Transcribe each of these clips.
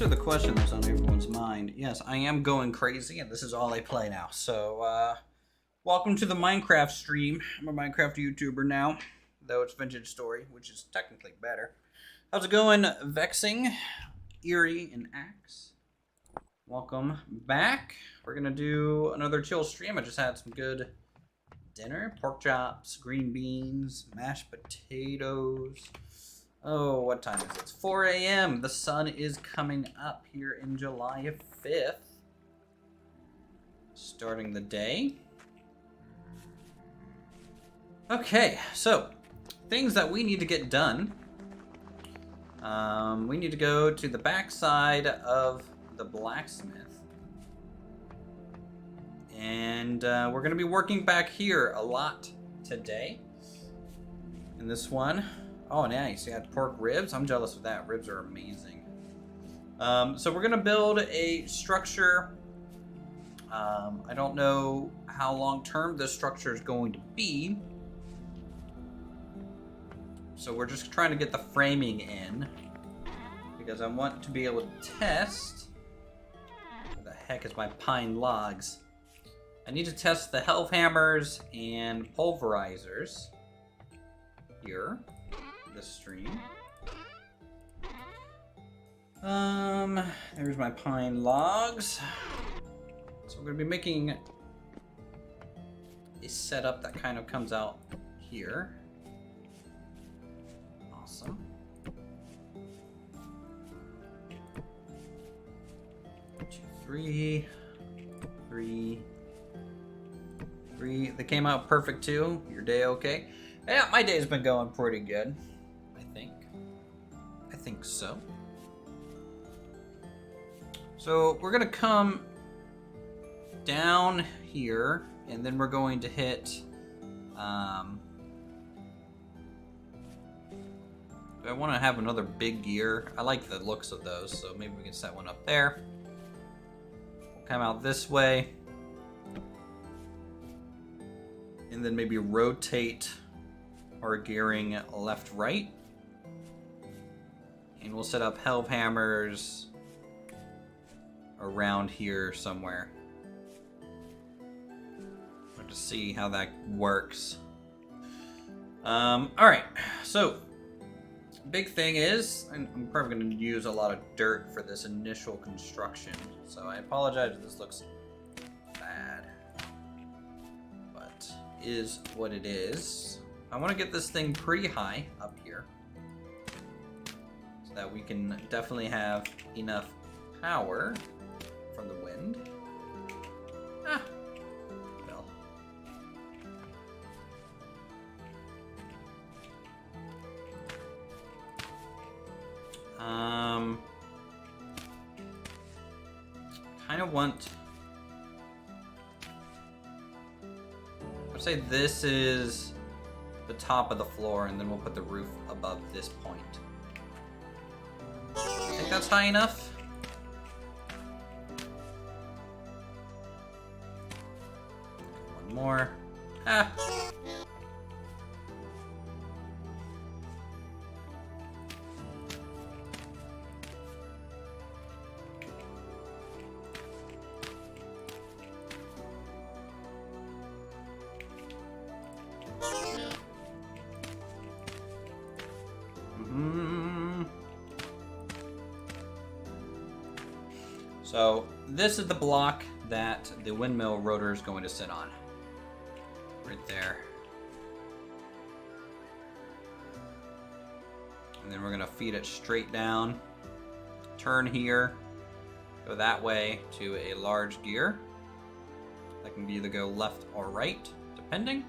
answer the question that's on everyone's mind, yes, I am going crazy, and this is all I play now. So, welcome to the Minecraft stream. I'm a Minecraft YouTuber now, though it's Vintage Story, which is technically better. How's it going, Vexing, Eerie, and Axe? Welcome back. We're gonna do another chill stream. I just had some good dinner. Pork chops, green beans, mashed potatoes. Oh, what time is it? It's 4 a.m. The sun is coming up here in July 5th. Starting the day. Okay, so things that we need to get done. We need to go to the backside of the blacksmith. And we're going to be working back here a lot today. In this one. Oh, nice. You had pork ribs. I'm jealous of that. Ribs are amazing. So we're going to build a structure. I don't know how long-term this structure is going to be. So we're just trying to get the framing in. Because I want to be able to test. Where the heck is my pine logs? I need to test the hammers and pulverizers. Here. This stream. There's my pine logs. So we're gonna be making a setup that kind of comes out here. Awesome. 2, 3, 3, 3. They came out perfect too. Your day okay? Yeah, my day's been going pretty good. I think so. So we're gonna come down here, and then we're going to hit. Do I want to have another big gear? I like the looks of those, so maybe we can set one up there. We'll come out this way, and then maybe rotate our gearing left-right. And we'll set up hammers around here somewhere. We'll just see how that works. Alright, so big thing is, I'm probably going to use a lot of dirt for this initial construction. So I apologize if this looks bad. But is what it is. I want to get this thing pretty high up here. That we can definitely have enough power from the wind. Ah, well. Kind of want. I'd say this is the top of the floor, and then we'll put the roof above this point. I think that's high enough. One more. Ah. So this is the block that the windmill rotor is going to sit on. Right there. And then we're going to feed it straight down. Turn here. Go that way to a large gear. That can either go left or right, depending.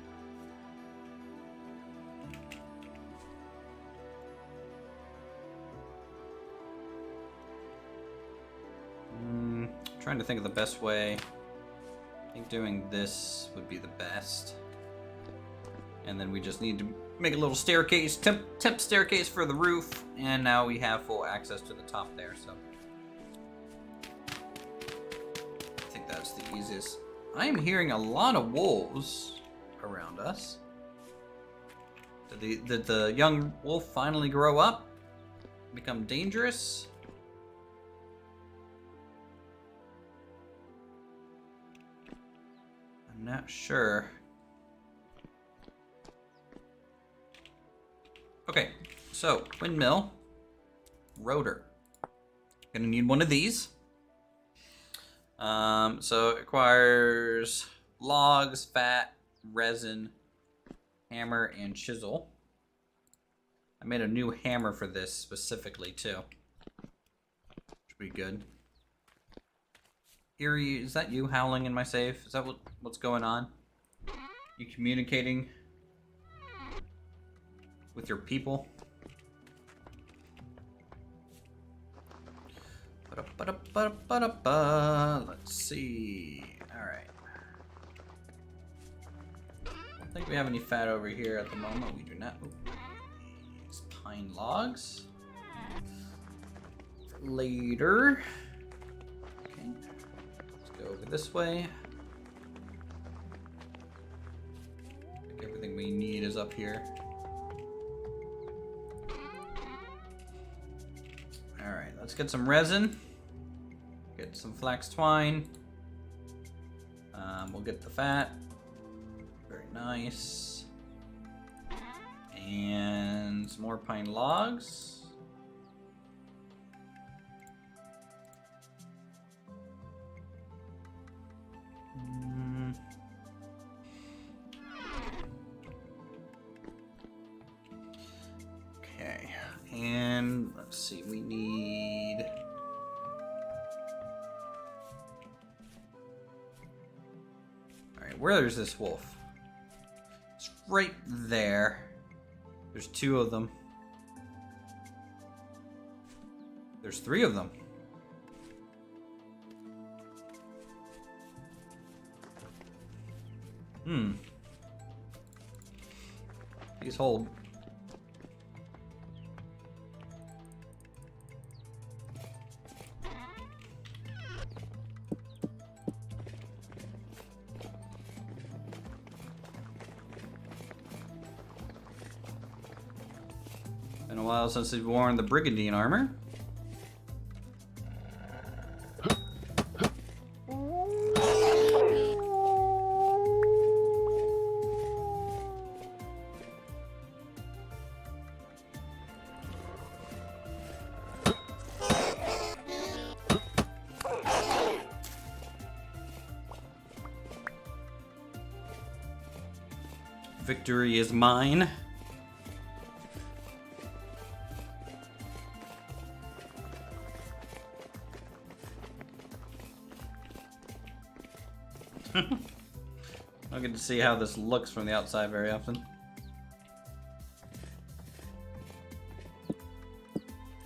Trying to think of the best way. I think doing this would be the best. And then we just need to make a little staircase, temp staircase for the roof, and now we have full access to the top there, so. I think that's the easiest. I am hearing a lot of wolves around us. Did the young wolf finally grow up? Become dangerous? I'm not sure. Okay, so windmill, rotor. Gonna need one of these. So it requires logs, fat, resin, hammer, and chisel. I made a new hammer for this specifically too. Should be good. Eerie, is that you howling in my safe? Is that what's going on? You communicating with your people? Let's see. Alright. I don't think we have any fat over here at the moment. We do not. These pine logs. For later. Okay. Let's go over this way. I think everything we need is up here. Alright, let's get some resin. Get some flax twine. We'll get the fat. Very nice. And some more pine logs. Okay, and let's see, we need... Alright, where is this wolf? It's right there. There's two of them. There's three of them. Please hold. Been a while since we've worn the brigandine armor. Victory is mine. I get to see how this looks from the outside very often.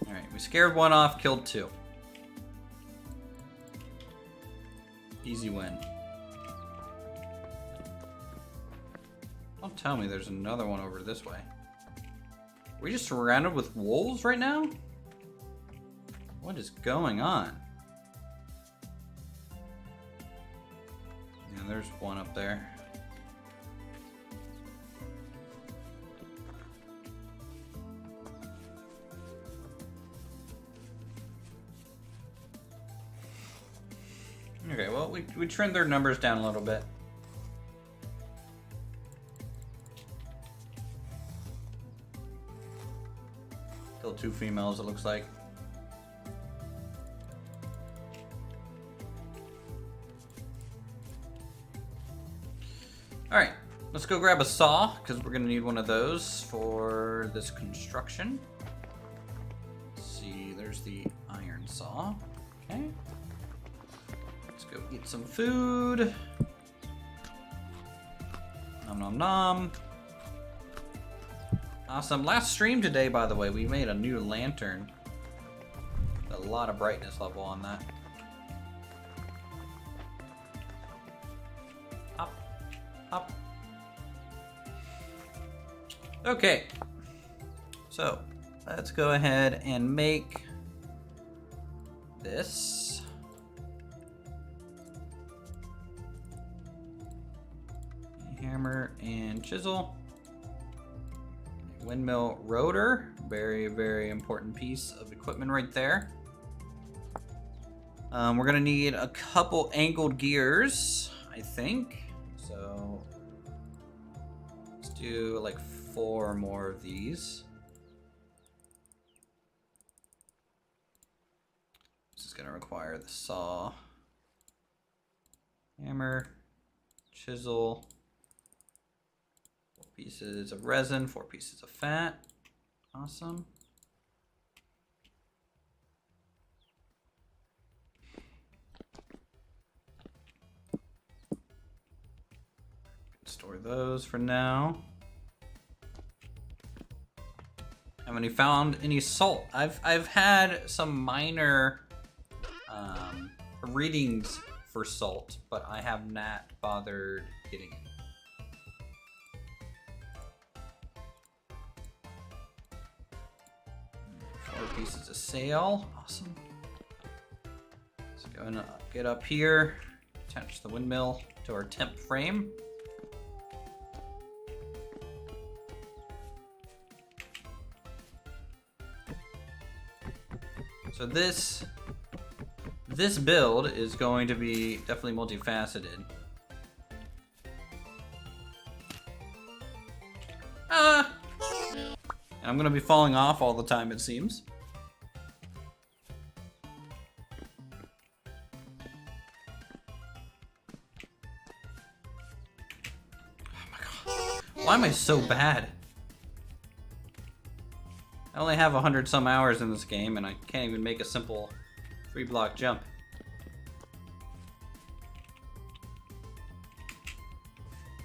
Alright, we scared one off, killed two. Easy win. Don't tell me there's another one over this way. Are we just surrounded with wolves right now? What is going on? Yeah, there's one up there. Okay, well, we trimmed their numbers down a little bit. Still two females, it looks like. Alright, let's go grab a saw, because we're going to need one of those for this construction. Let's see, there's the iron saw. Okay. Let's go eat some food. Nom nom nom. Awesome. Last stream today, by the way, we made a new lantern. A lot of brightness level on that. Hop. Hop. Okay. So, let's go ahead and make this. Hammer and chisel. Windmill rotor, very, very important piece of equipment right there. We're gonna need a couple angled gears, I think. So do like 4 more of these. This is gonna require the saw, hammer, chisel, 4 pieces of resin, 4 pieces of fat. Awesome. Store those for now. Haven't you found any salt? I've had some minor readings for salt, but I have not bothered getting it. Four pieces of sail, awesome. Let's go and get up here, attach the windmill to our temp frame. So this build is going to be definitely multifaceted. And I'm gonna be falling off all the time, it seems. Oh my god. Why am I so bad? I only have 100 some hours in this game and I can't even make a simple 3-block jump.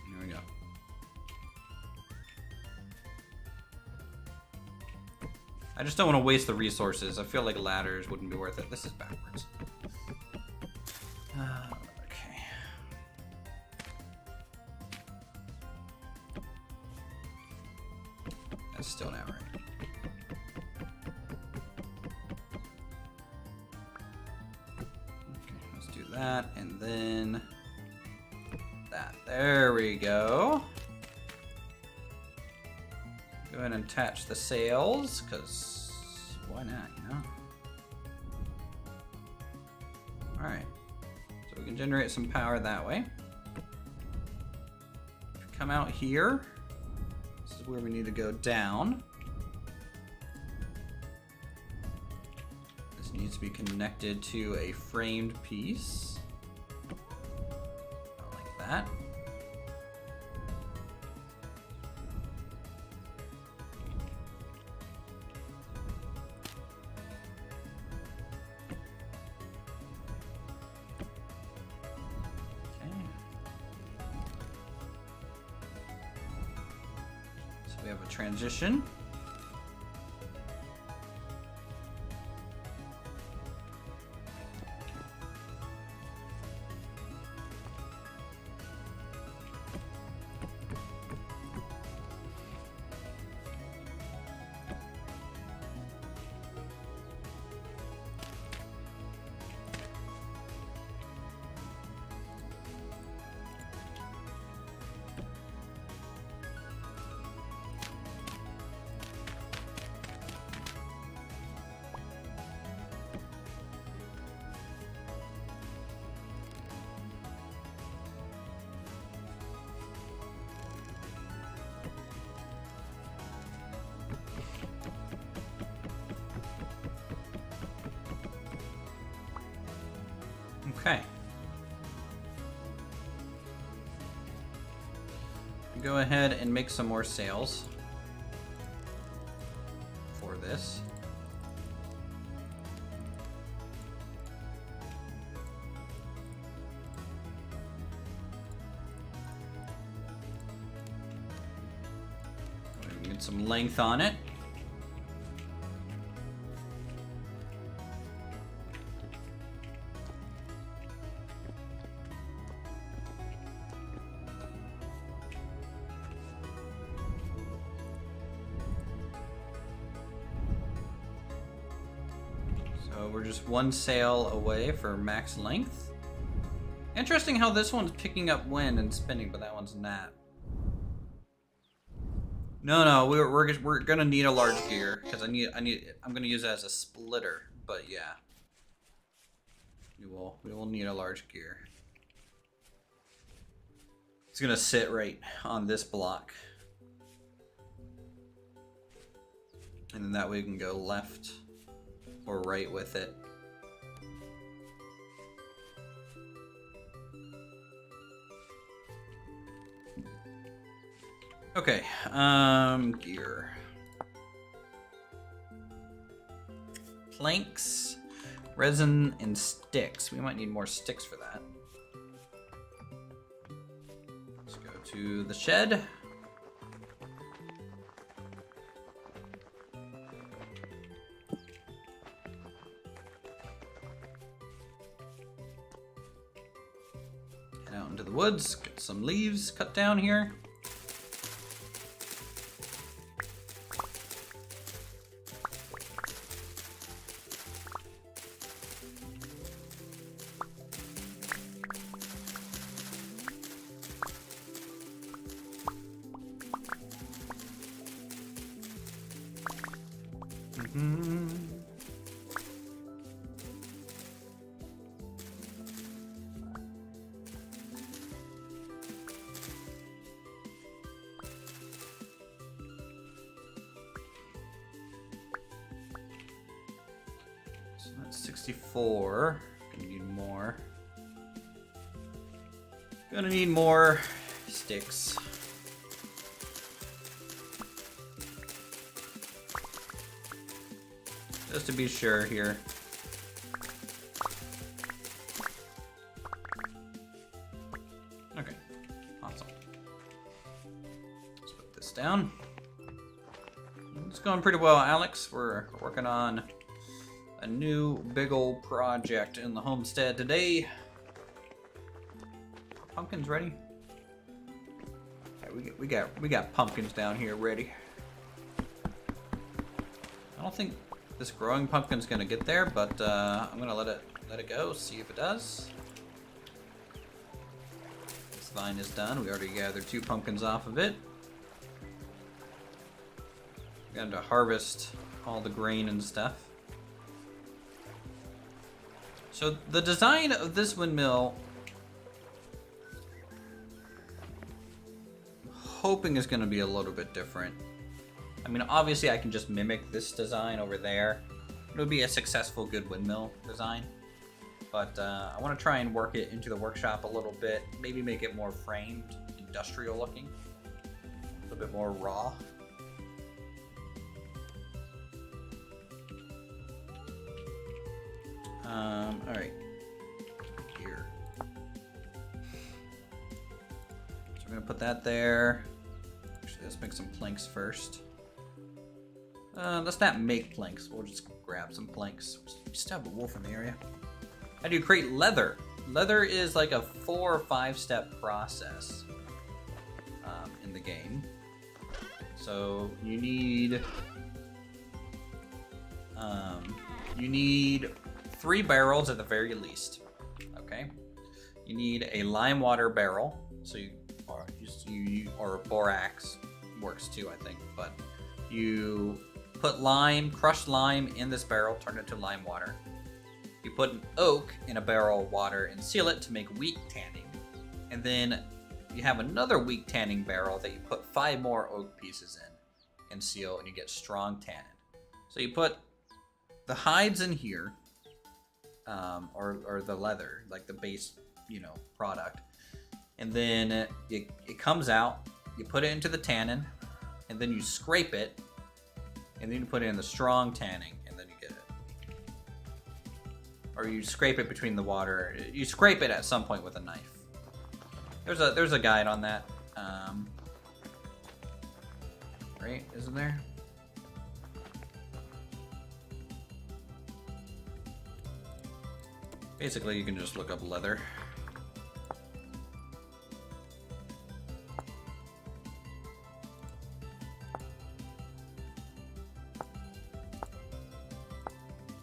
Here we go. I just don't want to waste the resources. I feel like ladders wouldn't be worth it. This is backwards. Okay. That's still not right. That, and then that. There we go. Go ahead and attach the sails, because why not, you know? Alright. So we can generate some power that way. Come out here. This is where we need to go down. Needs to be connected to a framed piece. Like that. Okay. So we have a transition. Okay. Go ahead and make some more sails for this. Get some length on it. We're just one sail away for max length. Interesting how this one's picking up wind and spinning, but that one's not. No, we're gonna need a large gear because I'm gonna use it as a splitter. But yeah, we will need a large gear. It's gonna sit right on this block. And then that way we can go left or right with it. Okay, gear. Planks, resin, and sticks. We might need more sticks for that. Let's go to the shed. Head out into the woods, get some leaves cut down here. So that's 64. Gonna need more. Gonna need more sticks. Just to be sure here. Okay, awesome. Let's put this down. It's going pretty well, Alex. We're working on a new big old project in the homestead today. Pumpkins ready? Okay, we got pumpkins down here ready. I don't think this growing pumpkin's gonna get there, but I'm gonna let it go, see if it does. This vine is done. We already gathered 2 pumpkins off of it. We got to harvest all the grain and stuff. So the design of this windmill, I'm hoping is gonna be a little bit different. I mean, obviously I can just mimic this design over there. It'll be a successful, good windmill design. But I want to try and work it into the workshop a little bit. Maybe make it more framed, industrial looking. A little bit more raw. Alright. Here. So we're going to put that there. Actually, let's make some planks first. Let's not make planks. We'll just grab some planks. We still have a wolf in the area. How do you create leather? Leather is like a 4 or 5 step process in the game. So you need 3 barrels at the very least. Okay. You need a lime water barrel. So or borax works too, I think. But you put crushed lime in this barrel, turn it to lime water. You put an oak in a barrel of water and seal it to make weak tanning. And then you have another weak tanning barrel that you put 5 more oak pieces in and seal, and you get strong tannin. So you put the hides in here, or the leather, like the base, product. And then it comes out, you put it into the tannin, and then you scrape it, and then you put it in the strong tanning, and then you get it. Or you scrape it between the water. You scrape it at some point with a knife. There's a guide on that. Right? Isn't there? Basically, you can just look up leather.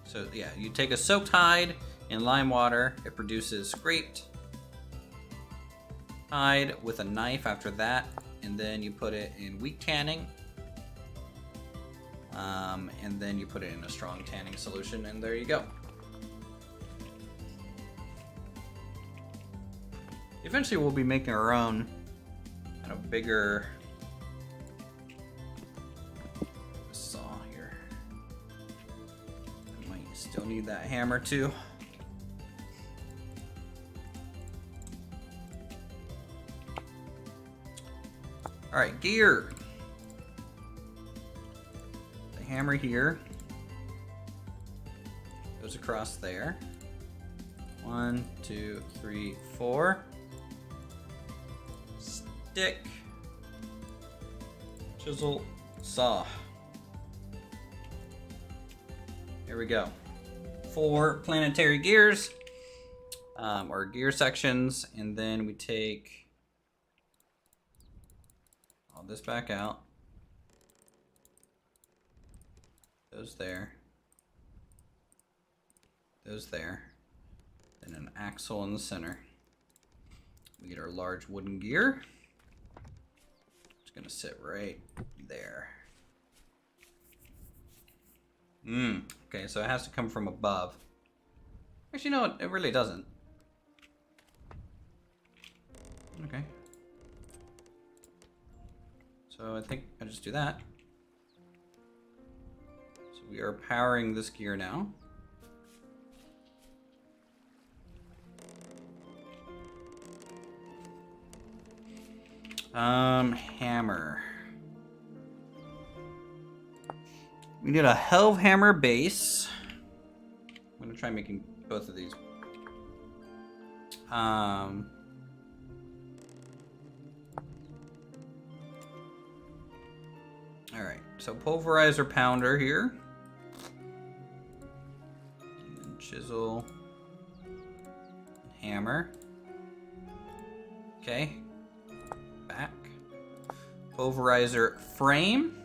So yeah, you take a soaked hide in lime water, it produces scraped hide with a knife after that, and then you put it in weak tanning, and then you put it in a strong tanning solution, and there you go. Eventually we'll be making our own kind of bigger saw here. that hammer too. All right, gear. The hammer here goes across there. 1, 2, 3, 4. Stick, chisel, saw. Here we go. 4 planetary gears, or gear sections, and then we take all this back out. Those there. Those there. And an axle in the center. We get our large wooden gear. It's gonna sit right there. Okay, so it has to come from above. Actually, no, it really doesn't. Okay. So I think I just do that. So we are powering this gear now. Hammer. We need a helve hammer base. I'm gonna try making both of these. Alright, so pulverizer pounder here. And chisel. Hammer. Okay. Back. Pulverizer frame.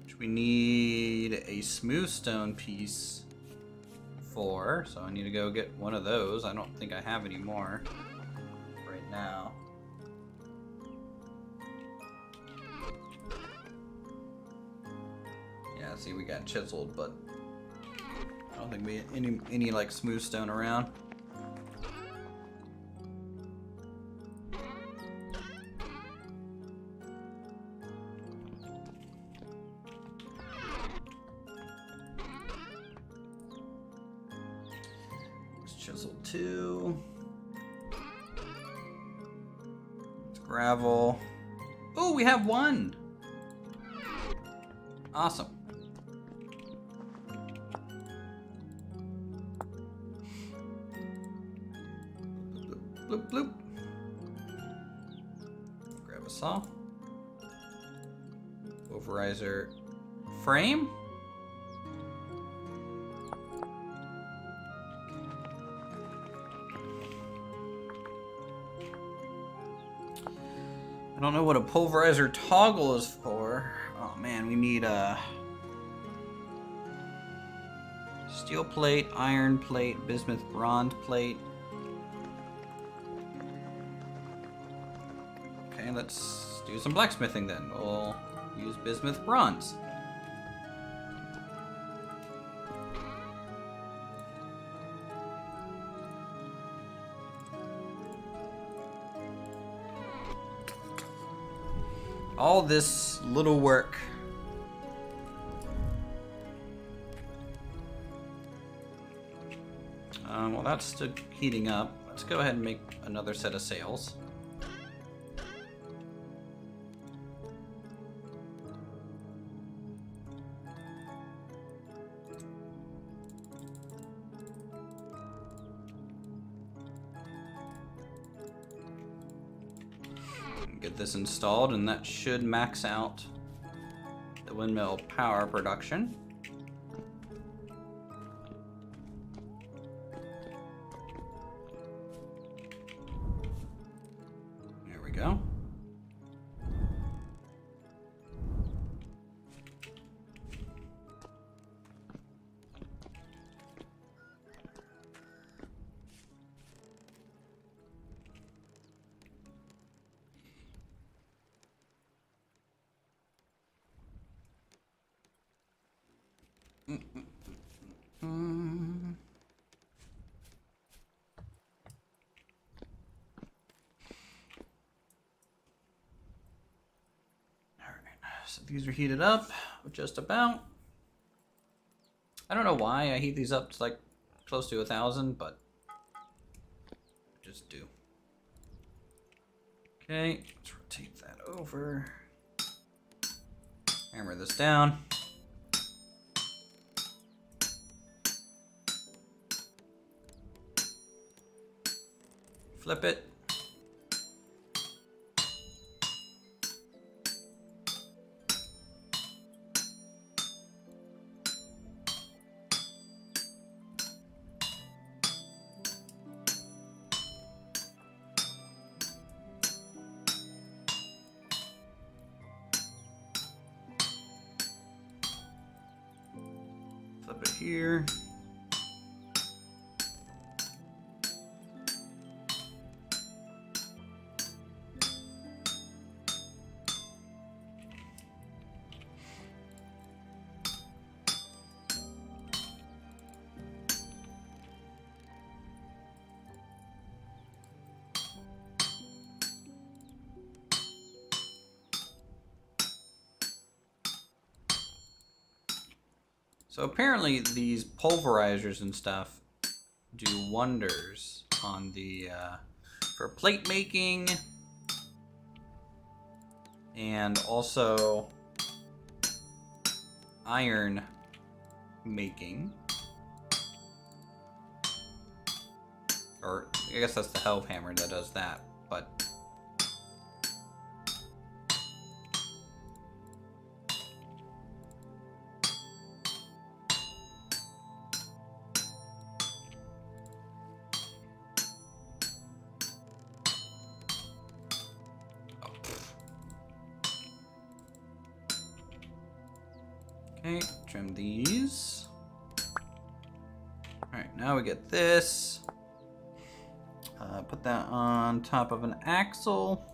Which we need a smooth stone piece for, so I need to go get one of those. I don't think I have any more right now. Yeah, see, we got chiseled, but I don't think we had any like smooth stone around. Chisel 2. It's gravel. Oh, we have one. Awesome. Bloop, bloop, bloop. Grab a saw. Pulverizer frame. I don't know what a pulverizer toggle is for. Oh man, we need a steel plate, iron plate, bismuth bronze plate. Okay, let's do some blacksmithing then. We'll use bismuth bronze. All this little work. Well, that's still heating up. Let's go ahead and make another set of sails. Get this installed, and that should max out the windmill power production. There we go. So These are heated up just about. I don't know why I heat these up to like close to 1,000, but just do. Okay, let's rotate that over. Hammer this down. Flip it. Flip it here. So apparently these pulverizers and stuff do wonders on the for plate making and also iron making. Or I guess that's the helve hammer that does that, but okay, trim these. Alright, now we get this. Put that on top of an axle.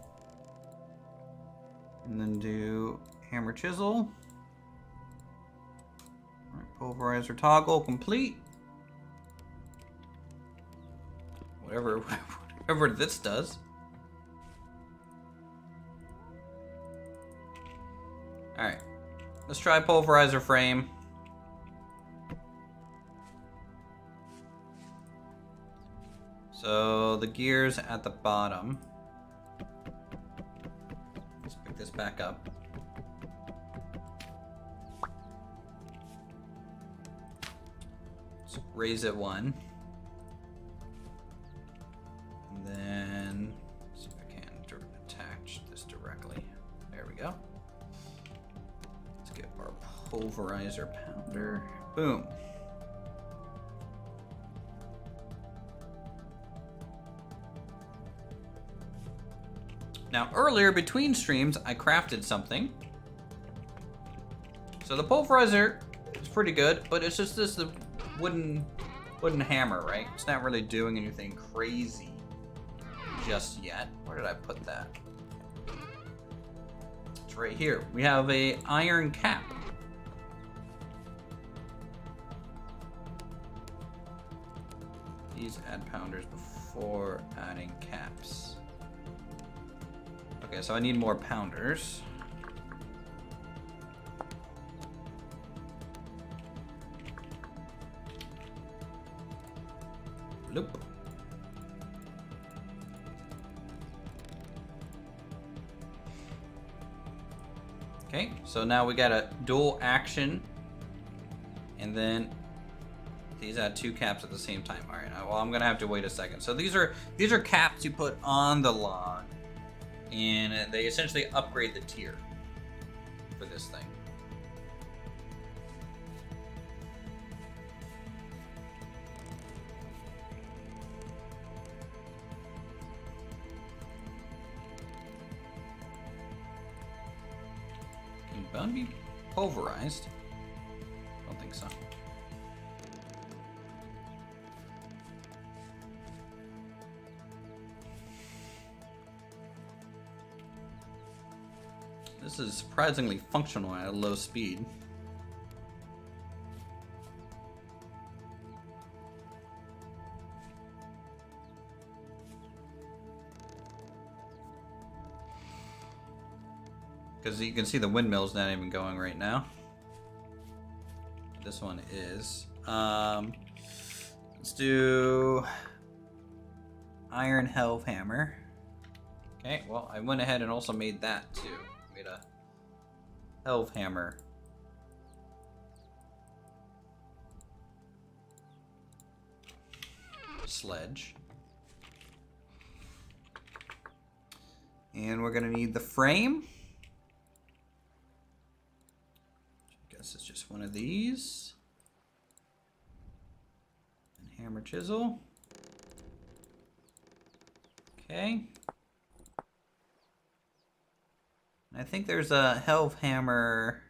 And then do hammer chisel. Alright, pulverizer toggle complete. Whatever this does. Alright. Let's try pulverizer frame. So the gears at the bottom. Let's pick this back up. Let's raise it one. And then see if I can attach this directly. There we go. Let's get our pulverizer pounder. Boom. Now earlier between streams, I crafted something. So the pulverizer is pretty good, but it's just this wooden hammer, right? It's not really doing anything crazy just yet. Where did I put that? It's right here. We have a iron cap. These add pounders before adding caps. Okay, so I need more pounders. Loop. Okay, so now we got a dual action, and then these add two caps at the same time. All right, well I'm gonna have to wait a second. So these are caps you put on the log, and they essentially upgrade the tier for this thing. Can bone be pulverized? I don't think so. This is surprisingly functional at a low speed. Because you can see the windmill's not even going right now. This one is. Let's do iron helve hammer. Okay, well, I went ahead and also made that too. Made a helve hammer. Sledge. And we're gonna need the frame. I guess it's just one of these. And hammer chisel. Okay. I think there's a helve hammer,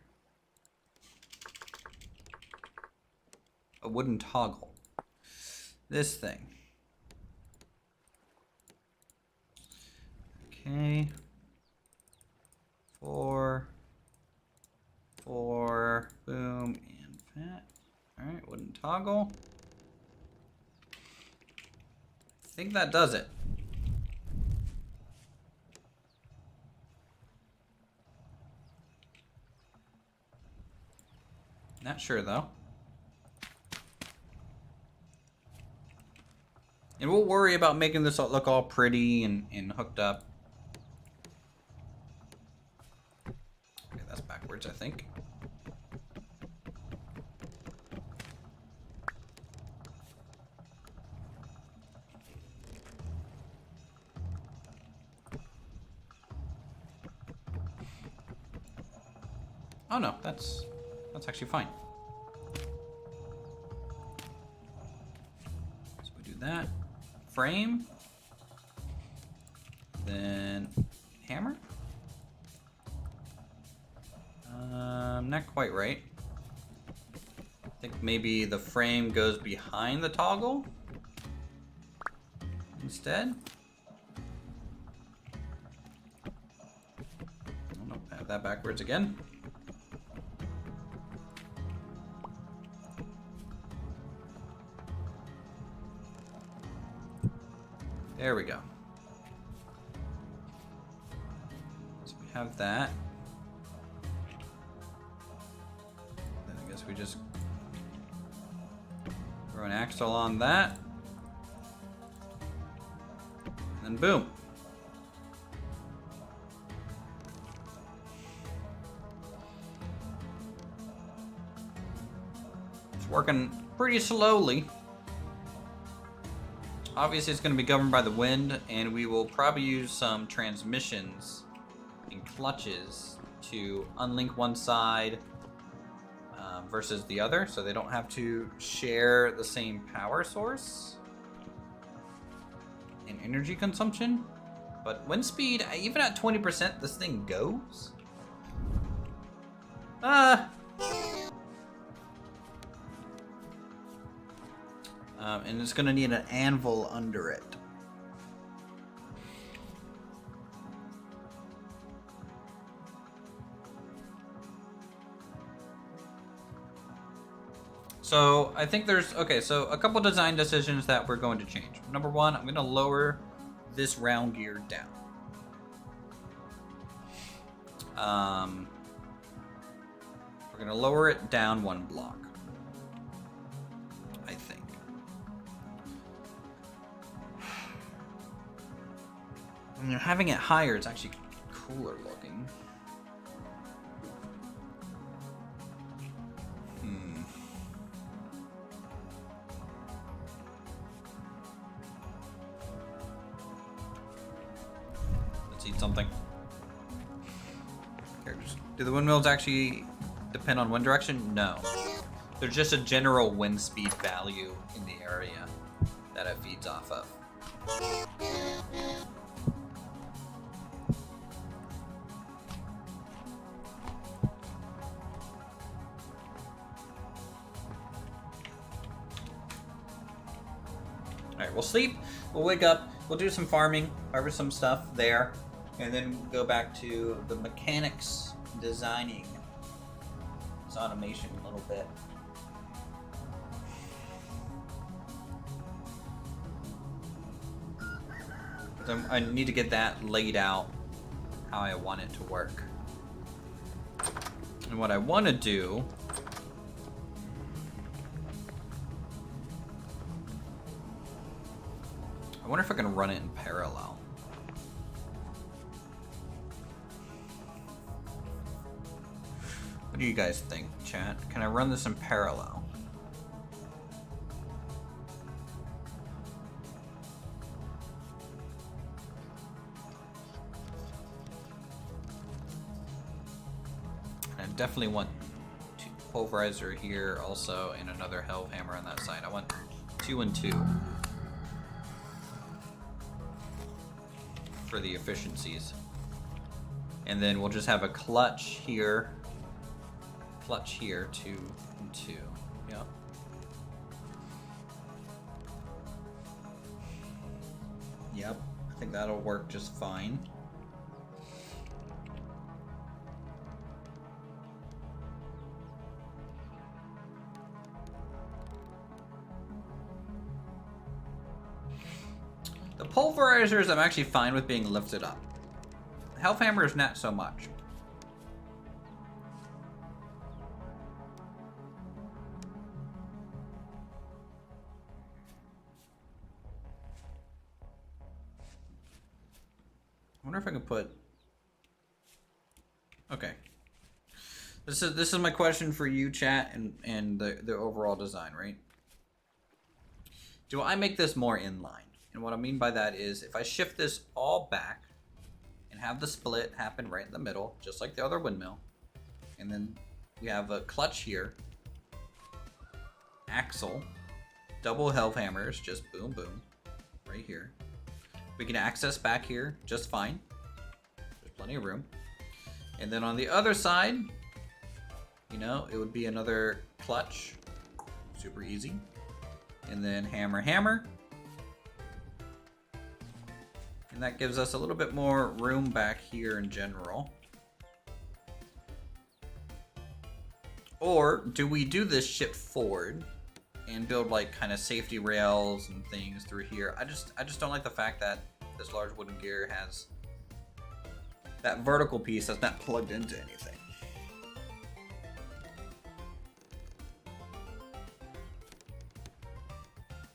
a wooden toggle. This thing. Okay. 4, boom, and fat. Alright, wooden toggle. I think that does it. Not sure though. And we'll worry about making this look all pretty and hooked up. Okay, that's backwards, I think. Oh no, that's actually fine. So we do that. Frame. Then hammer. Not quite right. I think maybe the frame goes behind the toggle instead. Oh no, I have that backwards again. There we go. So we have that. Then I guess we just throw an axle on that. And then boom. It's working pretty slowly. Obviously, it's going to be governed by the wind, and we will probably use some transmissions and clutches to unlink one side versus the other, so they don't have to share the same power source and energy consumption. But wind speed, even at 20%, this thing goes. And it's going to need an anvil under it. So I think there's, okay, so a couple design decisions that we're going to change. Number one, I'm going to lower this round gear down. We're going to lower it down one block. When you're having it higher, it's actually cooler looking. Let's eat something. Do the windmills actually depend on wind direction? No. There's just a general wind speed value in the area that it feeds off of. Alright, we'll sleep, we'll wake up, we'll do some farming, harvest some stuff there, and then go back to the mechanics designing this automation a little bit. I need to get that laid out how I want it to work. And what I want to do... I wonder if I can run it in parallel. What do you guys think, chat? Can I run this in parallel? I definitely want Pulverizer here also, and another Hellhammer on that side. I want 2 and 2 for the efficiencies. And then we'll just have a clutch here, 2 and 2. Yep. Yep, I think that'll work just fine. The Pulverizers I'm actually fine with being lifted up. The Hellhammer is not so much. I wonder if I can put... Okay. This is my question for you, chat, and the overall design, right? Do I make this more inline? And what I mean by that is if I shift this all back and have the split happen right in the middle, just like the other windmill, and then we have a clutch here, axle, double Hellhammers, just boom, boom, right here. We can access back here just fine. There's plenty of room. And then on the other side, you know, it would be another clutch, super easy. And then hammer, hammer. And that gives us a little bit more room back here in general. Or do we do this shift forward and build like kind of safety rails and things through here? I just don't like the fact that this large wooden gear has that vertical piece that's not plugged into anything.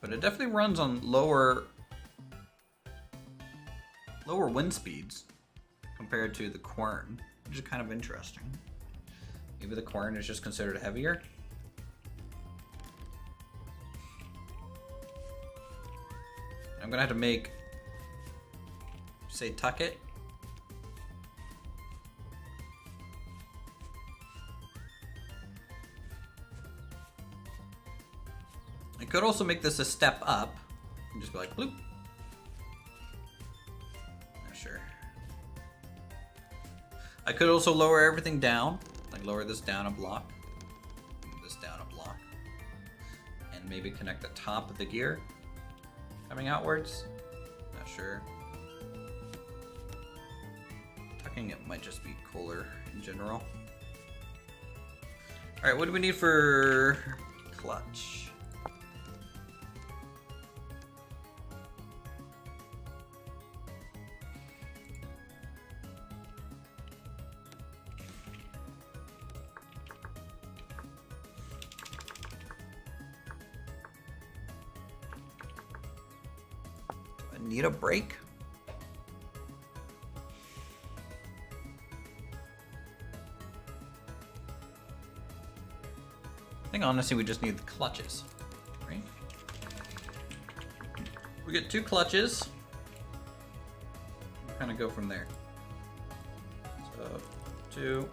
But it definitely runs on lower wind speeds compared to the quern, which is kind of interesting. Maybe the quern is just considered heavier. I'm gonna have to make, say, tuck it. I could also make this a step up and just be like bloop. Sure. I could also lower everything down, like lower this down a block, this down a block, and maybe connect the top of the gear coming outwards. Not sure. Tucking it might just be cooler in general. All right, what do we need for clutch? Need a break? I think honestly we just need the clutches, right? We get 2 clutches. We'll kind of go from there. So 2.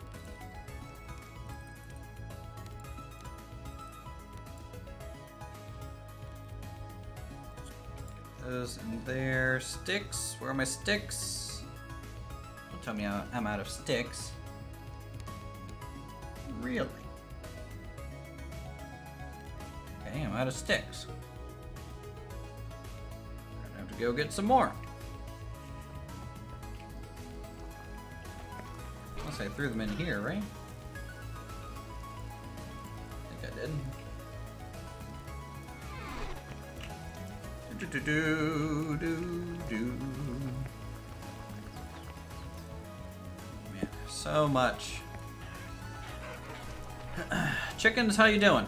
Those in there. Sticks. Where are my sticks? Don't tell me I'm out of sticks. Really? Okay, I'm out of sticks. I'm gonna have to go get some more. Unless I threw them in here, right? I think I did. Man, so much Chickens, how you doing?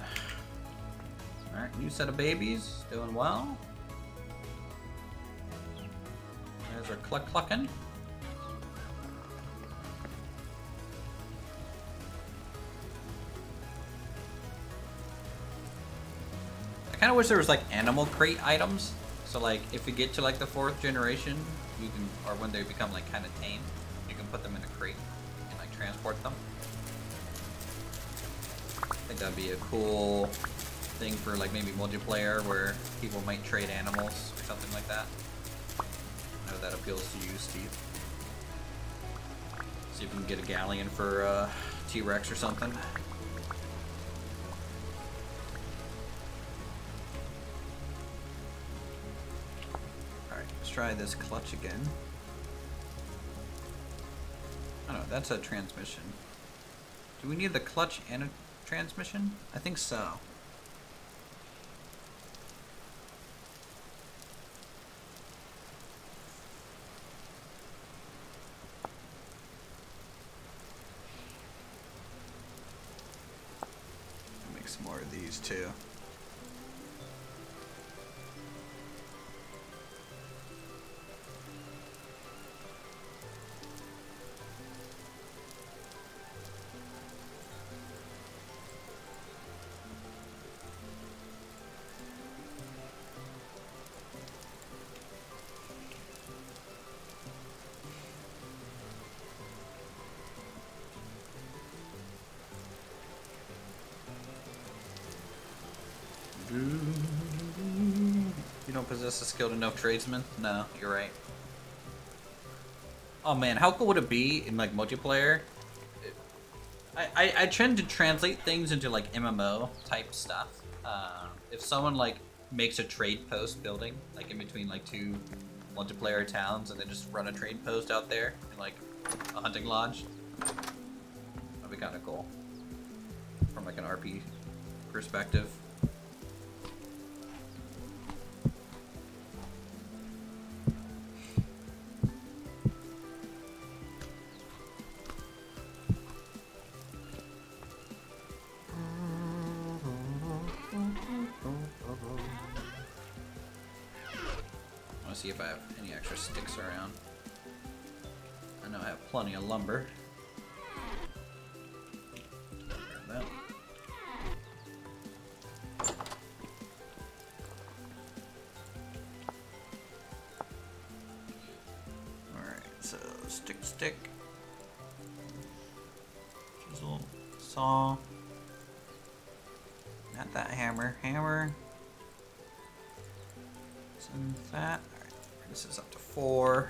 Alright, new set of babies. Doing well. There's our clucking. I kind of wish there was like animal crate items. So like if you get to like the 4th generation, you can, or when they become like kind of tame, you can put them in a crate and like transport them. I think that'd be a cool thing for like maybe multiplayer where people might trade animals or something like that. I know that appeals to you, Steve. See if we can get a galleon for T-Rex or something. Alright, let's try this clutch again. Oh no, that's a transmission. Do we need the clutch and a transmission? I think so. Make some more of these too. You don't possess a skilled enough tradesman? No, you're right. Oh man, how cool would it be in like multiplayer? I tend to translate things into like MMO type stuff. If someone like makes a trade post building, like in between like 2 multiplayer towns, and they just run a trade post out there in like a hunting lodge, that'd be kind of cool from like an RP perspective. See if I have any extra sticks around. I know I have plenty of lumber. Grab that. Alright, so stick. Chisel, saw. Not that hammer. Some that. This is up to 4.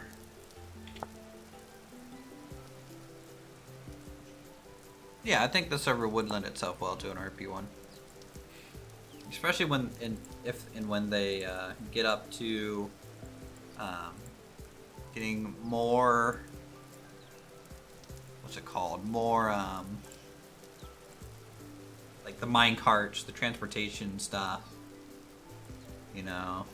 Yeah, I think the server would lend itself well to an RP1, especially when when they get up to getting more. What's it called? More like the mine carts, the transportation stuff. You know.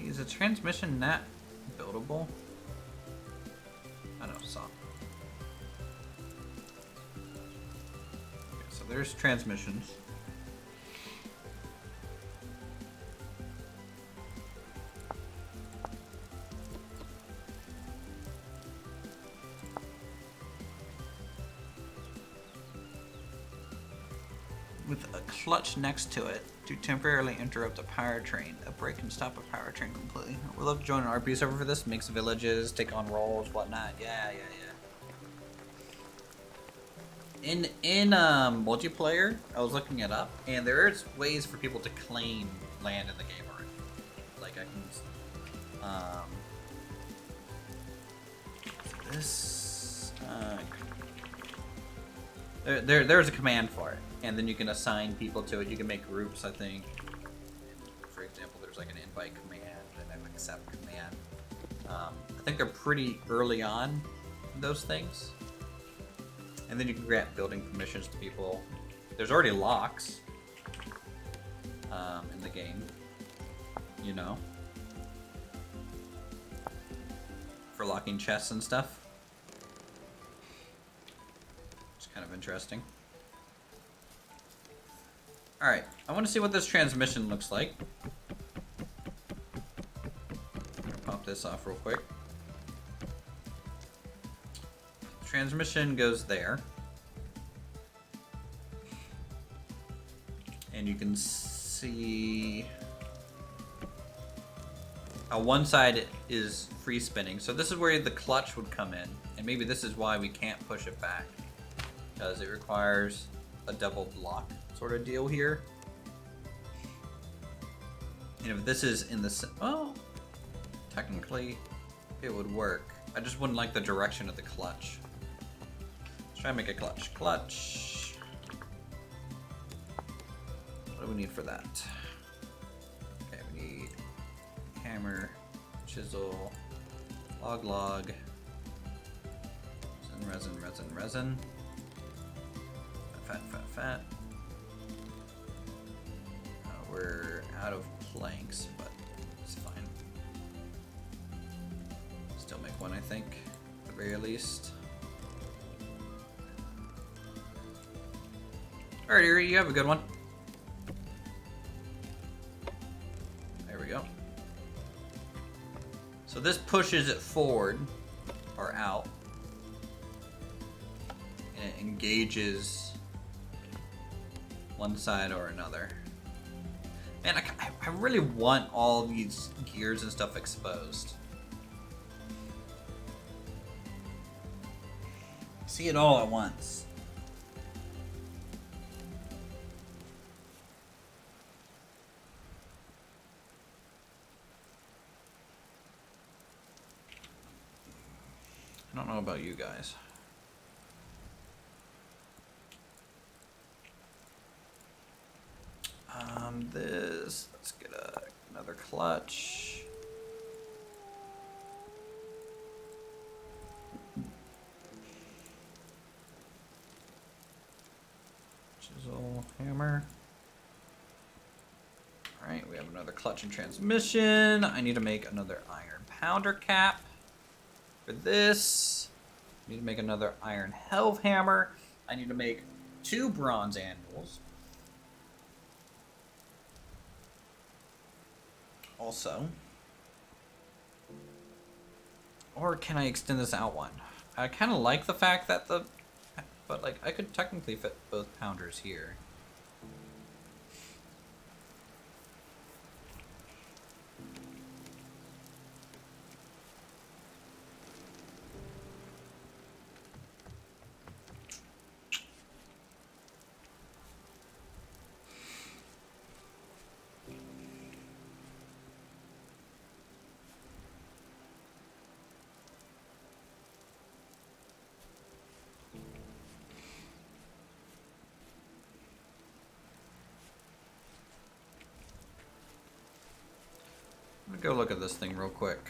Is a transmission not buildable? I don't know, saw. Okay, so there's transmissions. With a clutch next to it to temporarily interrupt a powertrain. A brake can stop a powertrain completely. We'd love to join an RP server for this. Mix villages, take on roles, whatnot. Yeah. In multiplayer, I was looking it up, and there's ways for people to claim land in the game already. Like I can. This. There's a command for it. And then you can assign people to it. You can make groups, I think. For example, there's like an invite command and an accept command. I think they're pretty early on, those things. And then you can grant building permissions to people. There's already locks in the game, you know, for locking chests and stuff. Kind of interesting. Alright, I want to see what this transmission looks like. I'm gonna pop this off real quick. Transmission goes there. And you can see how one side is free spinning. So this is where the clutch would come in. And maybe this is why we can't push it back. Because it requires a double block sort of deal here. And if this is in the... well, technically it would work. I just wouldn't like the direction of the clutch. Let's try and make a clutch. Clutch. What do we need for that? Okay, we need hammer, chisel, log, resin. Fat. We're out of planks, but it's fine. Still make one, I think, at the very least. Alright, Erie, you have a good one. There we go. So this pushes it forward, or out, and it engages one side or another. Man, I really want all these gears and stuff exposed. See it all at once. I don't know about you guys. Let's get another clutch. Chisel, hammer. All right, we have another clutch and transmission. I need to make another iron pounder cap for this. I need to make another iron helve hammer. I need to make 2 bronze anvils. Also, or can I extend this out one? I kind of like the fact that but like I could technically fit both pounders here. Let me go look at this thing real quick.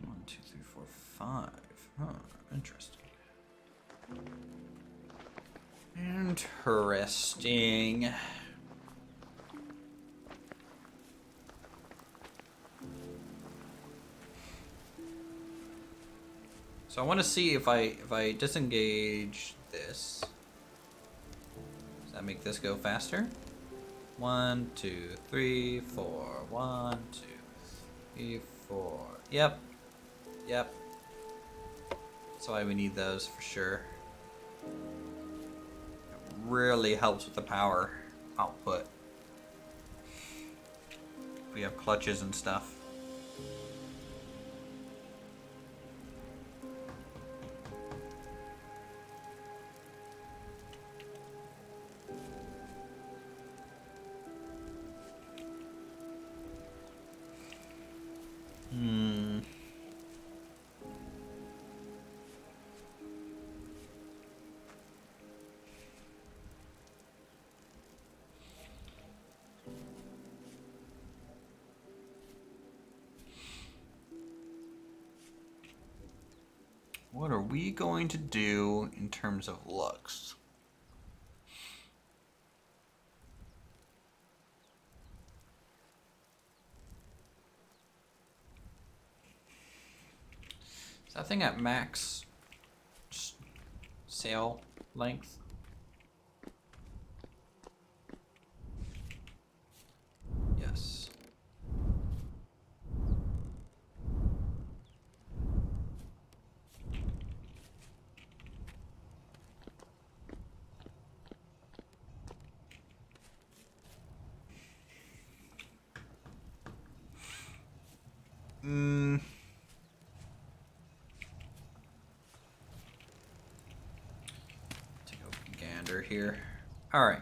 One, two, three, four, 5. Huh, interesting. Interesting. So I want to see if I disengage this, does that make this go faster? 1, 2, 3, 4. 1, 2, 3, 4. Yep. That's why we need those for sure. It really helps with the power output. We have clutches and stuff. What are we going to do in terms of looks? Is that thing at max sail length? Yes. Take a gander here. All right.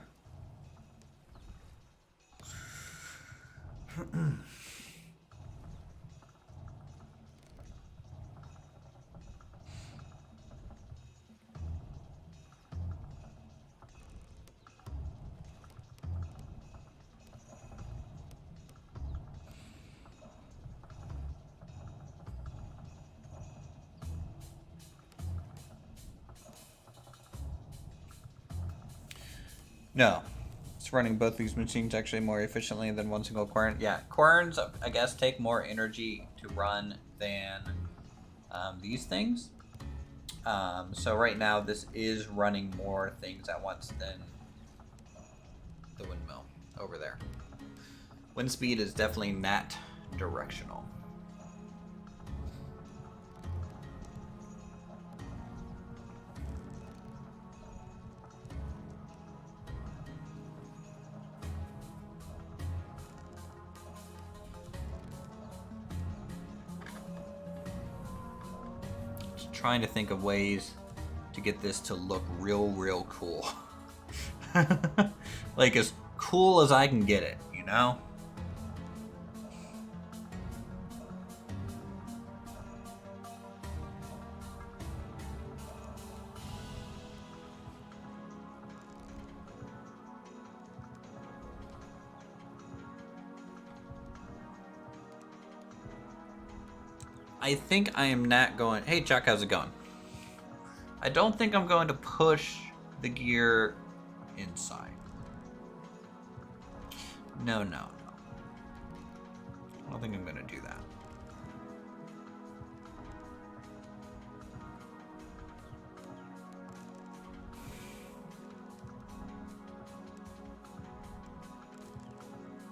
No. It's running both these machines actually more efficiently than one single quern. Yeah, querns, I guess, take more energy to run than these things. So right now, this is running more things at once than the windmill over there. Wind speed is definitely not directional. Trying to think of ways to get this to look real cool. Like as cool as I can get it, you know? I think I am not going... Hey, Chuck, how's it going? I don't think I'm going to push the gear inside. No. I don't think I'm going to do that.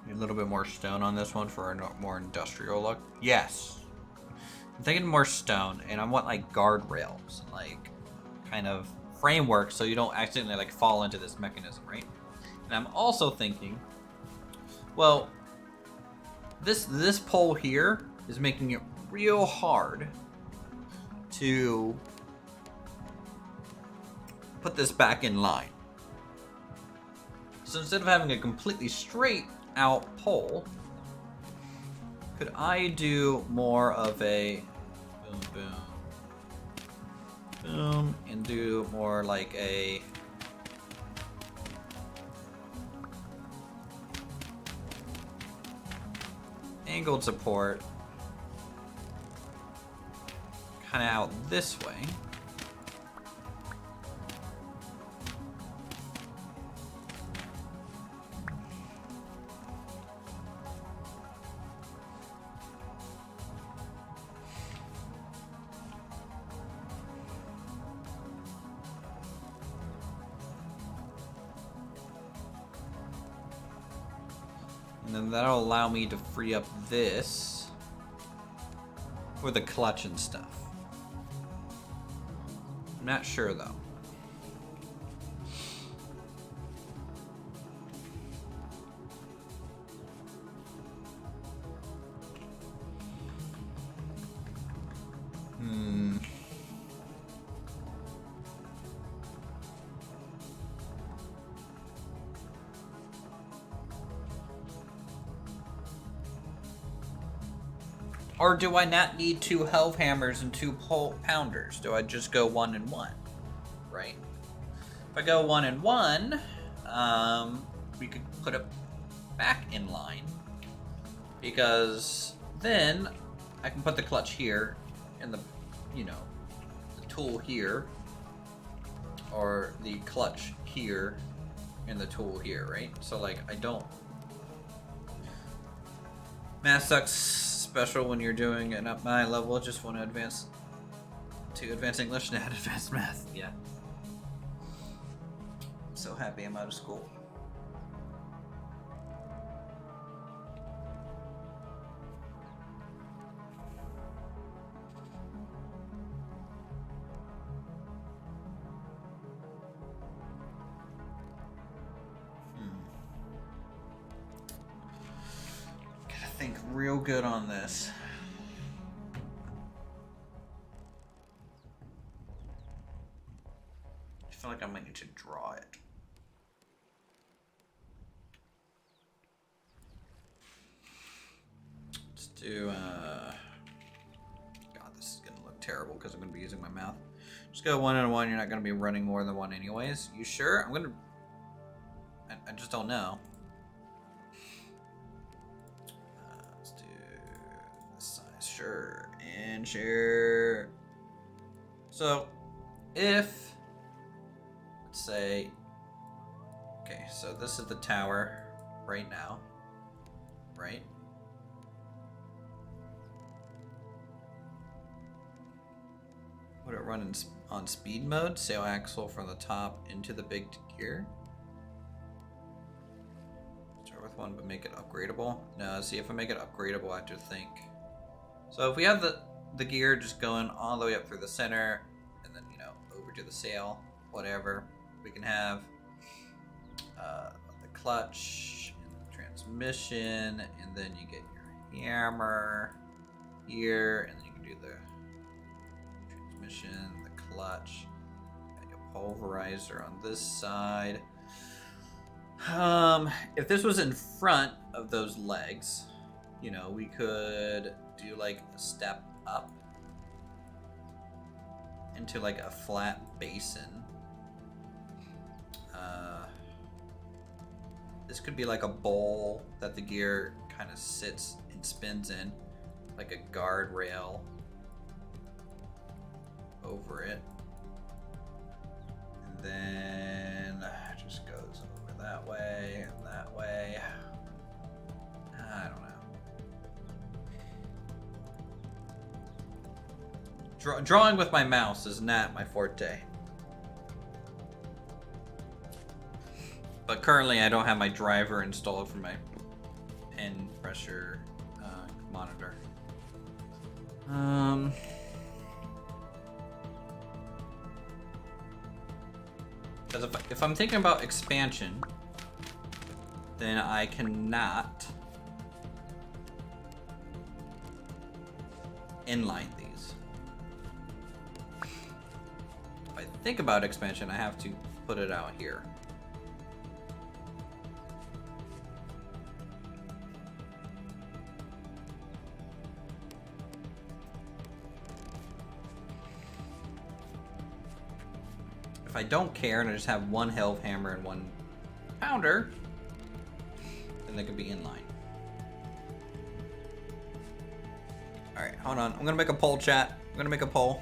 Need a little bit more stone on this one for a more industrial look. Yes. I'm thinking more stone, and I want like guardrails and like kind of framework so you don't accidentally like fall into this mechanism, right? And I'm also thinking, well, this pole here is making it real hard to put this back in line. So instead of having a completely straight out pole, could I do more of a boom, boom, and do more like a angled support kind of out this way? And then that'll allow me to free up this for the clutch and stuff. I'm not sure though. Or do I not need 2 helve hammers and 2 pounders? Do I just go 1 and 1? Right? If I go 1 and 1, we could put it back in line. Because then I can put the clutch here and the, you know, the tool here. Or the clutch here and the tool here, right? So like I don't... Math sucks special when you're doing it at my level. Just want to advance to advanced English and add advanced math. Yeah. I'm so happy I'm out of school. Gotta think real good on this. I feel like I might need to draw it. Let's do, God, this is gonna look terrible because I'm gonna be using my mouth. Just go 1 and 1, you're not gonna be running more than 1 anyways. You sure? I just don't know. Let's do this size, sure, and share. So, if, let's say, okay, so this is the tower right now, right? Would it run on speed mode? Sail axle from the top into the big gear? Start with 1 but make it upgradable? No, see, if I make it upgradable, I have to think. So if we have the gear just going all the way up through the center, and then, you know, over to the sail, whatever, we can have the clutch, and the transmission, and then you get your hammer here, and then you can do the transmission, the clutch, got your pulverizer on this side. If this was in front of those legs, you know, we could do like a step up into like a flat basin. This could be like a bowl that the gear kind of sits and spins in, like a guardrail over it. And then it just goes over that way and that way. I don't know. Drawing with my mouse is not my forte. But currently I don't have my driver installed for my pen pressure monitor. Because if I'm thinking about expansion, then I cannot inline these. If I think about expansion, I have to put it out here. If I don't care and I just have 1 helve hammer and 1 pounder, then they could be inline. Alright, hold on. I'm gonna make a poll, chat. I'm gonna make a poll.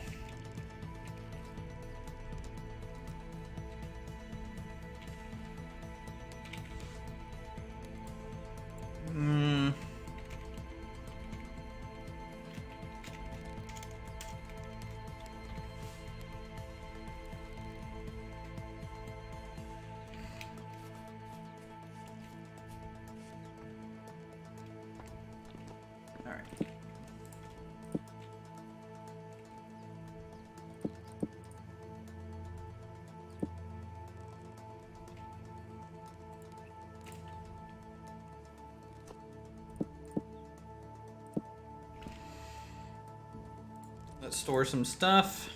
Let's store some stuff.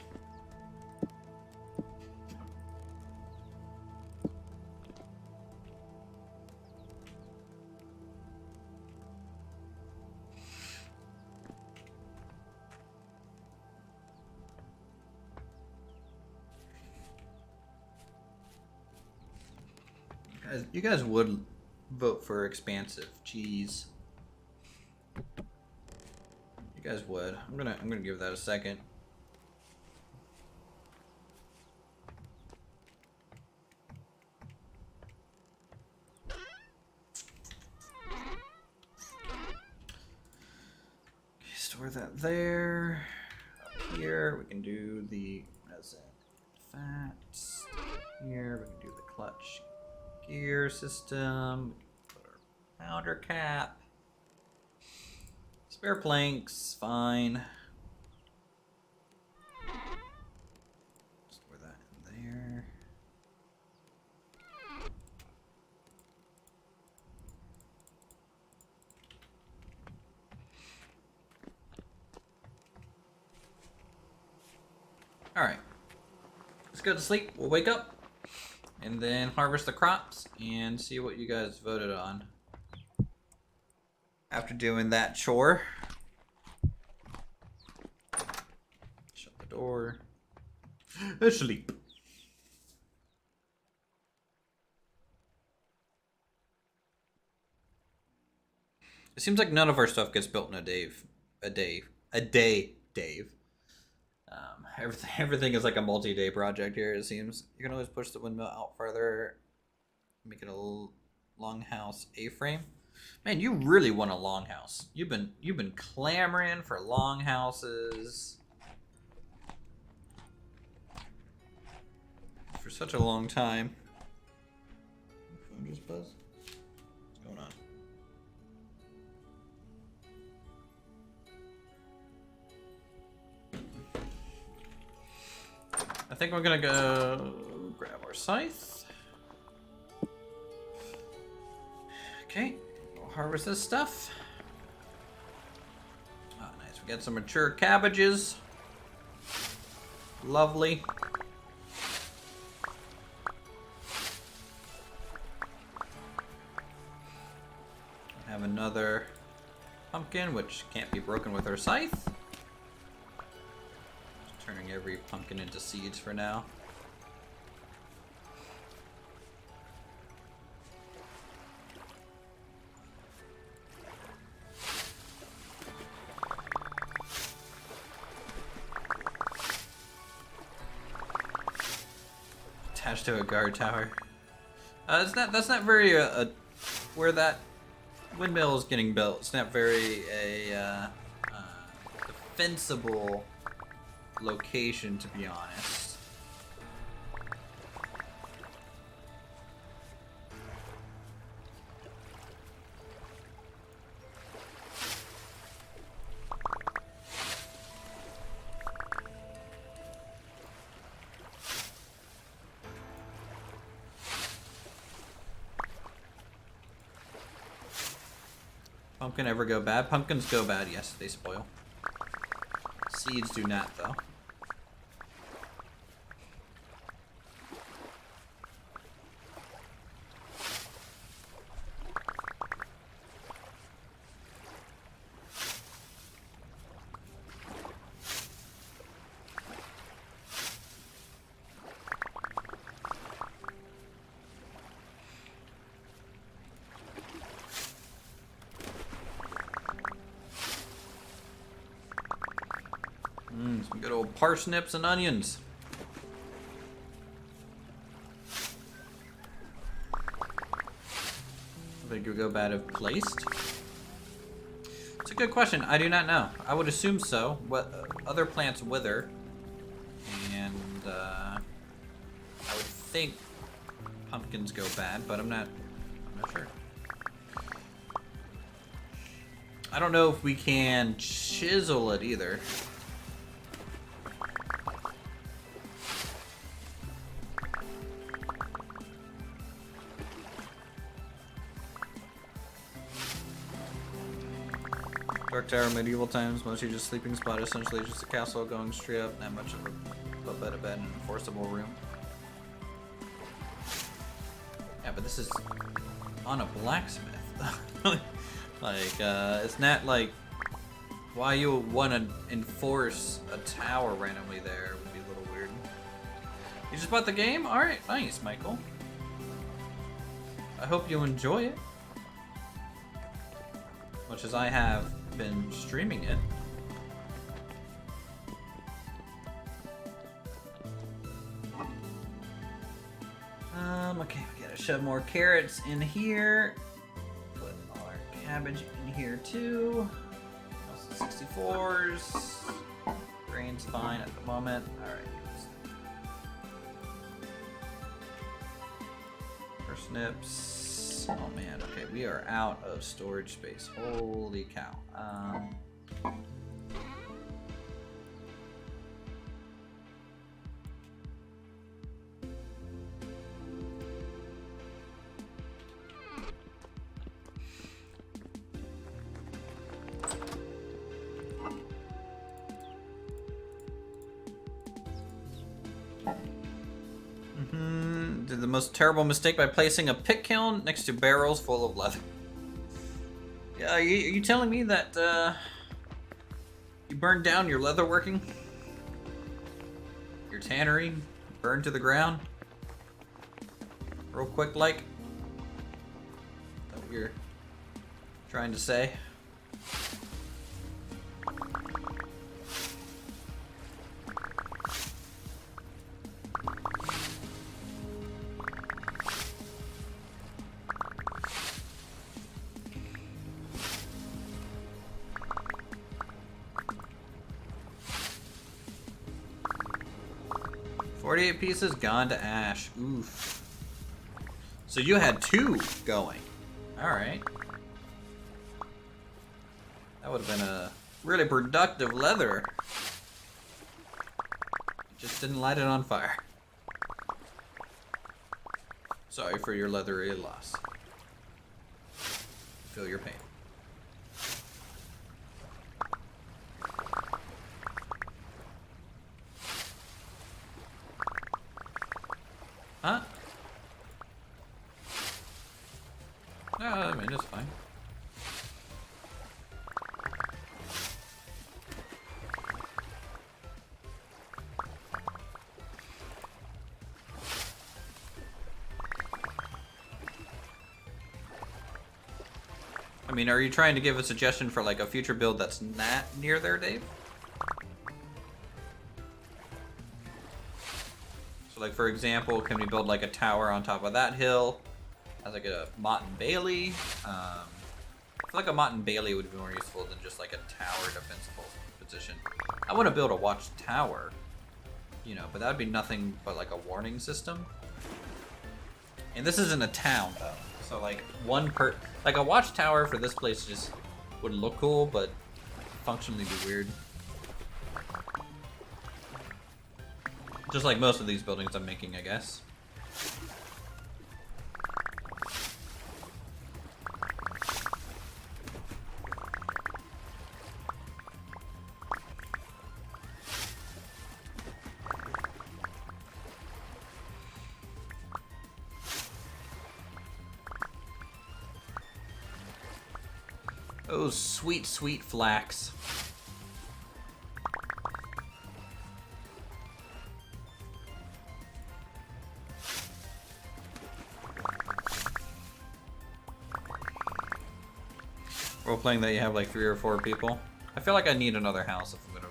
You guys would vote for expansive. Jeez. You guys would. I'm gonna give that a second. Okay, store that there. here. We can do the, what is it? Fats. Here, we can do the clutch gear system. We can put our powder cap. Spare planks, fine. Store that in there. Alright. Let's go to sleep. We'll wake up and then harvest the crops and see what you guys voted on. After doing that chore, shut the door, sleep. It seems like none of our stuff gets built in a day, Dave. Everything is like a multi-day project here, it seems. You can always push the windmill out further, make it a longhouse A-frame. Man, you really want a longhouse. You've been clamoring for longhouses for such a long time. Phone just buzzed. What's going on? I think we're gonna go grab our scythe. Okay, we'll harvest this stuff. Oh, nice. We got some mature cabbages. Lovely. We have another pumpkin, which can't be broken with our scythe. Turning every pumpkin into seeds for now. Attached to a guard tower. That's not very where that windmill is getting built. It's not very defensible location, to be honest. Pumpkin ever go bad? Pumpkins go bad, yes, they spoil. Seeds do not, though. Some good old parsnips and onions. I think it would go bad if placed. It's a good question. I do not know. I would assume so. What other plants wither, and I would think pumpkins go bad, but I'm not sure. I don't know if we can chisel it either. Dark Tower, medieval times, mostly just sleeping spot, essentially just a castle going straight up, not much of a bed and an enforceable room. Yeah, but this is on a blacksmith. Like, it's not like why you want to enforce a tower randomly there would be a little weird. You just bought the game? Alright, nice, Michael. I hope you enjoy it. Much as I have been streaming it. Okay, we gotta shove more carrots in here. Put all our cabbage in here too. 64s. Grain's fine at the moment. Alright. Parsnips. Oh man, okay, we are out of storage space. Holy cow. Did the most terrible mistake by placing a pit kiln next to barrels full of leather. Yeah, are you telling me that you burned down your leather working? Your tannery burned to the ground? Real quick like? Is that what you're trying to say? Pieces gone to ash. Oof. So you had 2 going. Alright. That would have been a really productive leather. Just didn't light it on fire. Sorry for your leathery loss. Feel your pain. Huh? No, I mean, it's fine. I mean, are you trying to give a suggestion for like a future build that's not near there, Dave? Like, for example, can we build like a tower on top of that hill as like a Mott and Bailey? I feel like a Mott and Bailey would be more useful than just like a tower defensible position. I want to build a watchtower, you know, but that would be nothing but like a warning system. And this isn't a town though, so like like a watchtower for this place just would look cool, but functionally be weird. Just like most of these buildings I'm making, I guess. Oh, sweet, sweet flax. Role-playing that you have like 3 or 4 people. I feel like I need another house if I'm gonna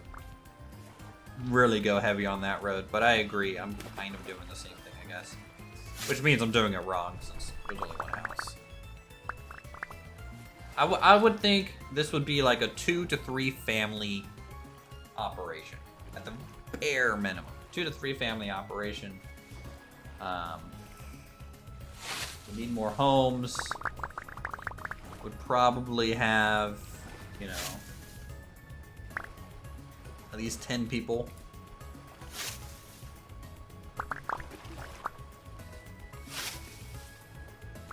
really go heavy on that road, but I agree, I'm kind of doing the same thing, I guess. Which means I'm doing it wrong, since there's only 1 house. I would think this would be like a 2 to 3 family operation, at the bare minimum. 2 to 3 family operation. We need more homes. Would probably have, you know, at least 10 people.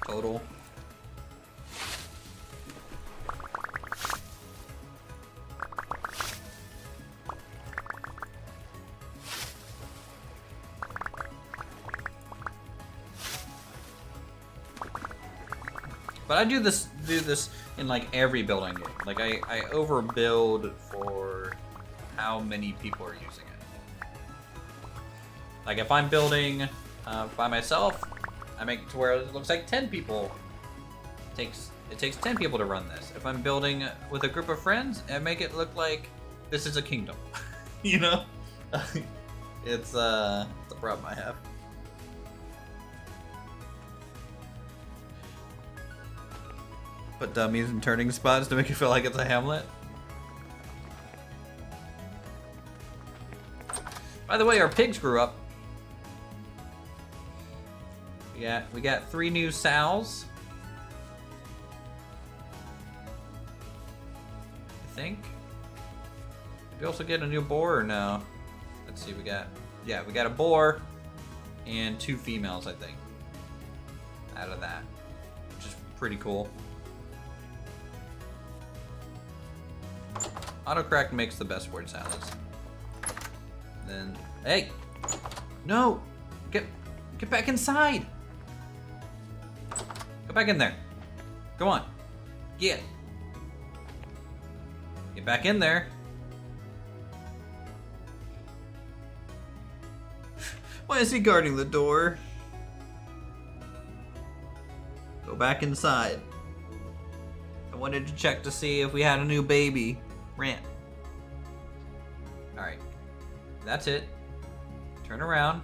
Total. But I do this in like every building game. Like I overbuild for how many people are using it. Like if I'm building by myself, I make it to where it looks like 10 people. It takes 10 people to run this. If I'm building with a group of friends, I make it look like this is a kingdom. You know? It's the problem I have. Put dummies and turning spots to make it feel like it's a hamlet. By the way, our pigs grew up. We got 3 new sows. I think. Did we also get a new boar or no? Let's see, we got a boar and 2 females, I think. Out of that. Which is pretty cool. Autocorrect makes the best word salads. Then, hey! No! Get back inside! Go back in there. Go on. Get back in there. Why is he guarding the door? Go back inside. I wanted to check to see if we had a new baby. Rant. Alright. That's it. Turn around.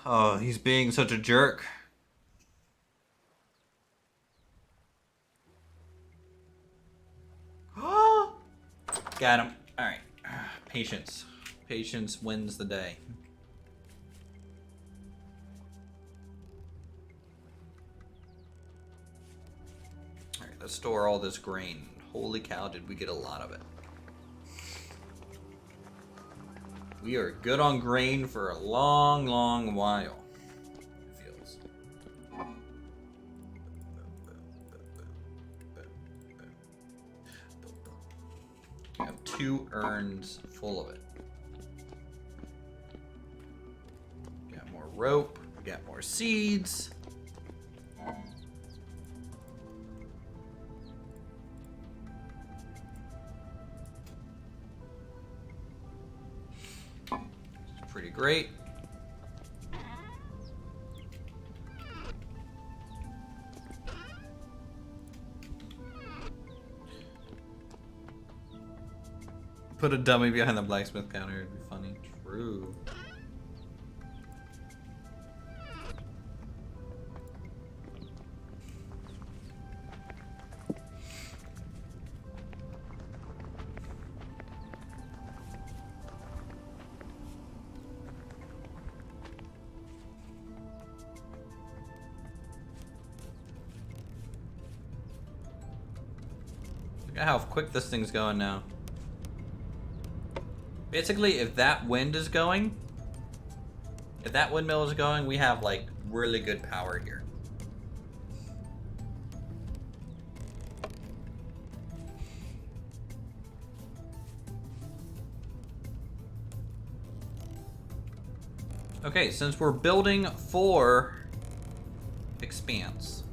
Oh, he's being such a jerk. Got him. Alright. Patience. Patience wins the day. Alright, let's store all this grain. Holy cow, did we get a lot of it. We are good on grain for a long, long while. It feels. We have 2 urns full of it. We got more rope. We got more seeds. Pretty great. Put a dummy behind the blacksmith counter, it'd be funny. True. Look at how quick this thing's going now. Basically, if that wind is going, if that windmill is going, we have like really good power here. Okay, since we're building for expanse,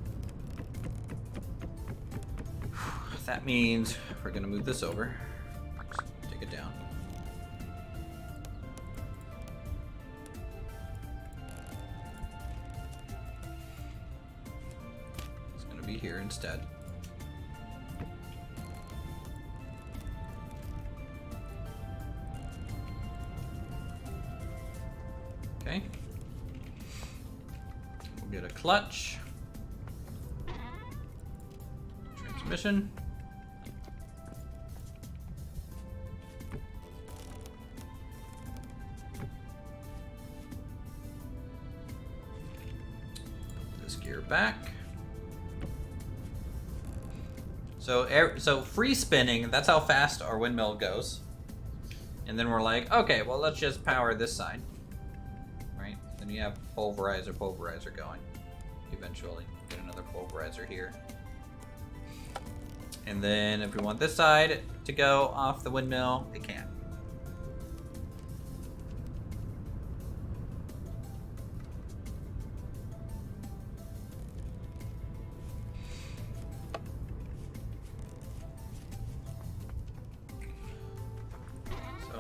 that means we're gonna move this over. Just take it down. It's gonna be here instead. Okay. We'll get a clutch. Transmission. Back. So free spinning, that's how fast our windmill goes. And then we're like, okay, well, let's just power this side. Right? Then you have pulverizer going. Eventually, get another pulverizer here. And then if we want this side to go off the windmill, it can.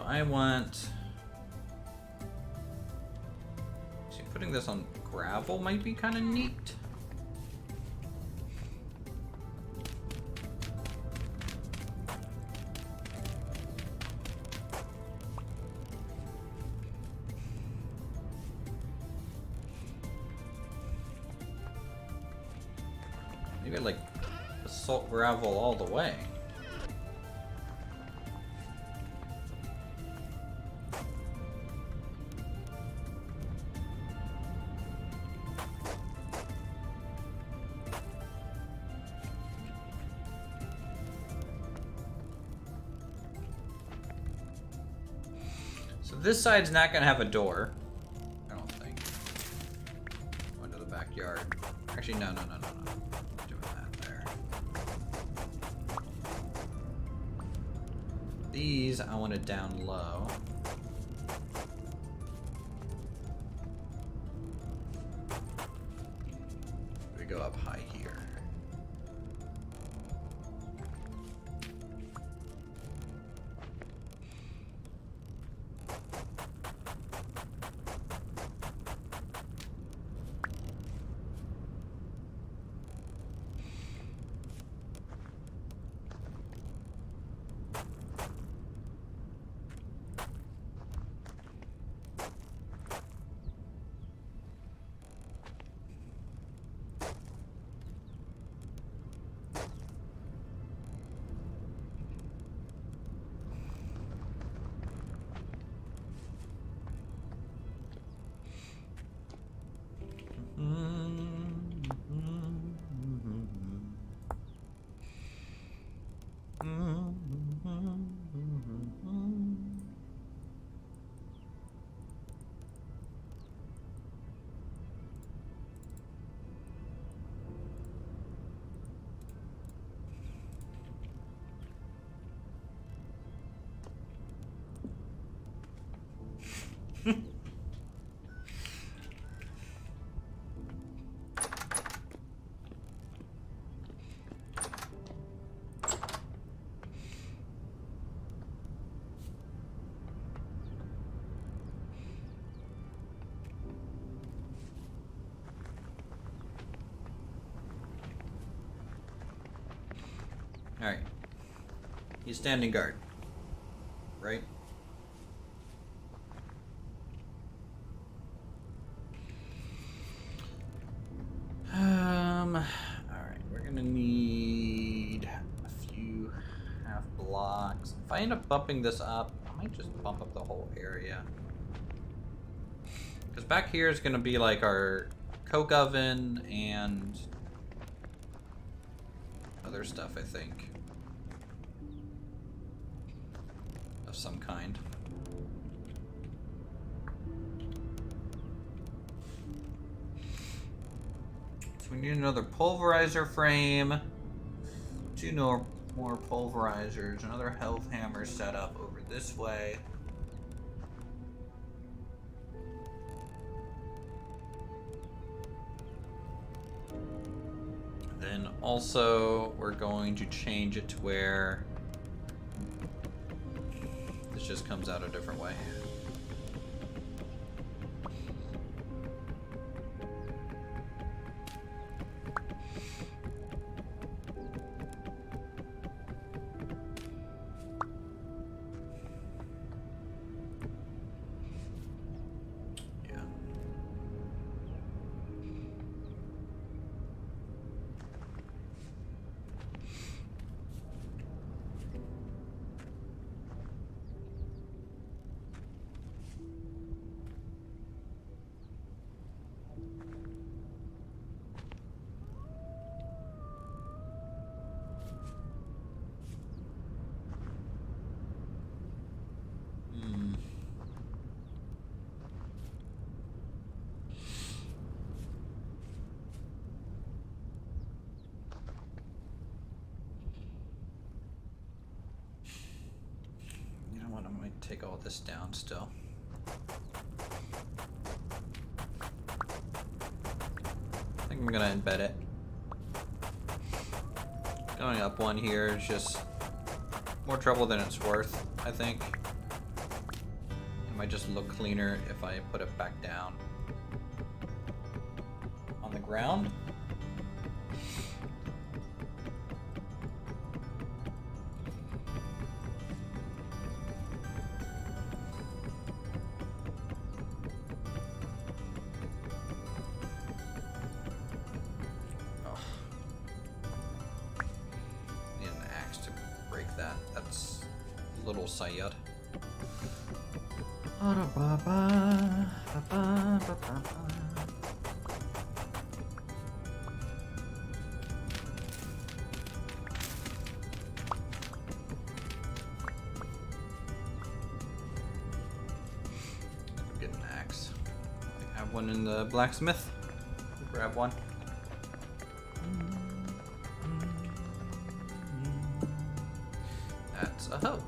I want... See, putting this on gravel might be kind of neat. Maybe like assault gravel all the way. this side's not gonna have a door. I don't think. Go into the backyard. Actually, no. Doing that there. These I want it down low. We go up high here. Alright. He's standing guard. Right? Alright, we're gonna need a few half blocks. If I end up bumping this up, I might just bump up the whole area. Because back here is gonna be like our coke oven and other stuff, I think. Of some kind. So we need another pulverizer frame, 2 more pulverizers, another health hammer set up over this way. Then also we're going to change it to where this just comes out a different way. Take all this down still. I think I'm gonna embed it. Going up one here is just more trouble than it's worth, I think. It might just look cleaner if I put it back down on the ground. Sayed. one in the blacksmith. Grab one. That's a hoe.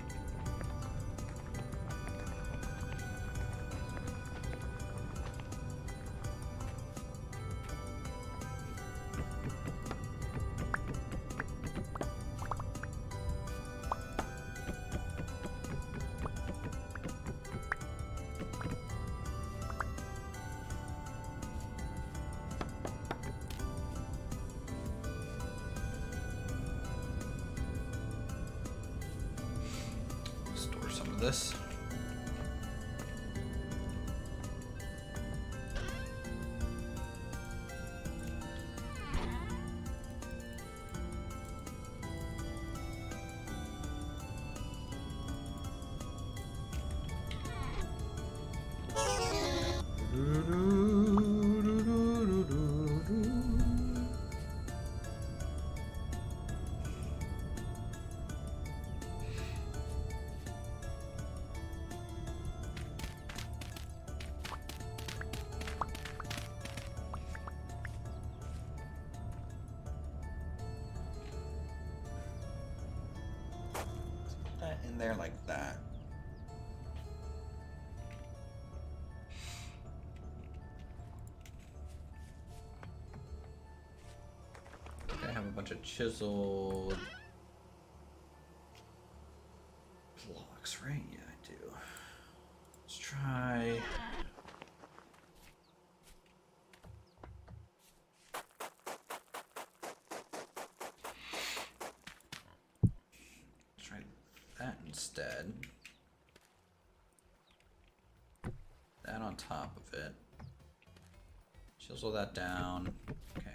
Store some of this. That in there like that. I have a bunch of chiseled blocks, right? Yeah, I do. Let's try. Try that instead. That on top of it. Chisel that down. Okay.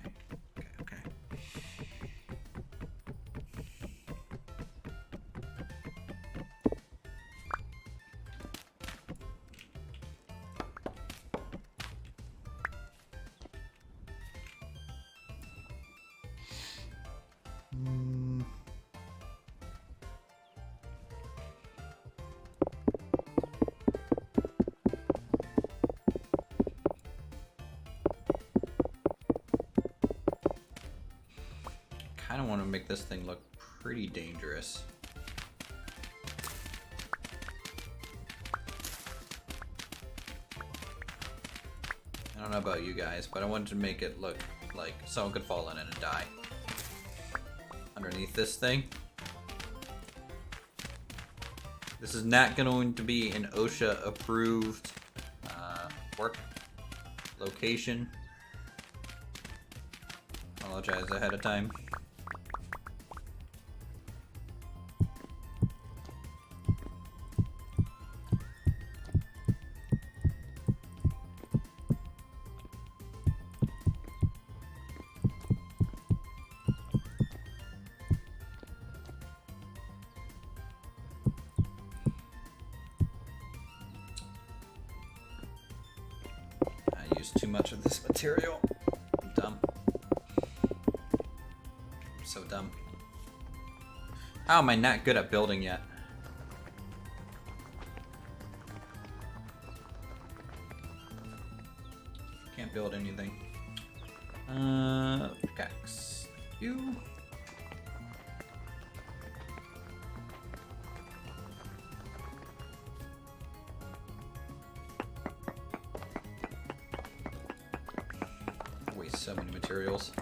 I don't want to make this thing look pretty dangerous. I don't know about you guys, but I wanted to make it look like someone could fall in it and die. Underneath this thing. This is not going to be an OSHA approved work location. Apologize ahead of time. Too much of this material. I'm dumb. I'm so dumb. How am I not good at building yet? Can't build anything. Pickaxe. You. So many materials.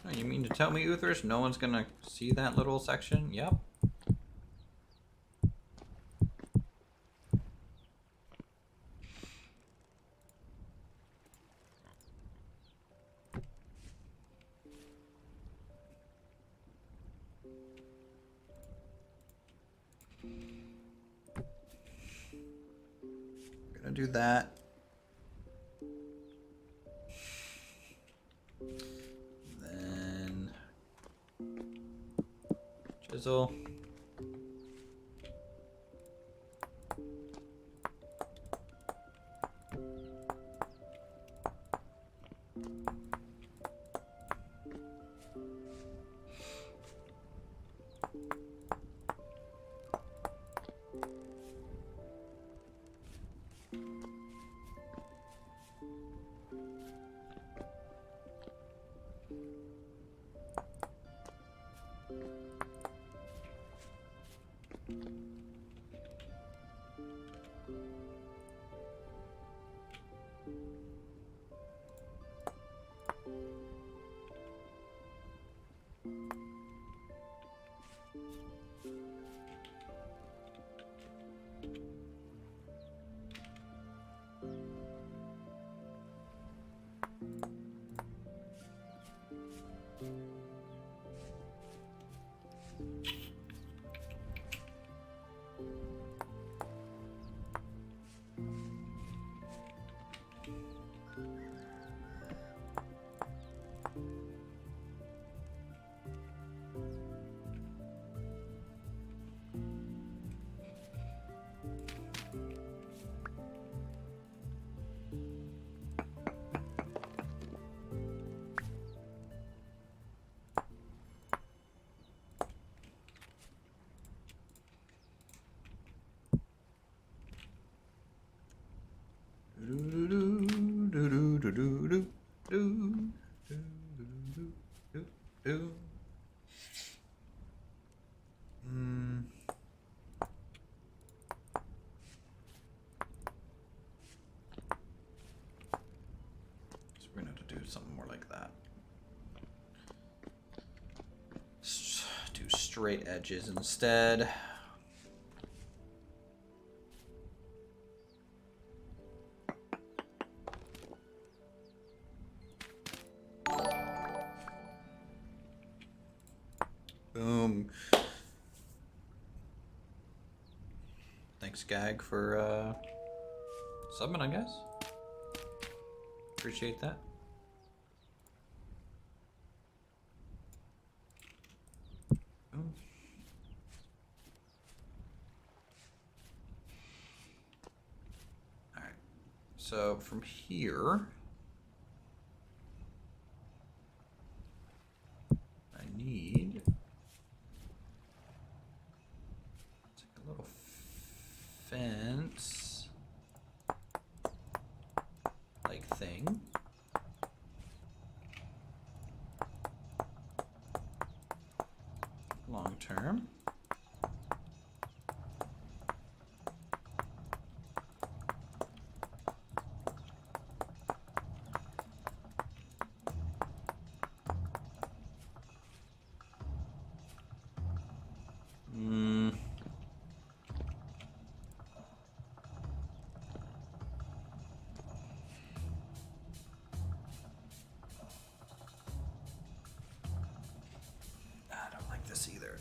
Oh, you mean to tell me, Uthris, no one's gonna see that little section? Yep. Do that. Then chisel. We're gonna have to do something more like that. Do straight edges instead. Boom. Thanks, Gag, for subbing, I guess. Appreciate that. Boom. All right. So from here, I need a little fence like thing. Long term. I don't like this either.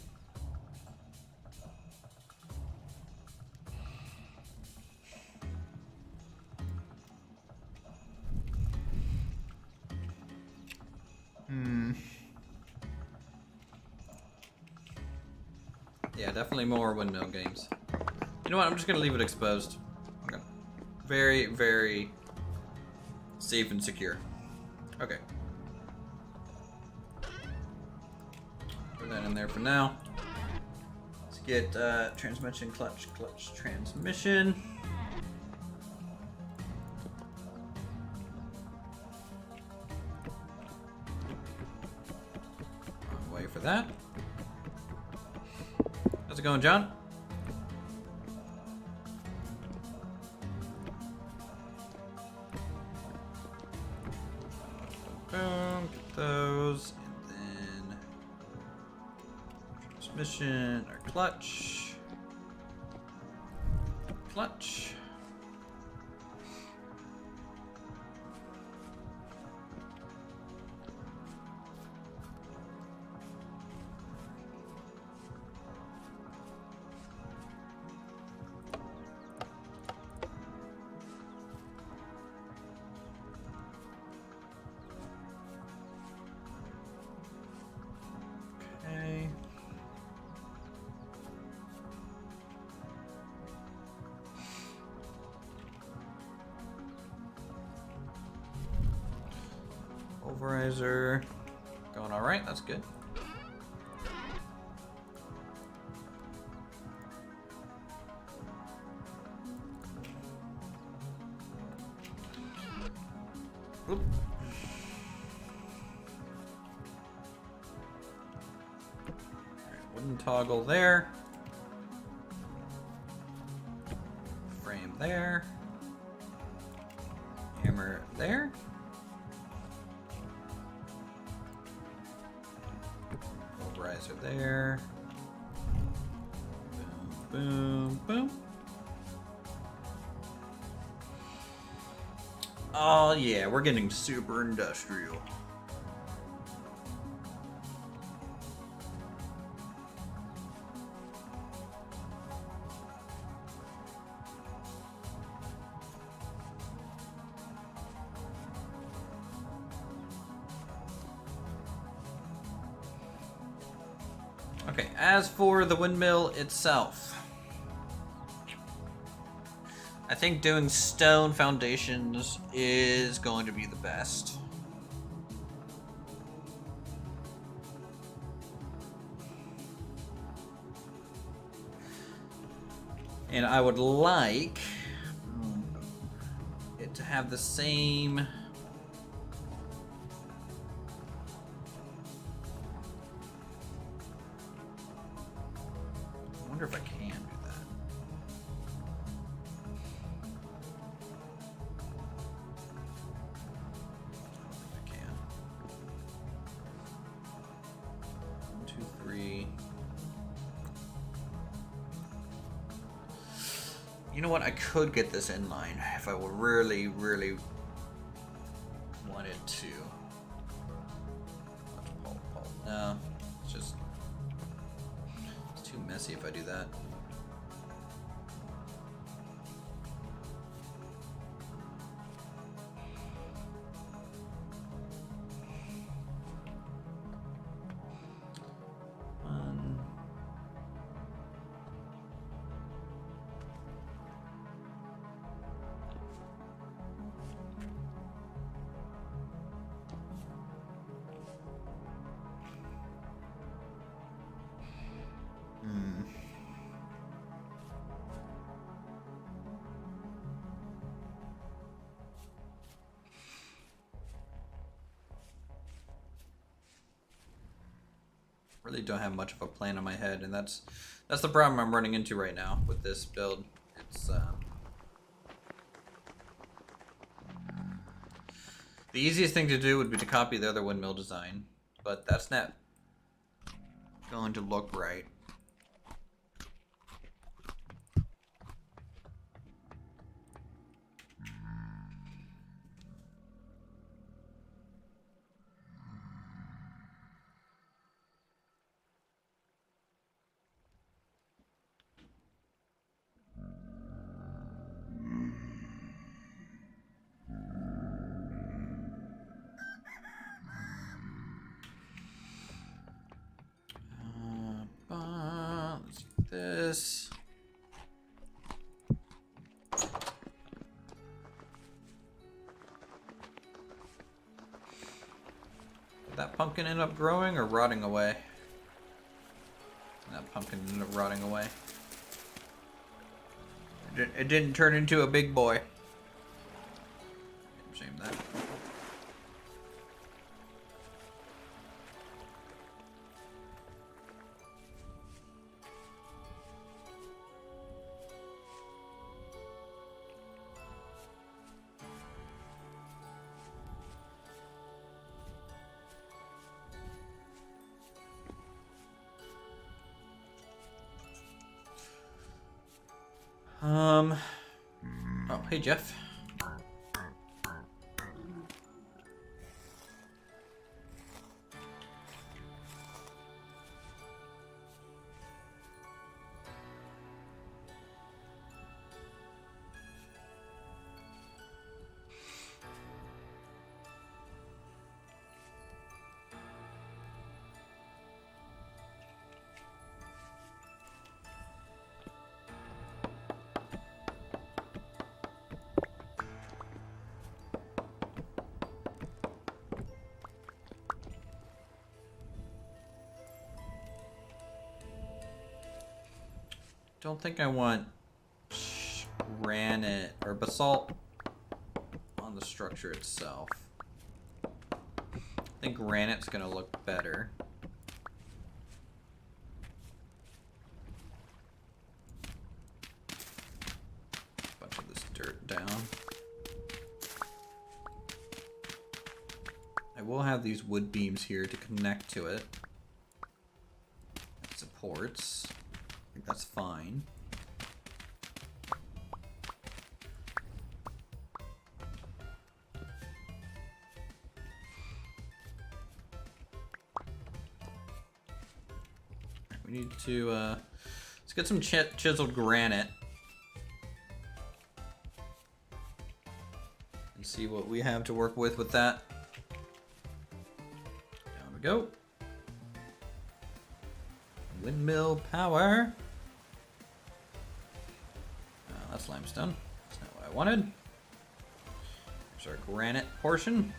Yeah, definitely more windmill games. You know what? I'm just gonna leave it exposed. Okay. Very, very safe and secure. Okay. Put that in there for now. Let's get transmission, clutch, transmission. Wrong way for that. How's it going, John? Boom, get those, and then transmission, or clutch. Clutch. Pulverizer. Going alright, that's good. Oop. Alright, wooden toggle there. Frame there. Hammer there. Pulverizer there. Boom, boom, boom. Oh yeah, we're getting super industrial. Okay, as for the windmill itself, I think doing stone foundations is going to be the best. And I would like it to have the same... I wonder if I can do that. I can. 1, 2, 3. You know what? I could get this in line if I would really, really wanted to. No, it's just too messy if I do that. Really don't have much of a plan in my head, and that's the problem I'm running into right now with this build. It's the easiest thing to do would be to copy the other windmill design, but that's not going to look right. Let's do this. Did that pumpkin end up growing or rotting away? That pumpkin ended up rotting away. It didn't turn into a big boy. Shame that. Oh, hey Jeff. don't think I want granite or basalt on the structure itself. I think granite's gonna look better. Bunch of this dirt down. I will have these wood beams here to connect to it. It supports. I think that's fine. We need to, let's get some chiseled granite. And see what we have to work with that. Down we go. Windmill power. That's limestone. That's not what I wanted. There's our granite portion.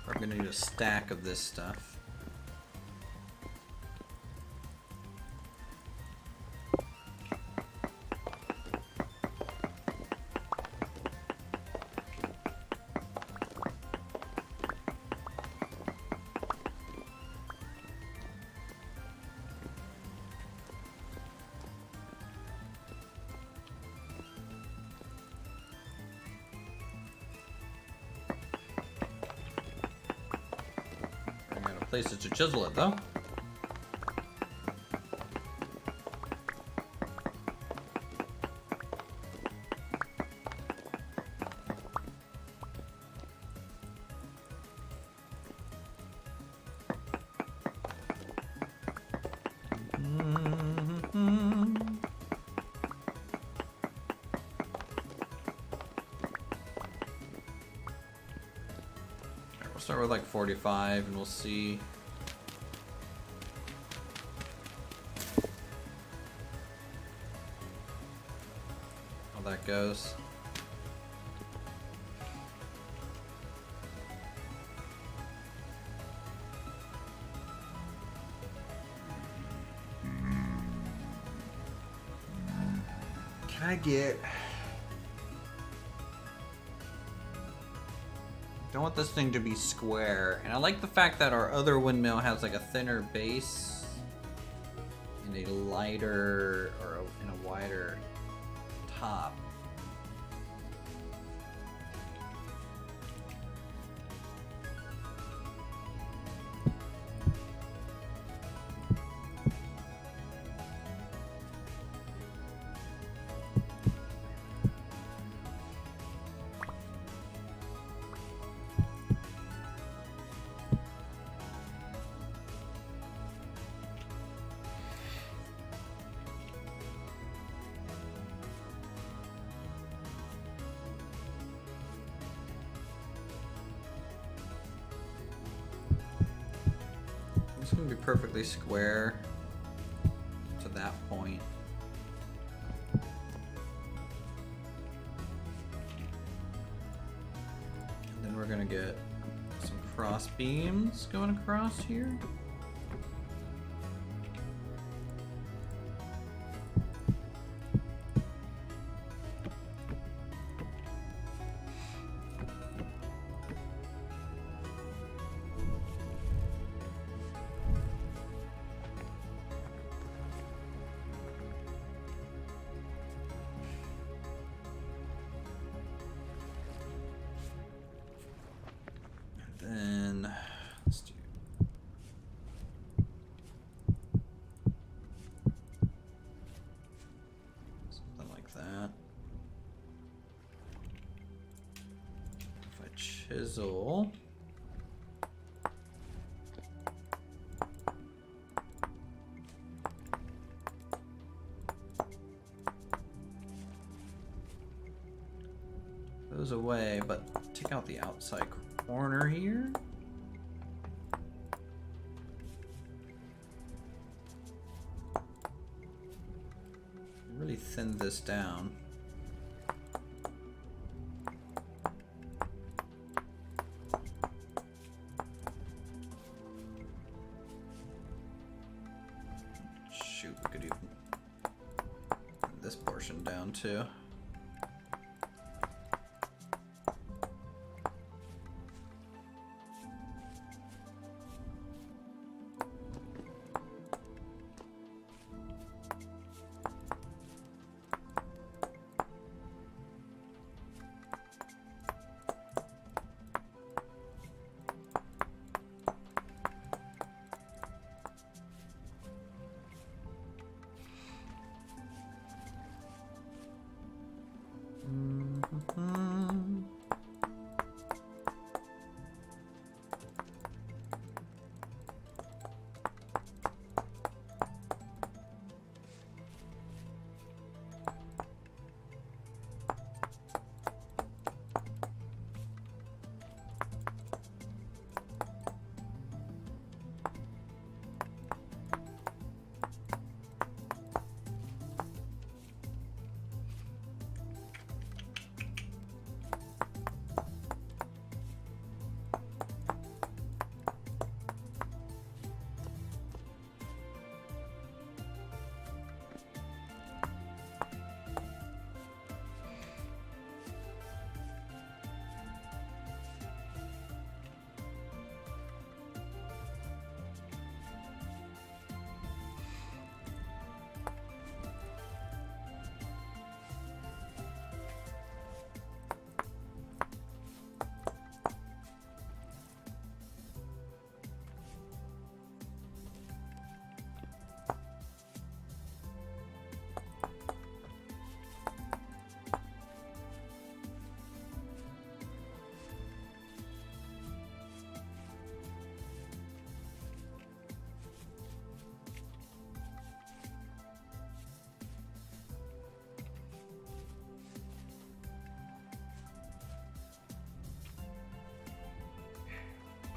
I'm gonna need a stack of this stuff. Places to chisel it though. We'll start with like 45 and we'll see how that goes. Can I get... I want this thing to be square, and I like the fact that our other windmill has like a thinner base and a lighter or and a wider top. It's going to be perfectly square to that point. And then we're going to get some cross beams going across here. Then let's do chisel. Goes away, but take out the outside corner here. Really thin this down. Shoot, we could even thin this portion down too.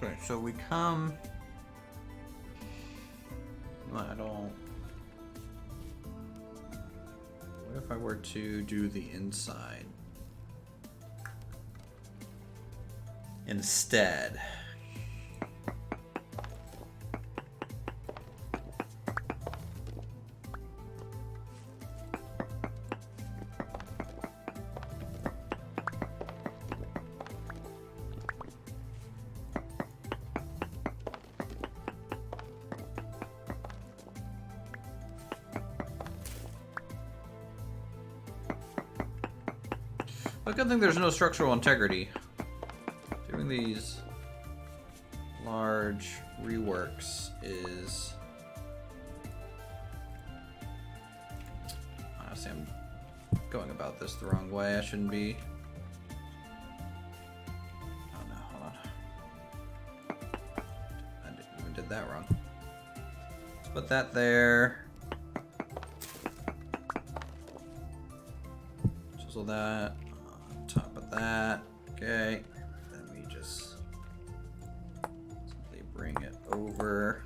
Okay, so we come. I don't. What if I were to do the inside instead? Good thing there's no structural integrity. Doing these large reworks is... Honestly, I'm going about this the wrong way. I shouldn't be... Oh no, hold on. I even did that wrong. Let's put that there. Chisel that. Top of that. Okay. Then we just simply bring it over.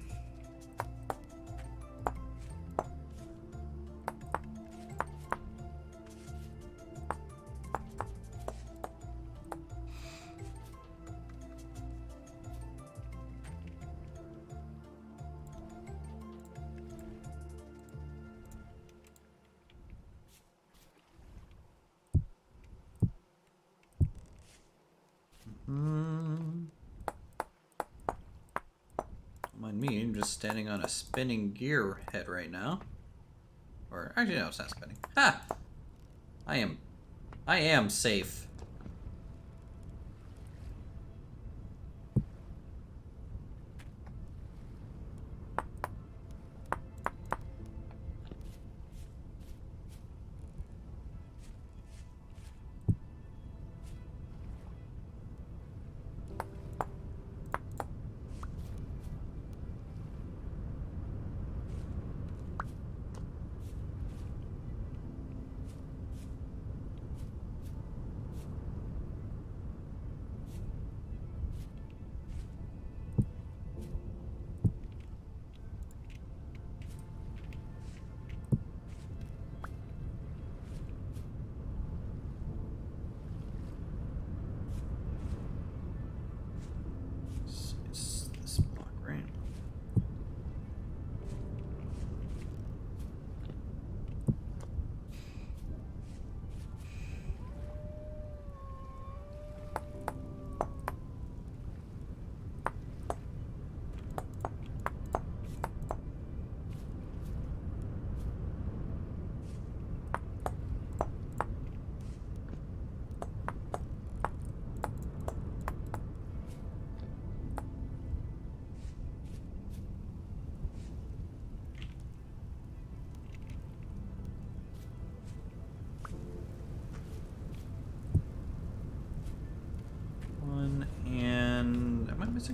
Mind me, I'm just standing on a spinning gear head right now. Or actually no, it's not spinning. Ha! I am safe.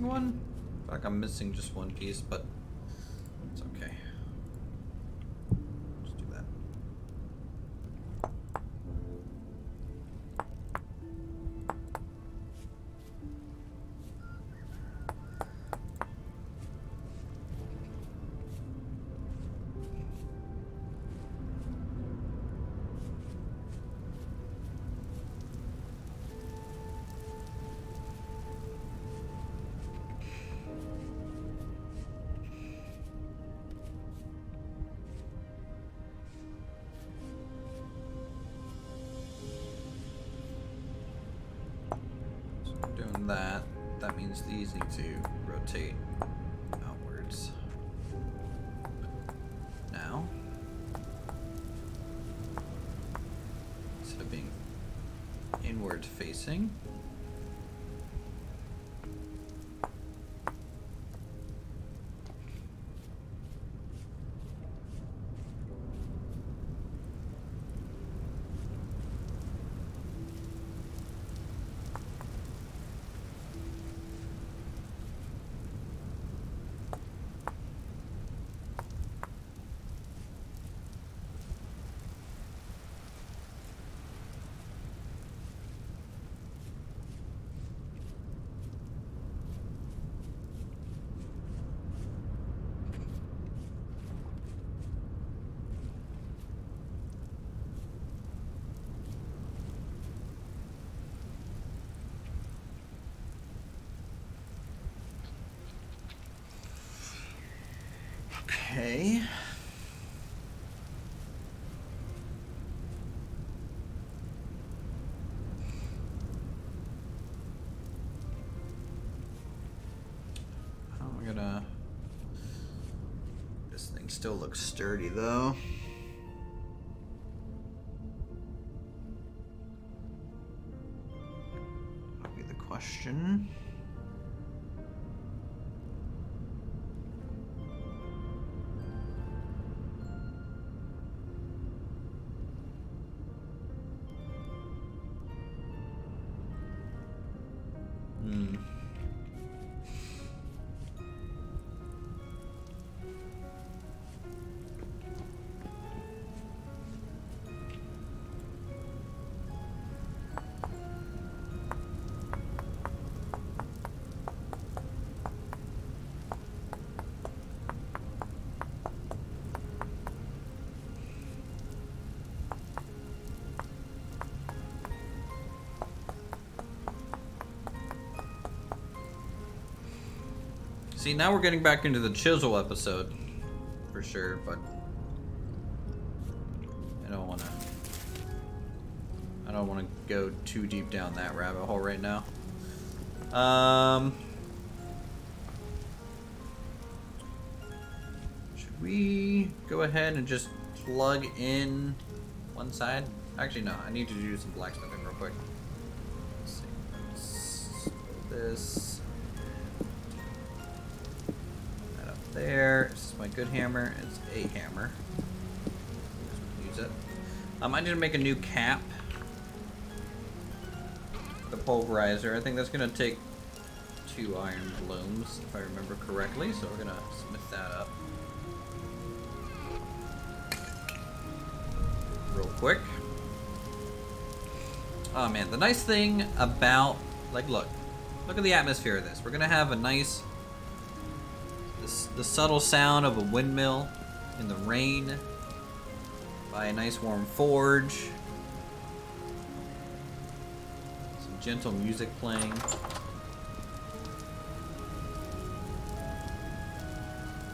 missing one? I feel like I'm missing just one piece, but it's okay. Let's do that. Doing that, that means these need to rotate outwards. Now, instead of being inward facing, okay. How am I gonna... This thing still looks sturdy though. That'll be the question. See, now we're getting back into the chisel episode, for sure, but I don't want to go too deep down that rabbit hole right now. Should we go ahead and just plug in one side? Actually, no, I need to do some blacksmithing real quick. Let's see. This. There, this is my good hammer. It's a hammer. Use it. I need to make a new cap. The pulverizer. I think that's gonna take 2 iron blooms, if I remember correctly. So we're gonna smith that up real quick. Oh man, the nice thing about, like, look at the atmosphere of this. We're gonna have a nice. The subtle sound of a windmill in the rain by a nice warm forge. Some gentle music playing.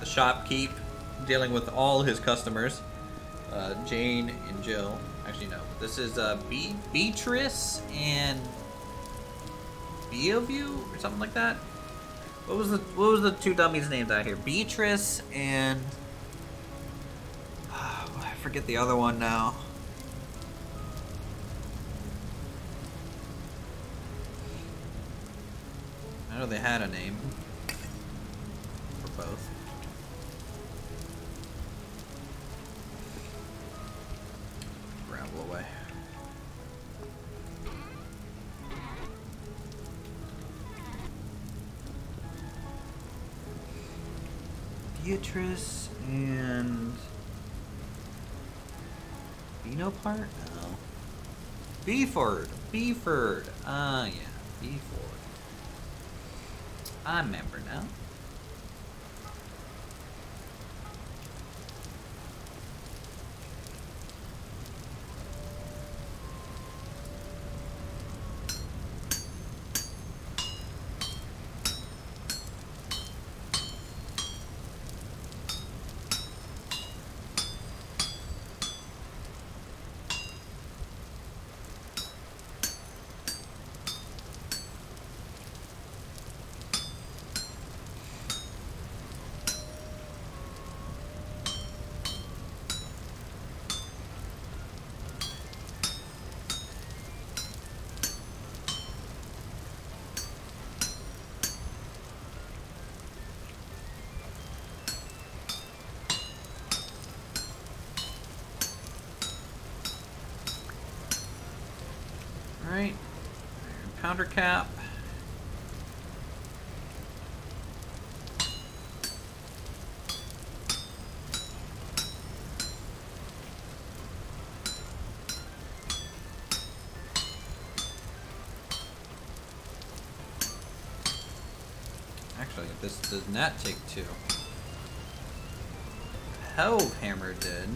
The shopkeep dealing with all his customers. Jane and Jill. Actually, no. This is Beatrice and Beoview or something like that. What was the 2 dummies named out here? Beatrice and I forget the other one now. I know they had a name for both. Gravel away. Uthris and Beano part? No. Beeford. Ah, yeah, Beeford. I remember now. Alright, pounder cap. Actually, this does not take two. Helve hammer did.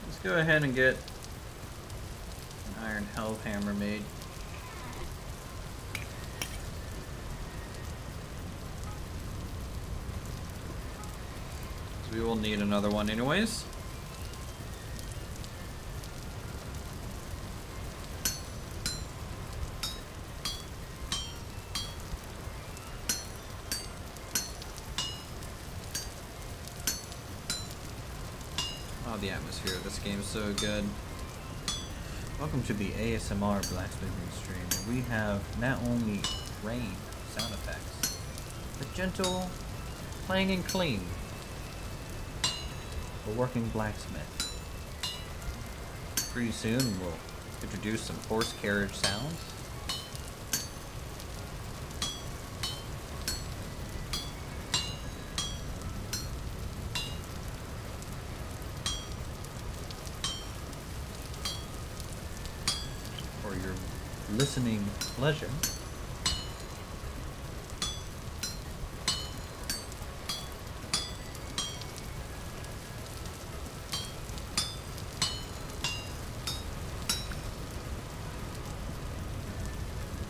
Let's go ahead and get an iron helve hammer made. We will need another one anyways. Oh, the atmosphere of this game is so good. Welcome to the ASMR Blacksmithing stream, where we have not only rain sound effects, but gentle playing and clean. A working blacksmith. Pretty soon we'll introduce some horse carriage sounds. For your listening pleasure.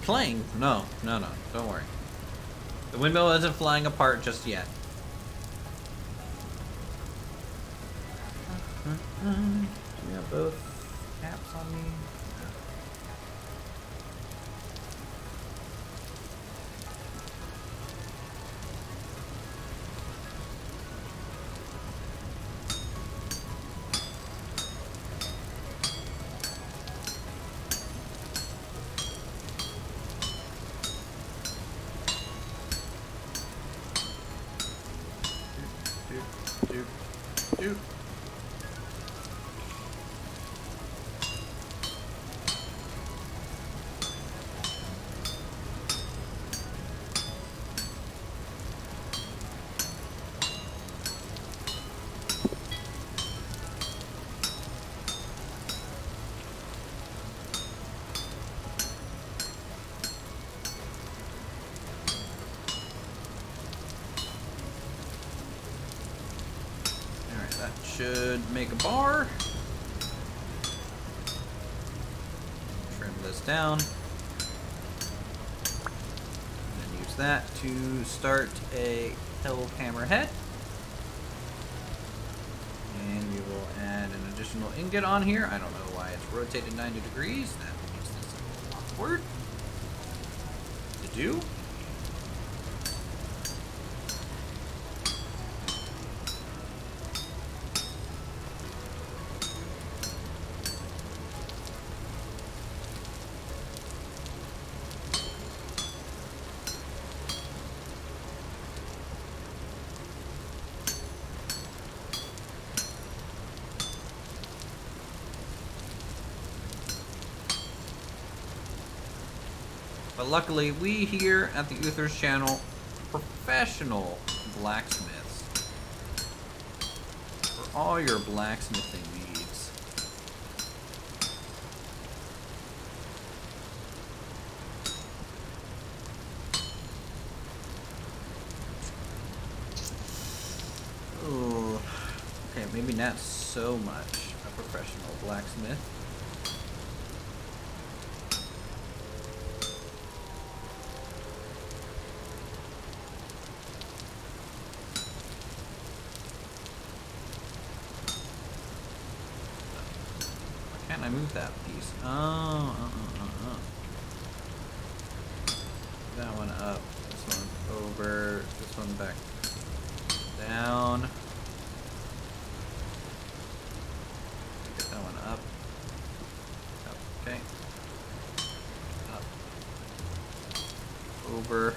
Playing? No, don't worry. The windmill isn't flying apart just yet. Do you have both caps on me? Dude. Should make a bar. Trim this down. And then use that to start a helve hammer head. And we will add an additional ingot on here. I don't know why it's rotated 90 degrees. That makes this a little awkward to do. But luckily, we here at the Uthris channel, professional blacksmiths, for all your blacksmithing needs. Ooh. Okay, maybe not so much a professional blacksmith. Can't I move that piece? That one up, this one over, this one back down. Get that one up. Okay. Up. Over.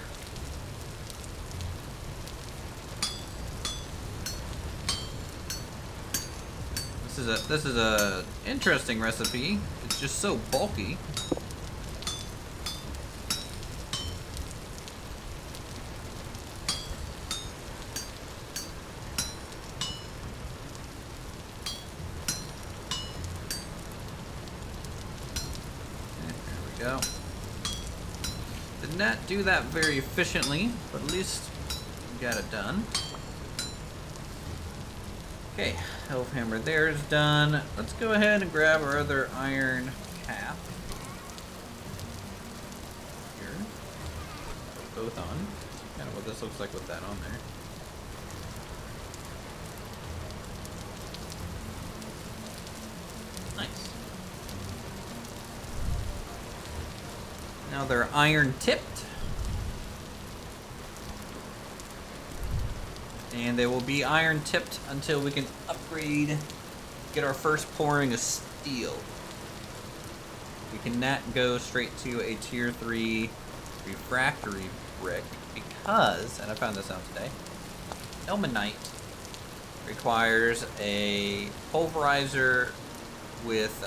This is a interesting recipe. It's just so bulky. Go. Did not do that very efficiently, but at least we got it done. Okay, elf hammer there is done. Let's go ahead and grab our other iron cap. Here. Put both on. Kind of what this looks like with that on there. Nice. Now they're iron tipped. And they will be iron tipped until we can upgrade, get our first pouring of steel. We cannot go straight to a tier 3 refractory brick because, and I found this out today, Elmanite requires a pulverizer with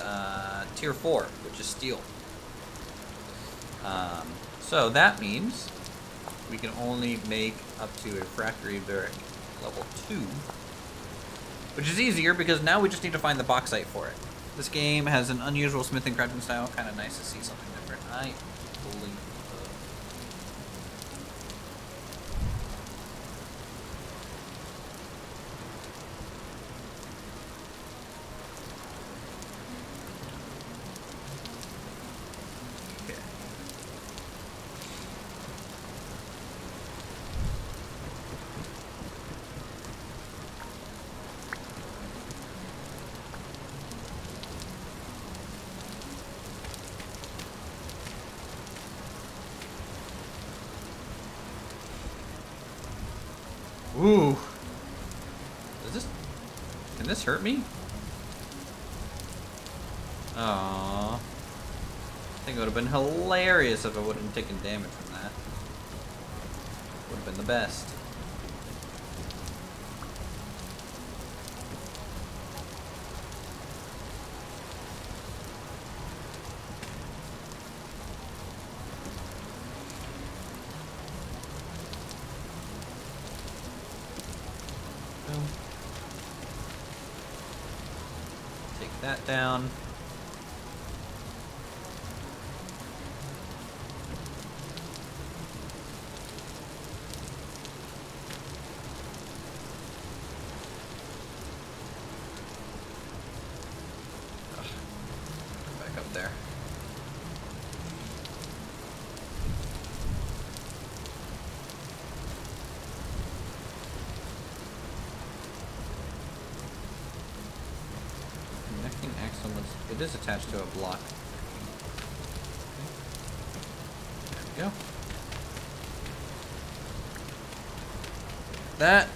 tier 4, which is steel. So that means we can only make up to a refractory brick level 2, which is easier because now we just need to find the bauxite for it. This game has an unusual smithing crafting style. Kind of nice to see something different. I totally Ooh. Can this hurt me? Aww. I think it would have been hilarious if I wouldn't have taken damage from that. Would have been the best. Take that down. Back up there. Connecting axle, it is attached to a block. There we go. That.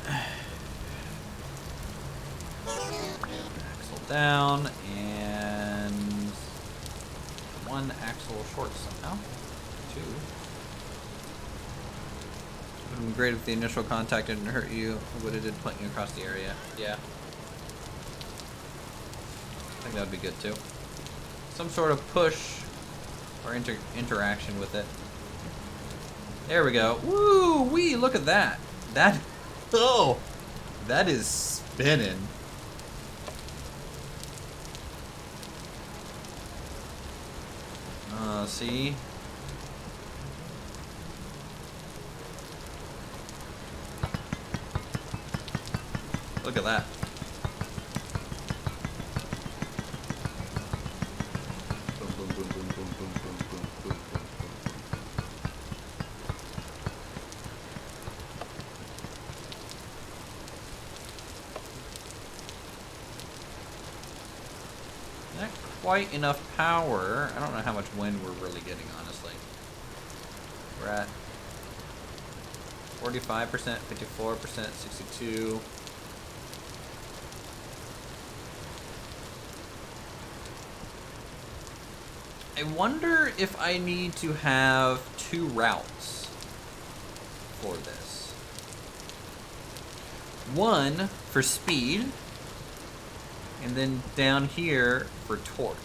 Axle down, and one axle short somehow. Two. It would have been great if the initial contact didn't hurt you, but it did plant you across the area. Yeah. I think that would be good too. Some sort of push or interaction with it There we go. Woo wee! Look at that. That. Oh, that is spinning. See. Look at that. Boom, boom, boom, boom, boom, boom, boom, boom, boom, boom. Not quite enough power. I don't know how much wind we're really getting, honestly. We're at 45%, 54%, 62. I wonder if I need to have 2 routes for this. One for speed, and then down here for torque.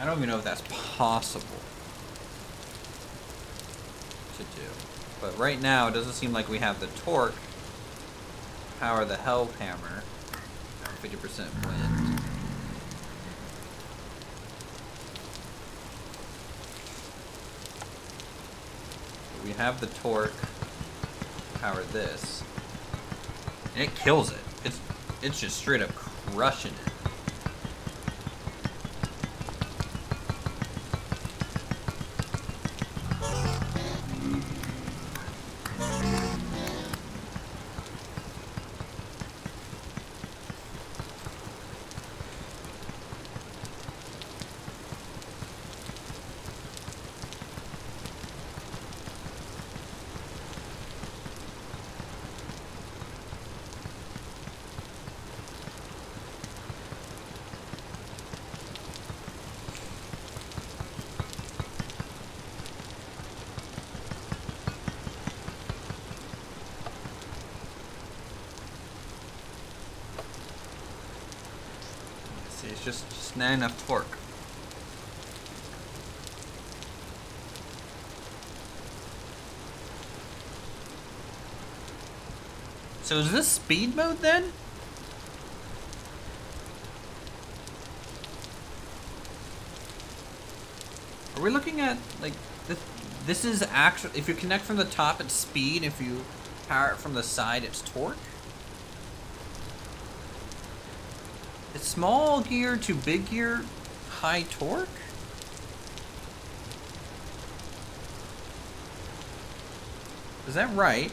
I don't even know if that's possible to do. But right now, it doesn't seem like we have the torque to power the hell hammer. 50% wind. But we have the torque to power this. And it kills it. It's just straight up crushing it. It's just not enough torque. So is this speed mode then? Are we looking at like this is actually, if you connect from the top it's speed, if you power it from the side it's torque? It's small gear to big gear, high torque? Is that right?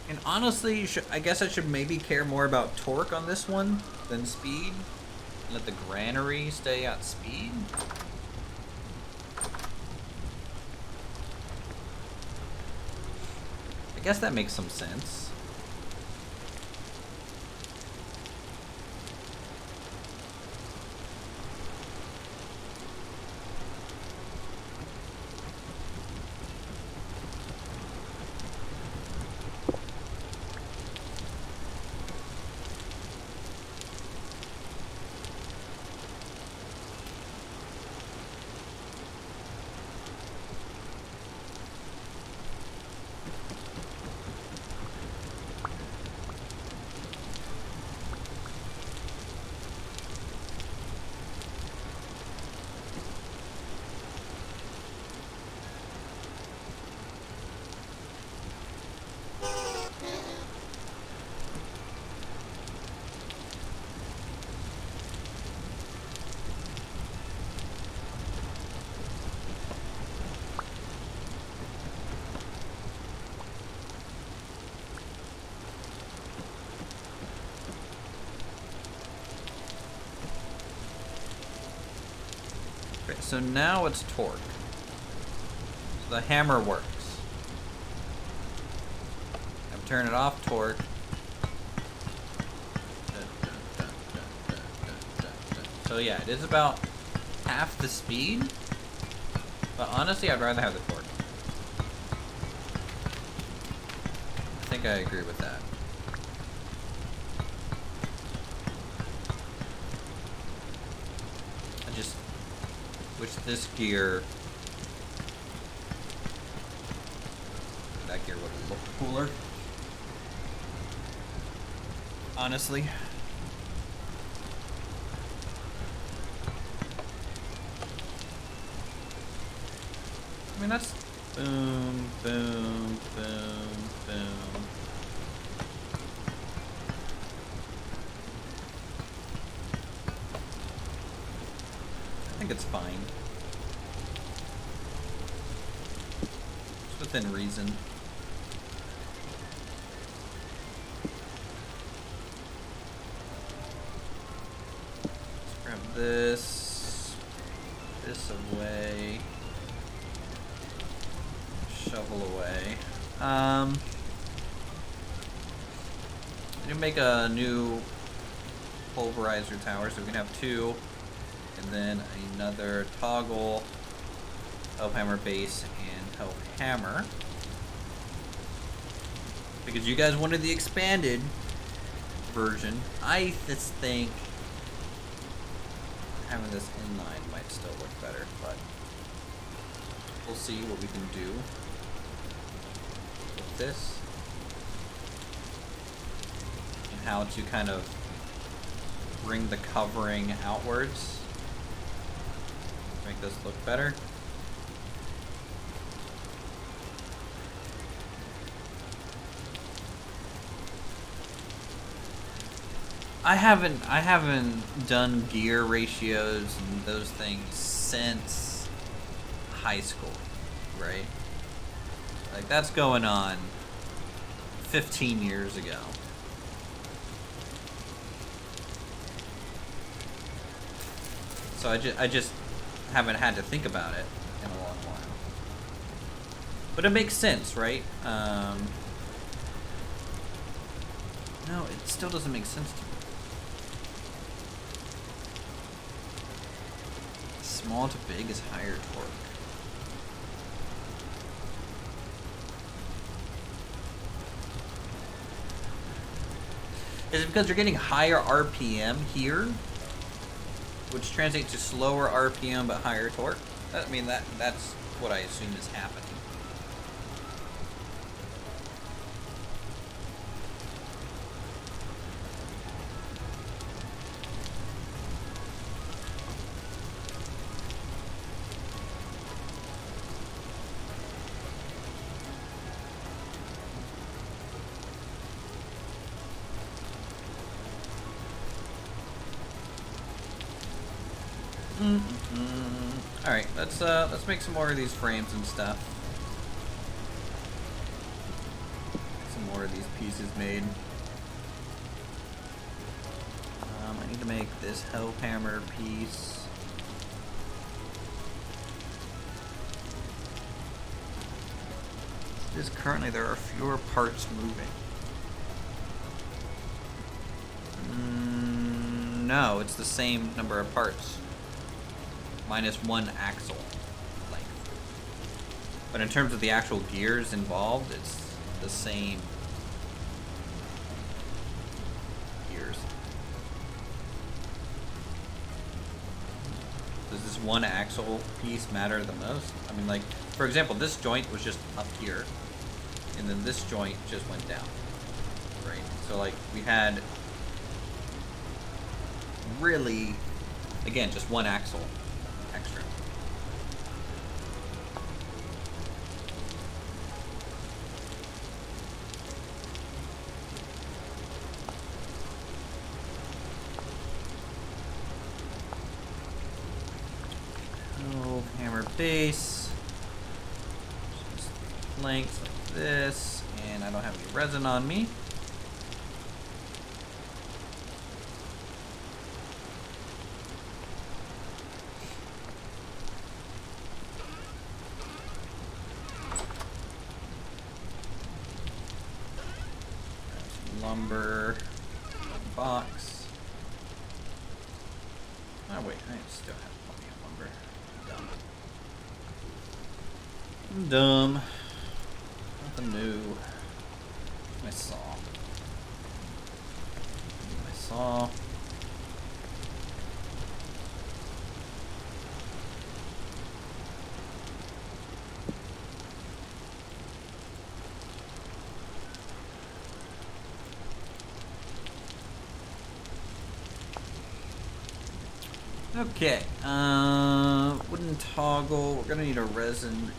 And honestly, I guess I should maybe care more about torque on this one than speed. Let the granary stay at speed. I guess that makes some sense. so now it's torque. So the hammer works. I'm turning it off torque. So yeah, it is about half the speed. But honestly, I'd rather have the torque. I think I agree with that. I just wish this gear, that gear would look cooler. Honestly. I mean, that's boom, boom, boom, boom. I think it's fine. It's within reason. Let's grab this away. Shovel away. I need to make a new pulverizer tower, so we can have two, and then another toggle help hammer base and help hammer, because you guys wanted the expanded version. I just think having this inline might still look better, but we'll see what we can do with this and how to kind of bring the covering outwards, make this look better. I haven't done gear ratios and those things since high school, right? Like, that's going on 15 years ago. So I just haven't had to think about it in a long while. But it makes sense, right? No, it still doesn't make sense to me. Small to big is higher torque. Is it because you're getting higher RPM here, which translates to slower RPM but higher torque? I mean, that's what I assume is happening. Alright, let's make some more of these frames and stuff. Some more of these pieces made. I need to make this help hammer piece. Just currently there are fewer parts moving. No, it's the same number of parts. Minus one axle length. But in terms of the actual gears involved, it's the same gears. Does this one axle piece matter the most? I mean, like, for example, this joint was just up here, and then this joint just went down, right? So, like, we had really, again, just one axle extra. Oh, hammer base. Just lengths like this, and I don't have any resin on me. lumber. Box. Oh wait, I still have plenty of lumber. I'm dumb. Nothing new. My saw. My saw. Okay, wooden toggle. We're gonna need a resin.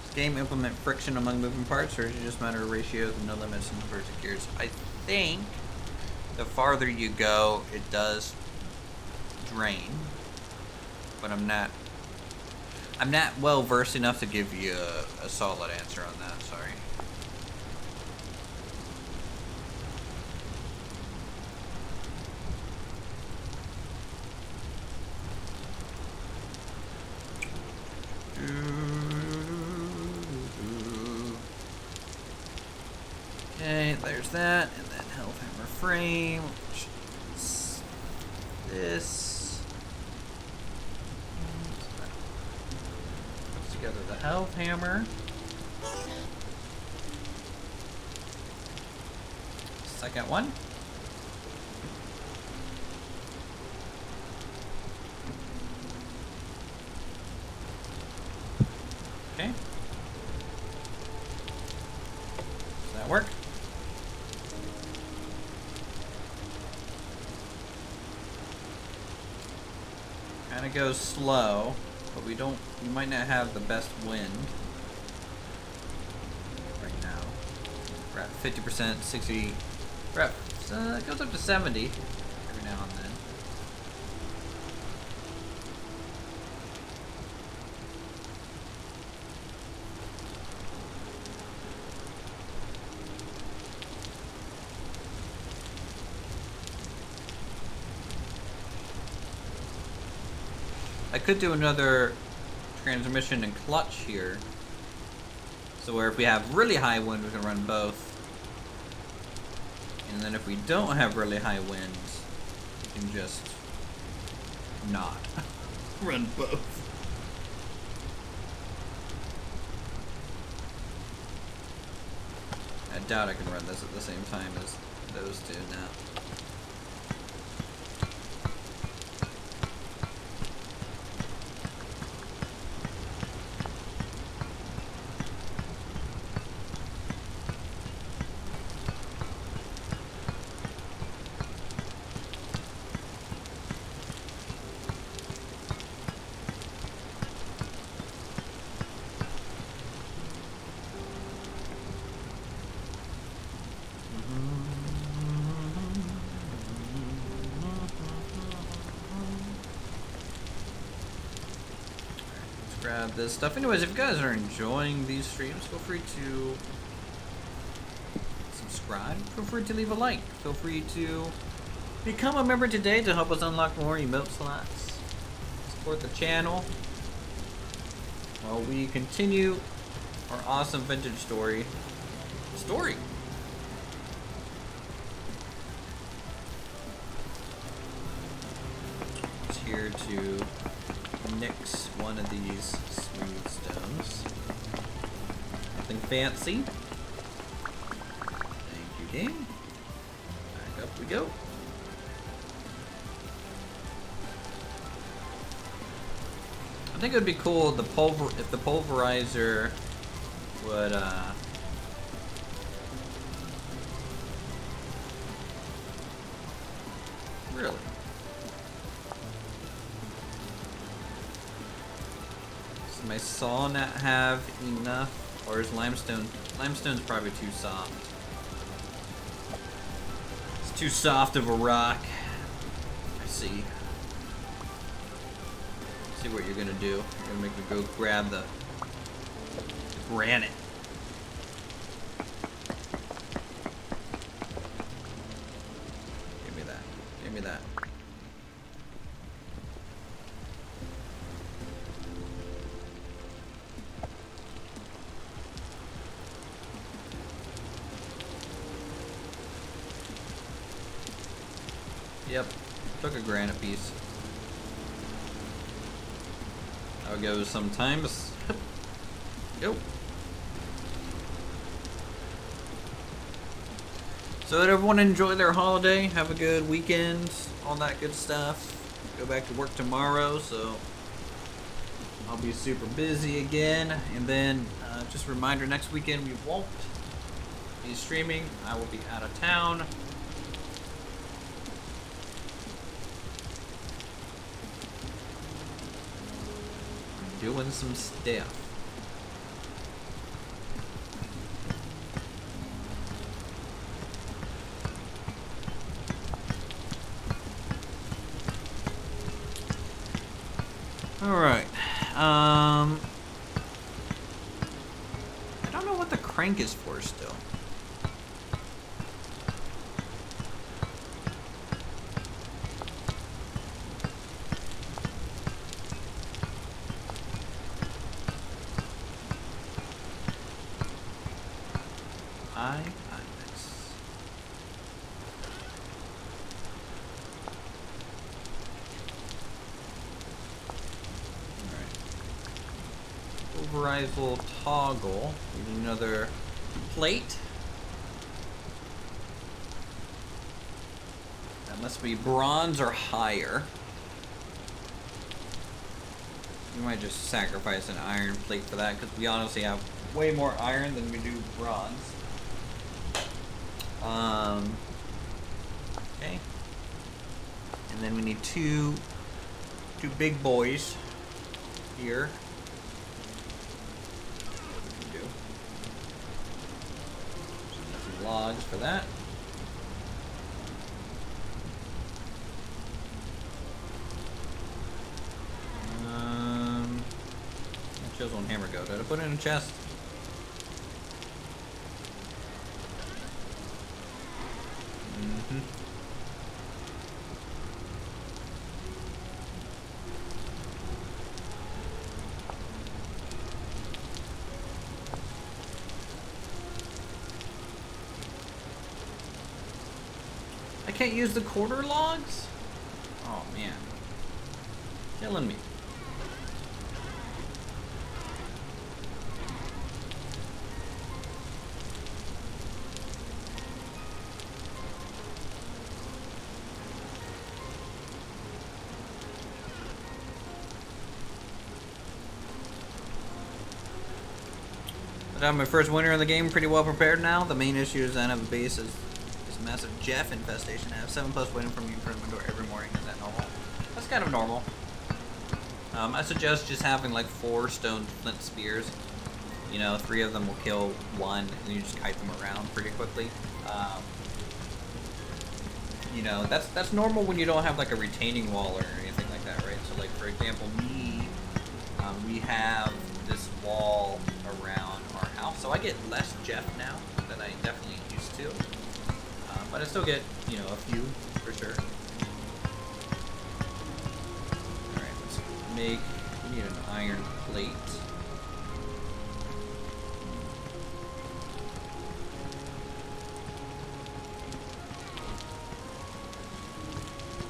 Does game implement friction among moving parts, or is it just a matter of ratios and no limits and numbers of gears? I think the farther you go, it does drain, but I'm not well versed enough to give you a solid answer on that, sorry. Okay, there's that, and then health hammer frame, which is this. Together the health hammer. Second one. Okay. Does that work? Kind of goes slow. But we might not have the best wind right now. We're at 50%, 60, it goes up to 70 every now and then. I could do another transmission and clutch here. So where if we have really high wind, we can run both. And then if we don't have really high winds, we can just not run both. I doubt I can run this at the same time as those two now. Grab this stuff. Anyways, if you guys are enjoying these streams, feel free to subscribe. Feel free to leave a like. Feel free to become a member today to help us unlock more emote slots. Support the channel while we continue our awesome vintage story. It's here to nix one of these smooth stones. Nothing fancy. Thank you, Ding. Back up we go. I think it would be cool if the pulverizer would really. Does my saw not have enough, or is limestone? Limestone's probably too soft. It's too soft of a rock. I see. See what you're gonna do. You're gonna make me go grab the granite. Give me that. Give me that. Yep, took a granite piece. How it goes sometimes. Yep. So that everyone enjoy their holiday, have a good weekend, all that good stuff. Go back to work tomorrow, so I'll be super busy again. And then just a reminder, next weekend we won't be streaming. I will be out of town. Doing some stuff. Alright. I don't know what the crank is for still. Pulverizer toggle. We need another plate. That must be bronze or higher. We might just sacrifice an iron plate for that because we honestly have way more iron than we do bronze. Okay. And then we need two big boys here. Logs for that. Where's one hammer go? Did I put it in a chest? I can't use the quarter logs? Oh man. Killing me. But I'm my first winter in the game, pretty well prepared now. The main issue is I don't have a base is massive Jeff infestation. I have 7+ waiting for me in front of my door every morning. Is that normal? That's kind of normal. I suggest just having like 4 stone flint spears. You know, 3 of them will kill 1, and you just kite them around pretty quickly. You know, that's normal when you don't have like a retaining wall or anything like that, right? So like for example, me, we have this wall around our house, so I get less Jeff now than I definitely used to. But I still get, you know, a few, for sure. Alright, let's make, we need an iron plate.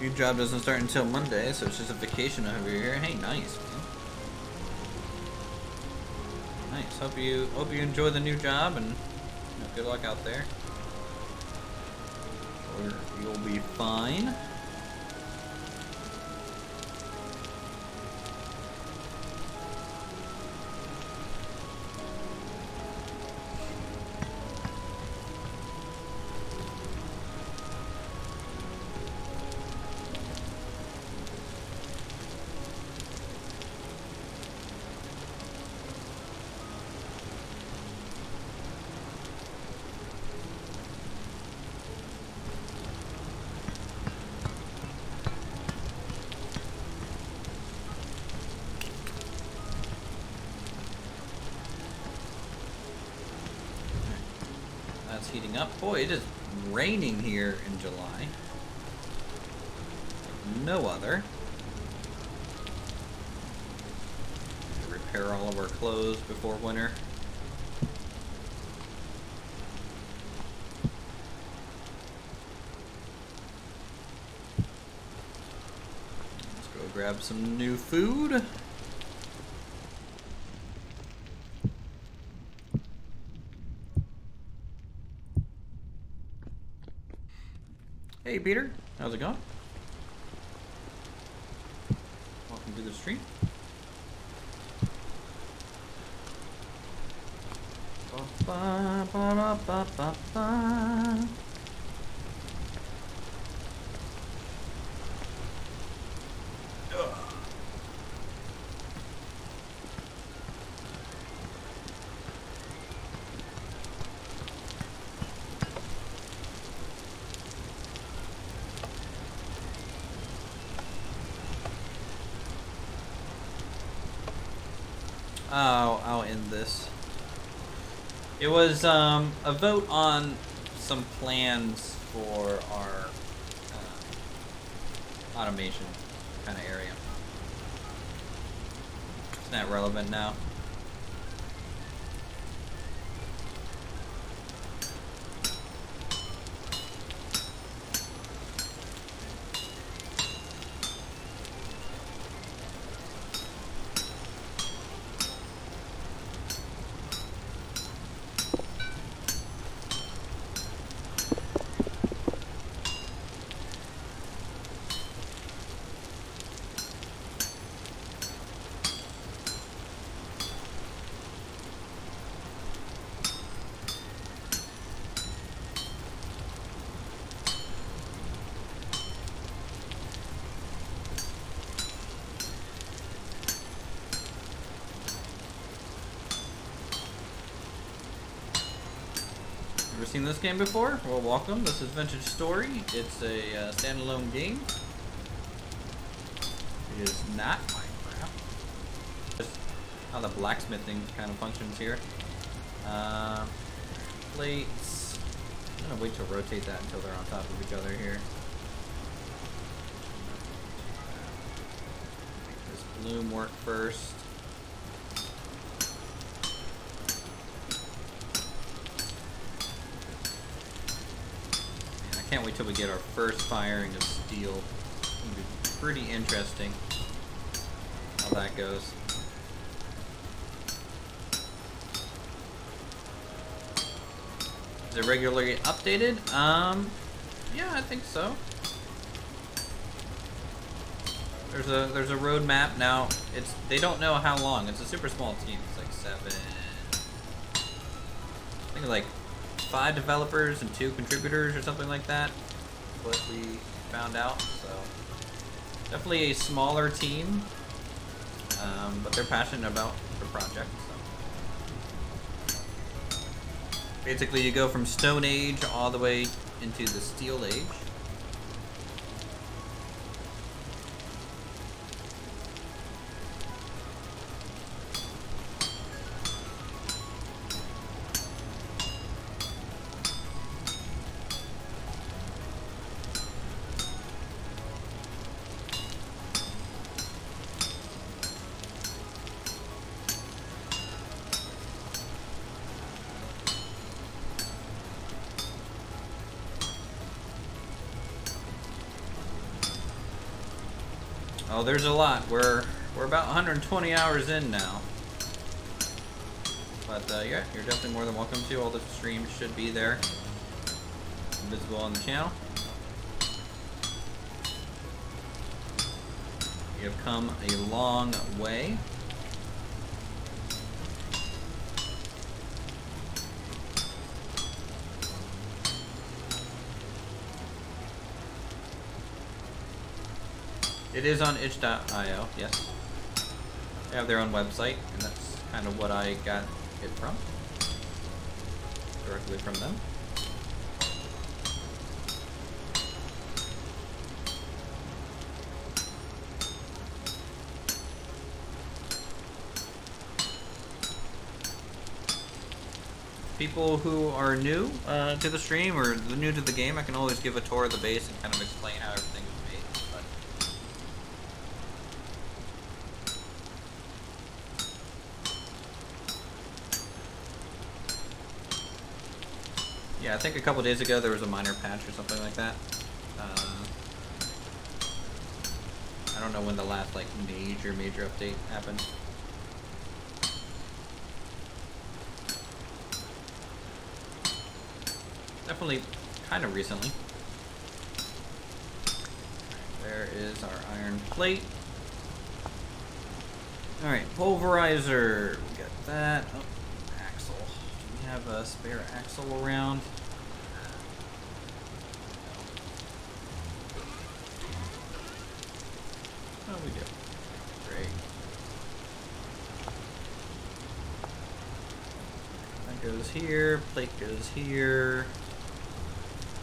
Your job doesn't start until Monday, so it's just a vacation over here. Hey, nice, man. Nice. Hope you enjoy the new job, and you know, good luck out there. You'll be fine. Heating up. Boy, it is raining here in July. Like no other. Repair all of our clothes before winter. grab some new food. Hey Peter, how's it going? Welcome to the stream. Ba, ba, ba, ba, ba. I'll end this. It was a vote on some plans for our automation kind of area. It's not relevant now. Ever seen this game before? Well, welcome. This is Vintage Story. It's a standalone game. It is not Minecraft. Just how the blacksmithing kind of functions here. Plates. I'm gonna wait to rotate that until they're on top of each other here. Make this bloom work first. Can't wait till we get our first firing of steel. It's gonna be pretty interesting how that goes. Is it regularly updated? Yeah, I think so. There's a roadmap now. They don't know how long. It's a super small team. It's like 7. I think like 5 developers and 2 contributors or something like that. What we found out. So definitely a smaller team, but they're passionate about the project. So basically, you go from Stone Age all the way into the Steel Age. Oh, there's a lot. We're about 120 hours in now. But yeah, you're definitely more than welcome to. All the streams should be there, visible on the channel. You have come a long way. It is on itch.io, yes. They have their own website, and that's kind of what I got it from. Directly from them. People who are new to the stream or new to the game, I can always give a tour of the base and kind of explain how everything is made. But yeah, I think a couple days ago there was a minor patch or something like that. I don't know when the last like major update happened. Definitely kind of recently. There is our iron plate. Alright, Pulverizer. We got that. Oh, axle. Do we have a spare axle around? Oh, we do. Great. That goes here. Plate goes here.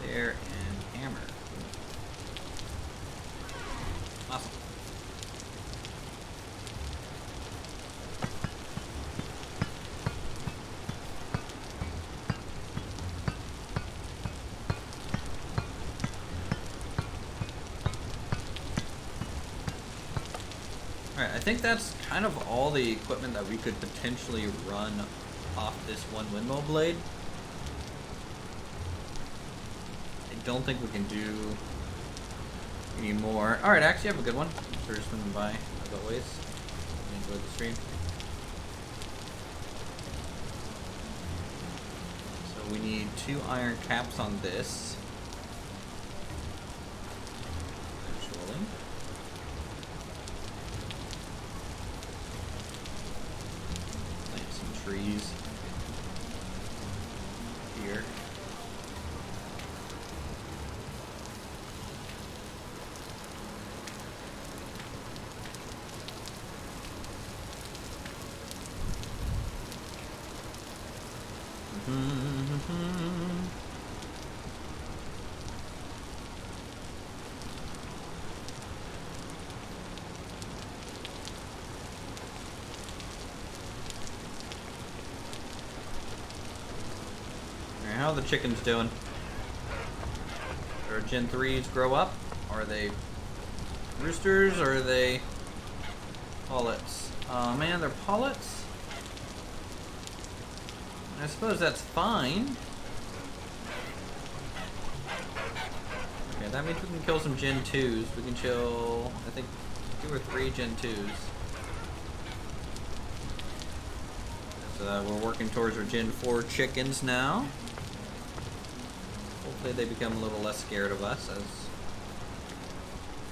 There, and hammer. Awesome. Alright, I think that's kind of all the equipment that we could potentially run off this one windmill blade. I don't think we can do any more. Alright, I actually have a good one. Thanks for swinging by, as always. Enjoy the stream. So we need 2 iron caps on this. Eventually. Plant some trees here. Alright, how are the chickens doing? Are Gen 3s grow up? Are they roosters or are they pullets? Oh man, they're pullets? I suppose that's fine. Okay, that means we can kill some Gen 2s. We can kill, I think, 2 or 3 Gen 2s. So we're working towards our Gen 4 chickens now. Hopefully they become a little less scared of us as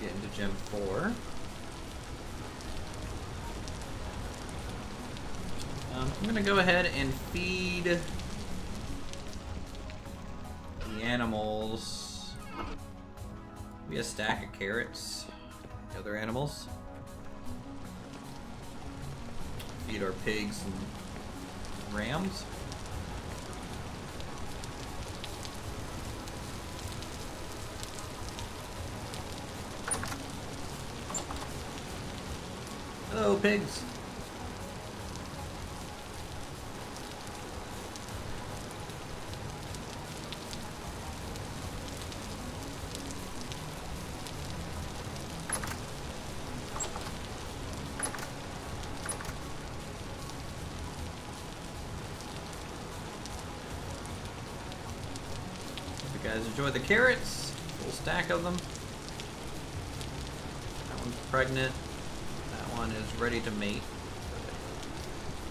we get into Gen 4. I'm gonna go ahead and feed the animals. Maybe a stack of carrots. The other animals. Feed our pigs and rams. Hello, pigs. Guys, enjoy the carrots. Full stack of them. That one's pregnant. That one is ready to mate.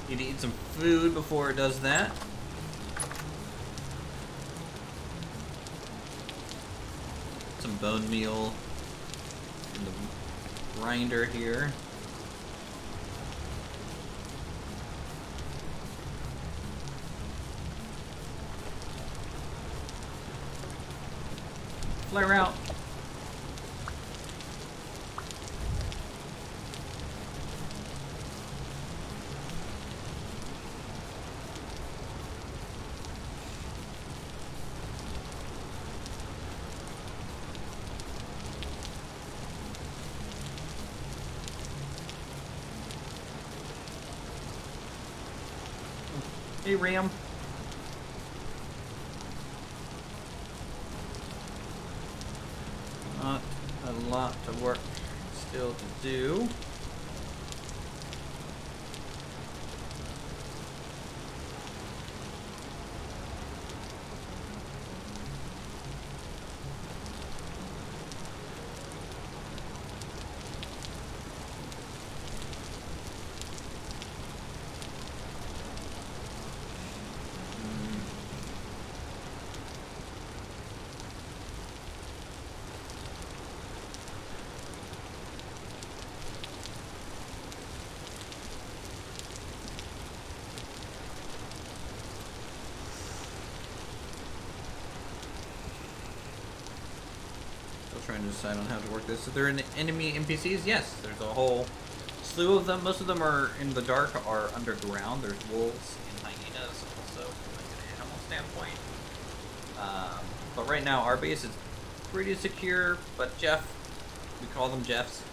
Need to eat some food before it does that. Some bone meal in the grinder here. Flare out. Hey, Ram. Not a lot to work still to do. was trying to decide on how to work this. If they're enemy NPCs, yes, there's a whole slew of them. Most of them are in the dark, are underground. There's wolves and hyenas also from like an animal standpoint. But right now our base is pretty secure, but we call them Jeffs.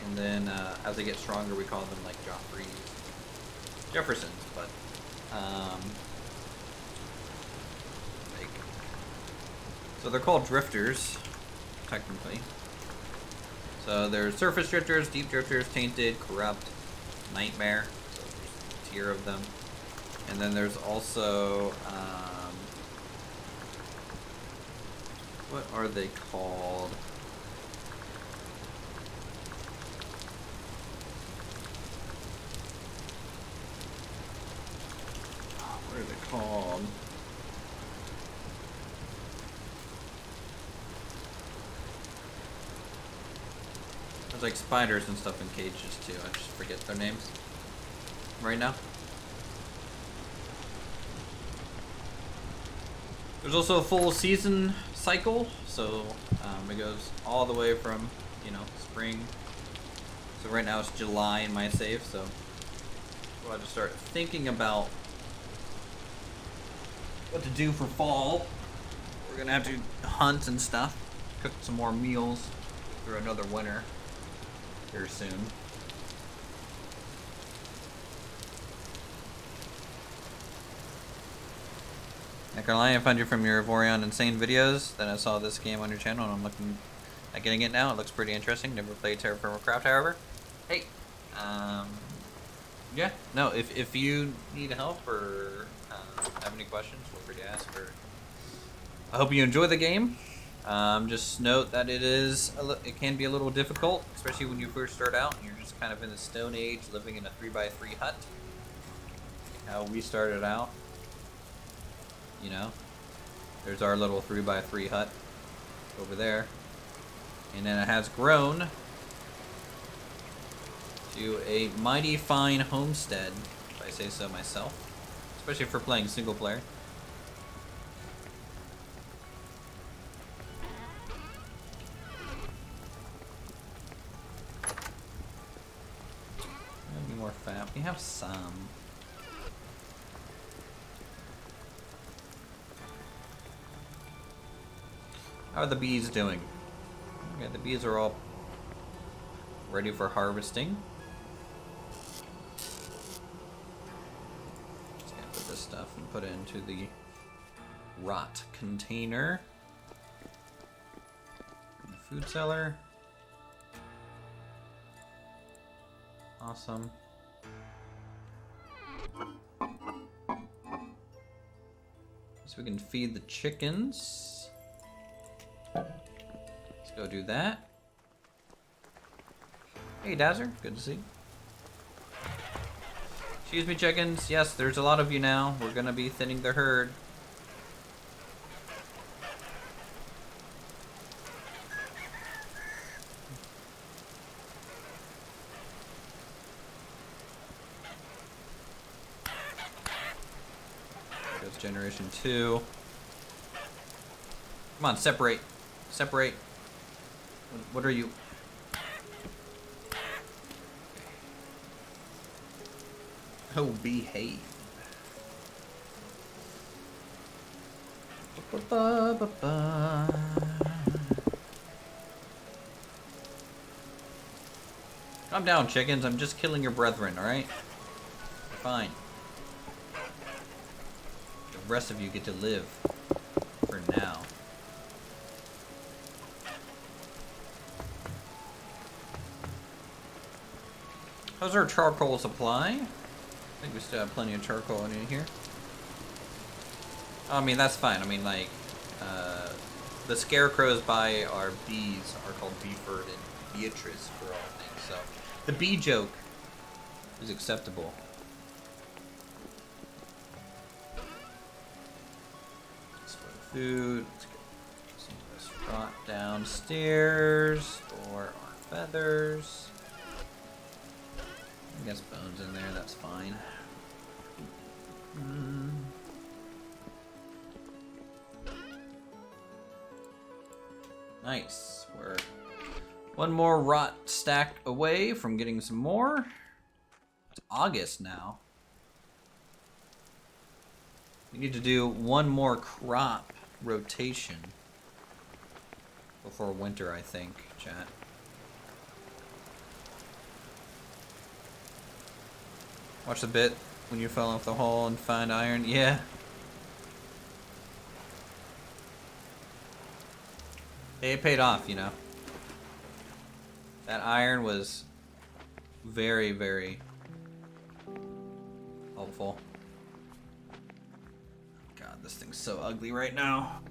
And then as they get stronger, we call them like Jeffersons, but so they're called drifters, technically. So there's surface drifters, deep drifters, tainted, corrupt, nightmare. So there's a tier of them. And then there's also, what are they called? What are they called? There's like spiders and stuff in cages too. I just forget their names right now. There's also a full season cycle, so it goes all the way from, you know, spring. So right now it's July in my save, so we'll have to start thinking about what to do for fall. We're gonna have to hunt and stuff, cook some more meals through another winter here soon. Not gonna lie, I found you from your Vorion Insane videos. Then I saw this game on your channel and I'm looking at getting it now. It looks pretty interesting. Never played Terraform Craft, however. Hey, yeah, no, if you need help or have any questions, feel free to ask. Or I hope you enjoy the game. Just note that it can be a little difficult, especially when you first start out and you're just kind of in the Stone Age, living in a 3x3 hut. How we started out, you know. There's our little 3x3 hut over there, and then it has grown to a mighty fine homestead, if I say so myself, especially for playing single player. More fat. We have some. How are the bees doing? Okay, the bees are all ready for harvesting. Just gonna put this stuff and put it into the rot container. And the food cellar. Awesome. So we can feed the chickens. Let's go do that. Hey, Dazzer. Good to see you. Excuse me, chickens. Yes, there's a lot of you now. We're gonna be thinning the herd. Generation 2. Come on, separate. Separate. What are you? Oh, behave. Calm down, chickens. I'm just killing your brethren, alright? Fine. The rest of you get to live for now. How's our charcoal supply? I think we still have plenty of charcoal in here. I mean, that's fine. I mean, like, the scarecrows by our bees are called Beeford and Beatrice for all things, so the bee joke is acceptable. Food. Let's get some of this rot downstairs. Store our feathers. I guess bones in there, that's fine. Nice. We're one more rot stack away from getting some more. It's August now. We need to do one more crop rotation before winter, I think, chat. Watch the bit when you fell off the hole and find iron. Yeah. It paid off, you know. That iron was very, very helpful. God, this thing's so ugly right now.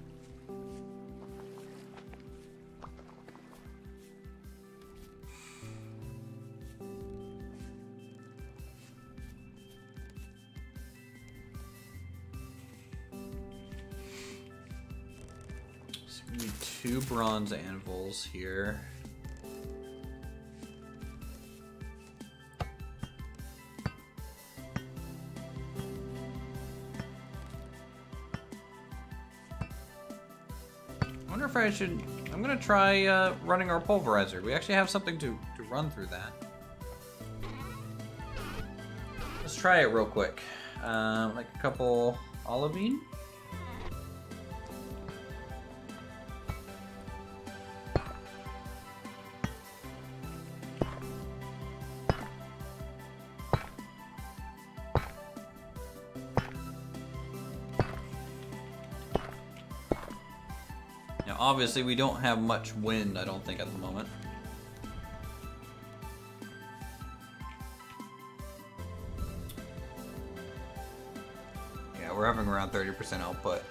So we need 2 bronze anvils here. I wonder if I should... I'm gonna try running our pulverizer. We actually have something to run through that. Let's try it real quick. Like a couple olivine. Obviously, we don't have much wind, I don't think, at the moment. Yeah, we're having around 30% output.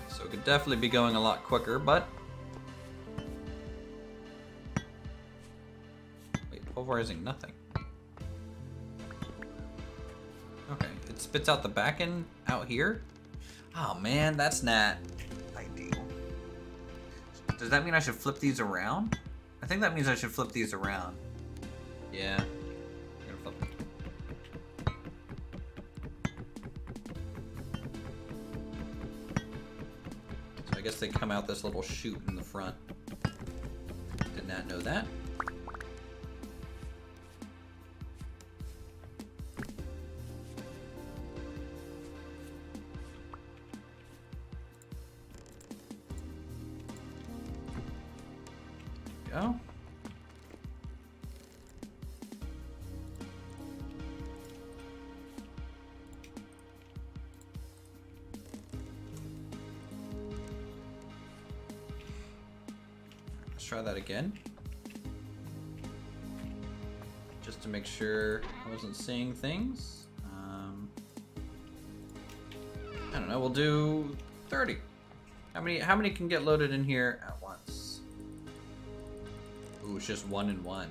So it could definitely be going a lot quicker, but... Wait, pulverizing nothing. Okay, it spits out the back end out here? Oh man, that's not ideal. Does that mean I should flip these around? I think that means I should flip these around. Yeah. I'm gonna flip them. So I guess they come out this little chute in the front. Did not know that. Go. Let's try that again. Just to make sure I wasn't seeing things. I don't know, we'll do 30. How many can get loaded in here at once? Ooh, it's just 1 and 1.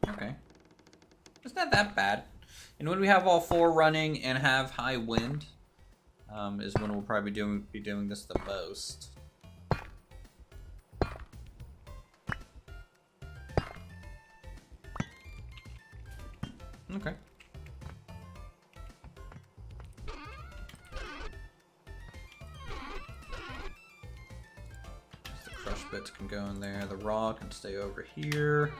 Okay. It's not that bad. And when we have all 4 running and have high wind, is when we'll probably be doing this the most. Okay. The crush bits can go in there. The raw can stay over here.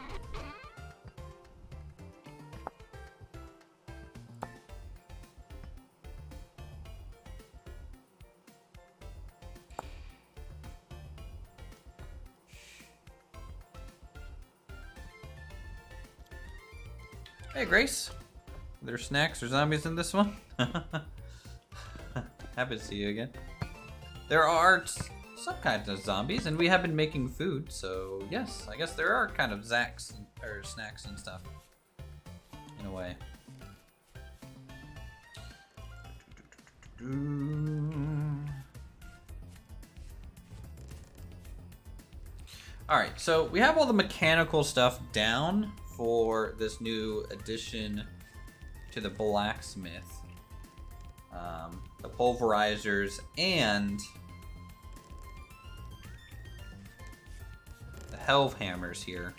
Hey, Grace. Are there snacks or zombies in this one? Happy to see you again. There are some kinds of zombies, and we have been making food, so yes, I guess there are kind of snacks and stuff, in a way. Alright, so we have all the mechanical stuff down for this new addition to the blacksmith, the pulverizers, and the helve hammers here.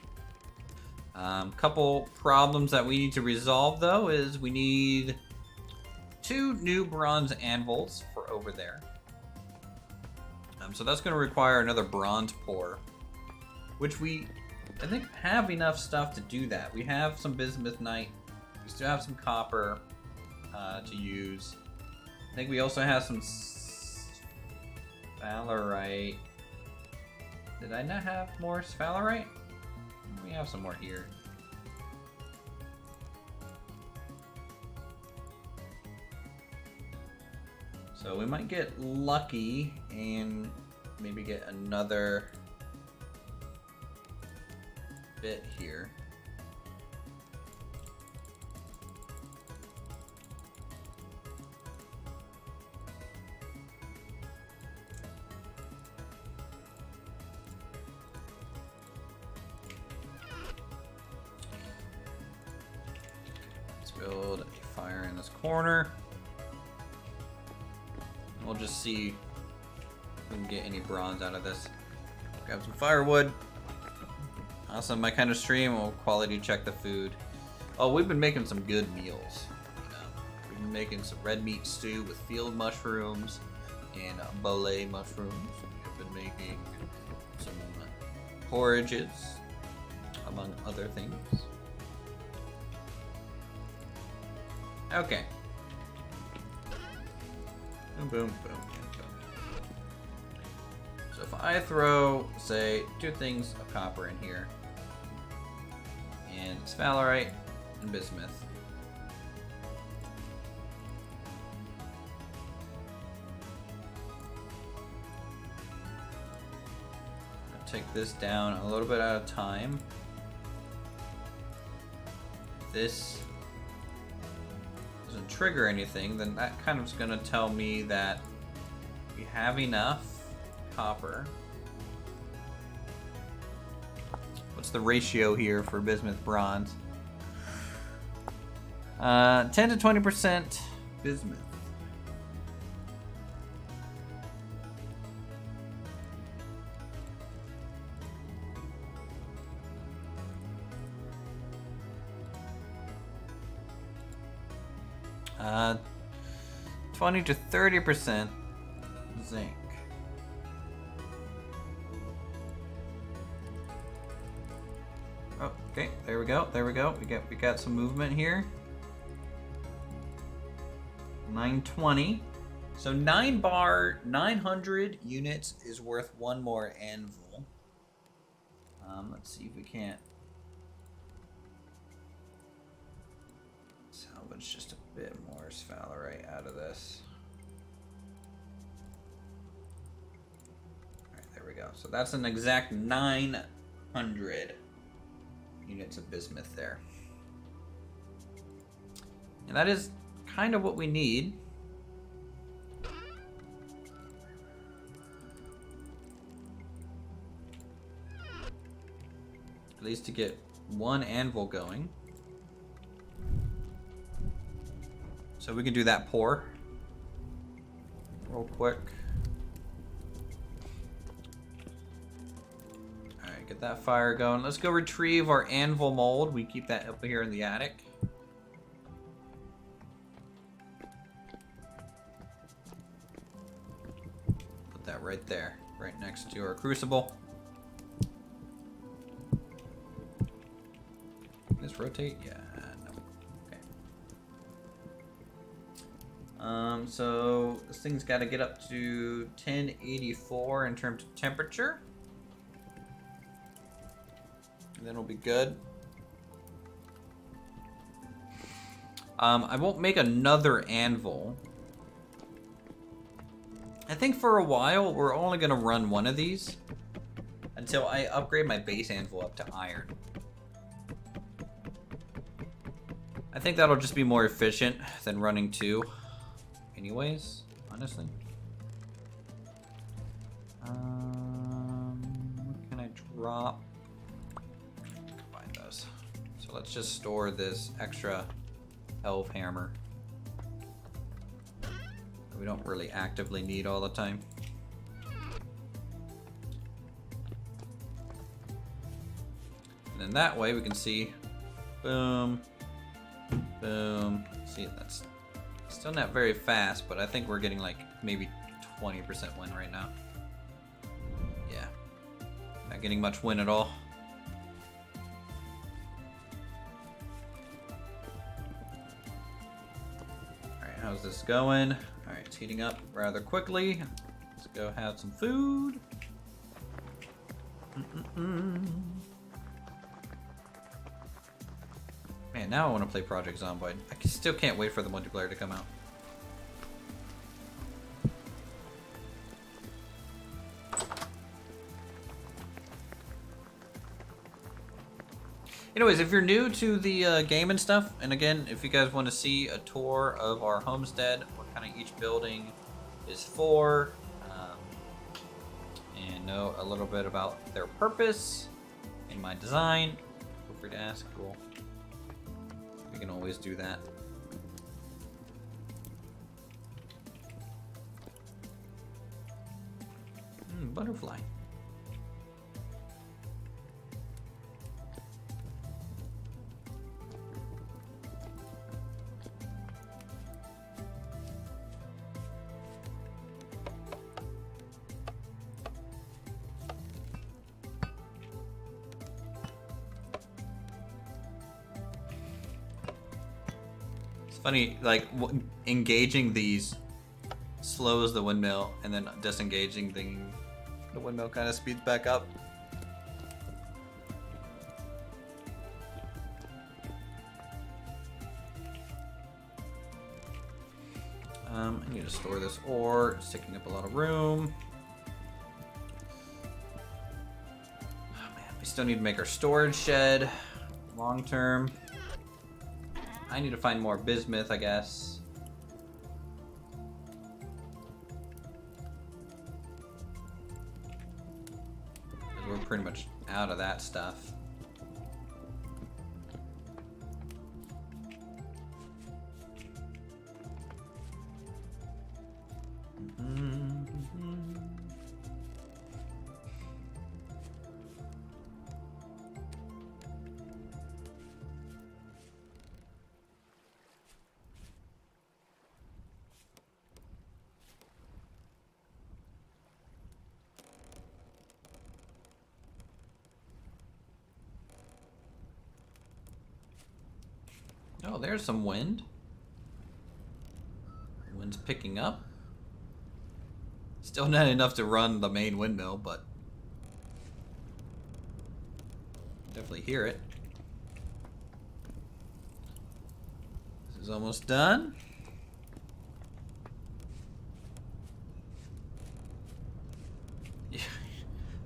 Couple problems that we need to resolve though is we need 2 new bronze anvils for over there. So that's going to require another bronze pour, which we, I think, have enough stuff to do that. We have some bismuthite, we still have some copper to use. I think we also have some sphalerite. Did I not have more sphalerite? We have some more here. So we might get lucky and maybe get another bit here. Let's build a fire in this corner. We'll just see if we can get any bronze out of this. Grab some firewood. Also, my kind of stream will quality check the food. Oh, we've been making some good meals. We've been making some red meat stew with field mushrooms and bolé mushrooms. We've been making some porridges, among other things. Okay. Boom, boom, boom, boom. So if I throw, say, 2 things of copper in here, and sphalerite and bismuth, I'll take this down a little bit at a time. If this doesn't trigger anything, then that kind of is going to tell me that we have enough copper. What's the ratio here for bismuth bronze? 10 to 20% bismuth. Uh, 20 to 30% zinc. Oh, okay, there we go, there we go. We got some movement here. 920. So 900 units is worth 1 more anvil. Let's see if we can't salvage just a bit more sphalerite out of this. Alright, there we go. So that's an exact 900 units of bismuth there. And that is kind of what we need. At least to get 1 anvil going. So we can do that pour real quick. Alright, get that fire going. Let's go retrieve our anvil mold. We keep that up here in the attic. Put that right there, right next to our crucible. Can this rotate? Yeah. So this thing's got to get up to 1084 in terms of temperature. And then we'll be good. I won't make another anvil. I think for a while we're only going to run 1 of these until I upgrade my base anvil up to iron. I think that'll just be more efficient than running 2. Anyways, honestly. What can I drop? Combine those. So let's just store this extra elf hammer. We don't really actively need all the time. And then that way we can see, boom, boom. See, that's still not very fast, but I think we're getting like maybe 20% win right now. Yeah, not getting much win at all. Alright, how's this going? Alright, it's heating up rather quickly. Let's go have some food. Man, now I want to play Project Zomboid. I still can't wait for the multiplayer to come out. Anyways, if you're new to the game and stuff, and again, if you guys want to see a tour of our homestead, what kind of each building is for, and know a little bit about their purpose and my design, feel free to ask. Cool. We can always do that. Butterfly. Funny, like engaging these slows the windmill, and then disengaging the windmill kind of speeds back up. I need to store this ore. It's taking up a lot of room. Oh man, we still need to make our storage shed long term. I need to find more bismuth, I guess. We're pretty much out of that stuff. Oh, there's some wind. Wind's picking up. Still not enough to run the main windmill, but definitely hear it. This is almost done.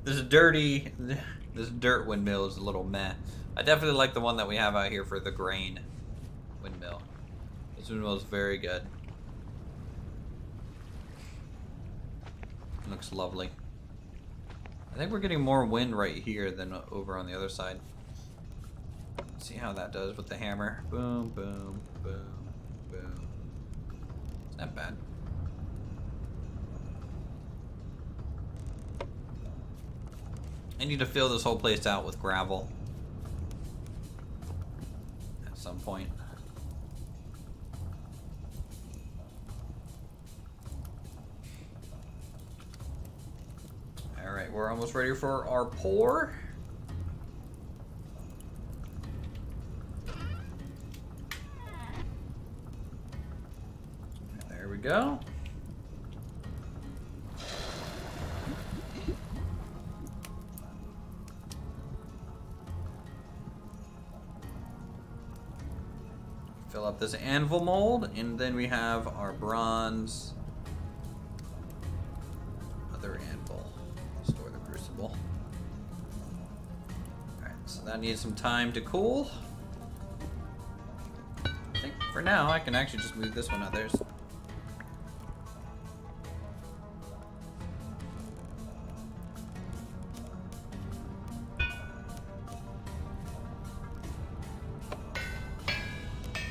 This dirt windmill is a little meh. I definitely like the one that we have out here for the grain windmill. This windmill is very good. It looks lovely. I think we're getting more wind right here than over on the other side. Let's see how that does with the hammer. Boom, boom, boom, boom. It's not bad. I need to fill this whole place out with gravel at some point. Alright, we're almost ready for our pour. There we go. Fill up this anvil mold, and then we have our bronze. Other anvil. Store the crucible. Alright, so that needs some time to cool. I think for now I can actually just move this one out there.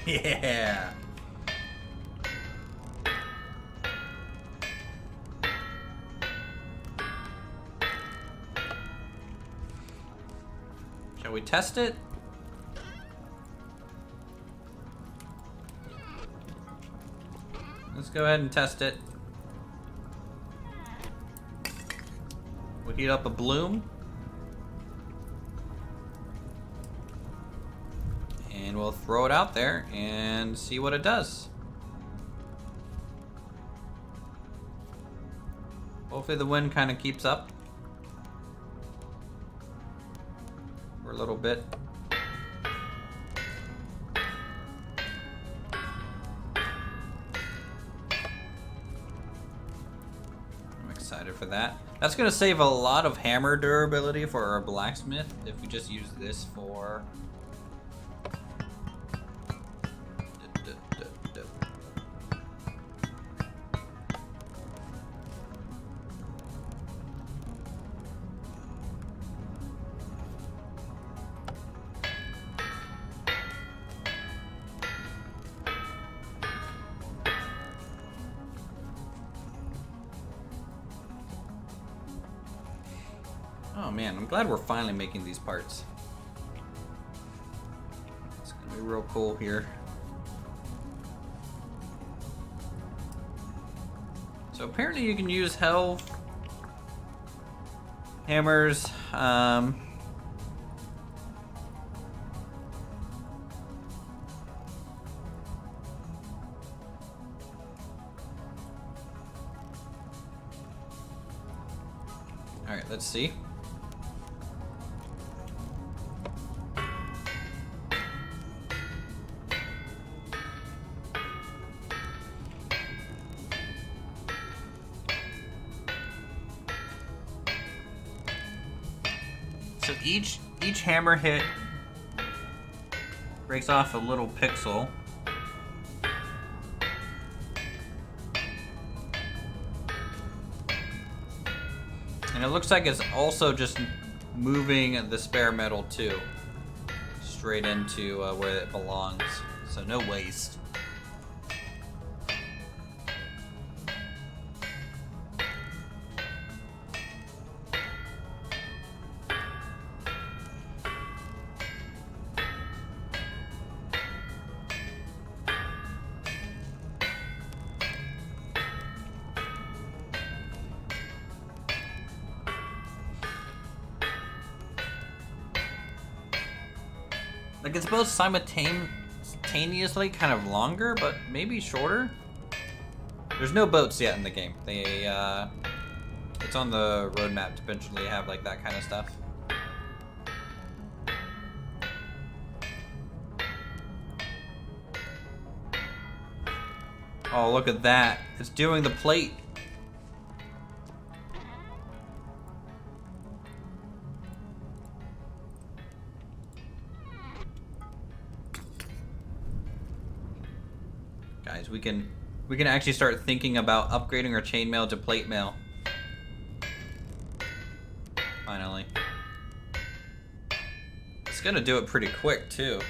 Yeah. Shall we test it? Let's go ahead and test it. We'll heat up a bloom. And we'll throw it out there and see what it does. Hopefully the wind kind of keeps up for a little bit. I'm excited for that. That's going to save a lot of hammer durability for our blacksmith if we just use this for... Oh man, I'm glad we're finally making these parts. It's gonna be real cool here. So apparently you can use hell hammers. Alright, let's see. So each hammer hit breaks off a little pixel. And it looks like it's also just moving the spare metal too, straight into where it belongs. So no waste. Like, it's both simultaneously kind of longer, but maybe shorter. There's no boats yet in the game. It's on the roadmap to eventually have like that kind of stuff. Oh, look at that. It's doing the plate. Guys, we can actually start thinking about upgrading our chainmail to plate mail. Finally. It's gonna do it pretty quick too.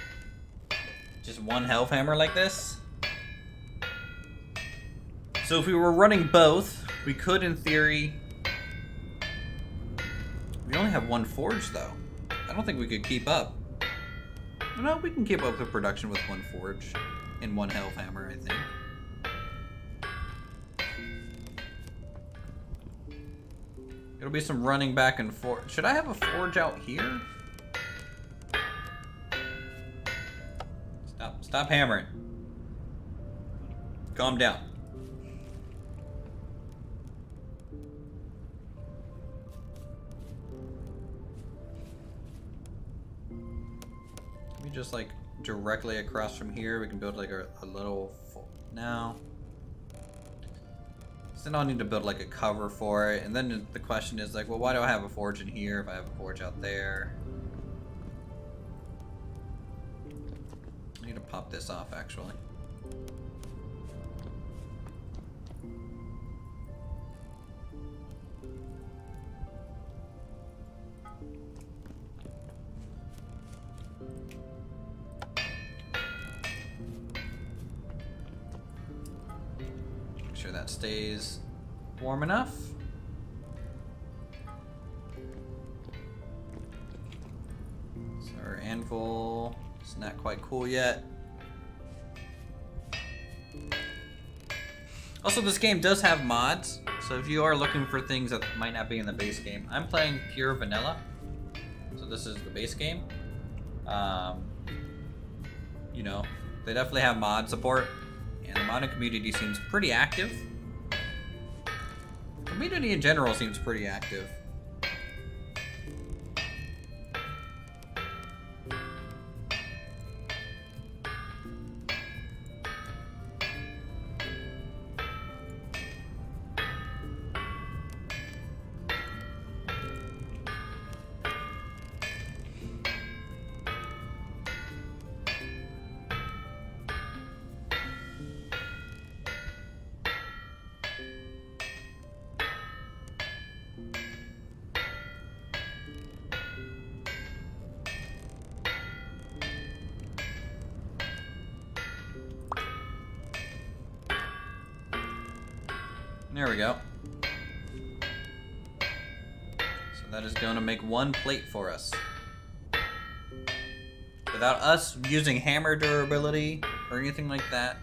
Just one health hammer like this. So if we were running both, we could in theory... We only have one forge though. I don't think we could keep up. No, we can keep up with production with one forge. And one health hammer, I think. It'll be some running back and forth. Should I have a forge out here? Stop hammering. Calm down. Let me just like directly across from here, we can build like a little now. So then I'll need to build like a cover for it, and then the question is like, well, why do I have a forge in here if I have a forge out there? I need to pop this off actually. sure that stays warm enough. So our anvil is not quite cool yet. Also, this game does have mods, so if you are looking for things that might not be in the base game, I'm playing pure vanilla. So this is the base game. You know, they definitely have mod support, and the modding community seems pretty active. Community in general seems pretty active. There we go. So that is going to make one plate for us. Without us using hammer durability or anything like that.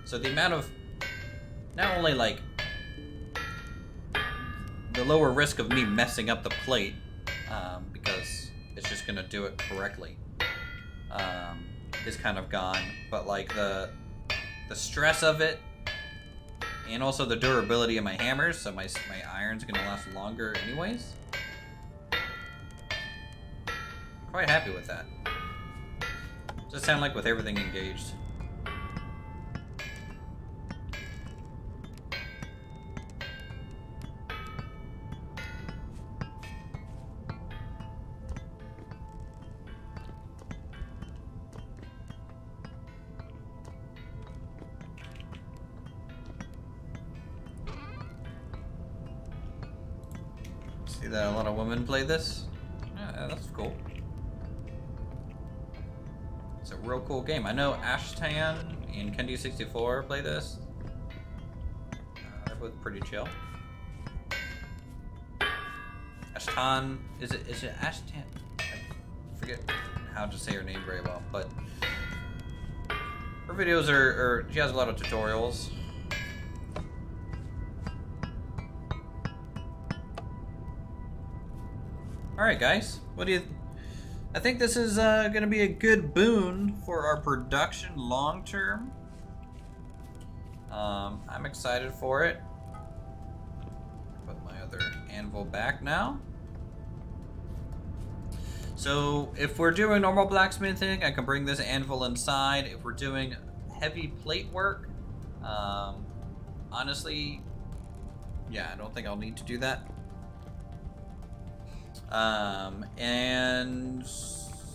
So the amount of, not only like the lower risk of me messing up the plate, because it's just going to do it correctly, is kind of gone. But like the stress of it, and also the durability of my hammers, so my iron's gonna last longer anyways. Quite happy with that. Does sound like with everything engaged. See that a lot of women play this? Yeah, that's cool. It's a real cool game. I know Ashtan and Kendi64 play this. They're both pretty chill. Ashtan, is it Ashtan? I forget how to say her name very well, but her videos are she has a lot of tutorials. Alright guys, what do you... I think this is going to be a good boon for our production long term. I'm excited for it. Put my other anvil back now. So if we're doing normal blacksmithing, I can bring this anvil inside. If we're doing heavy plate work, honestly, yeah, I don't think I'll need to do that. And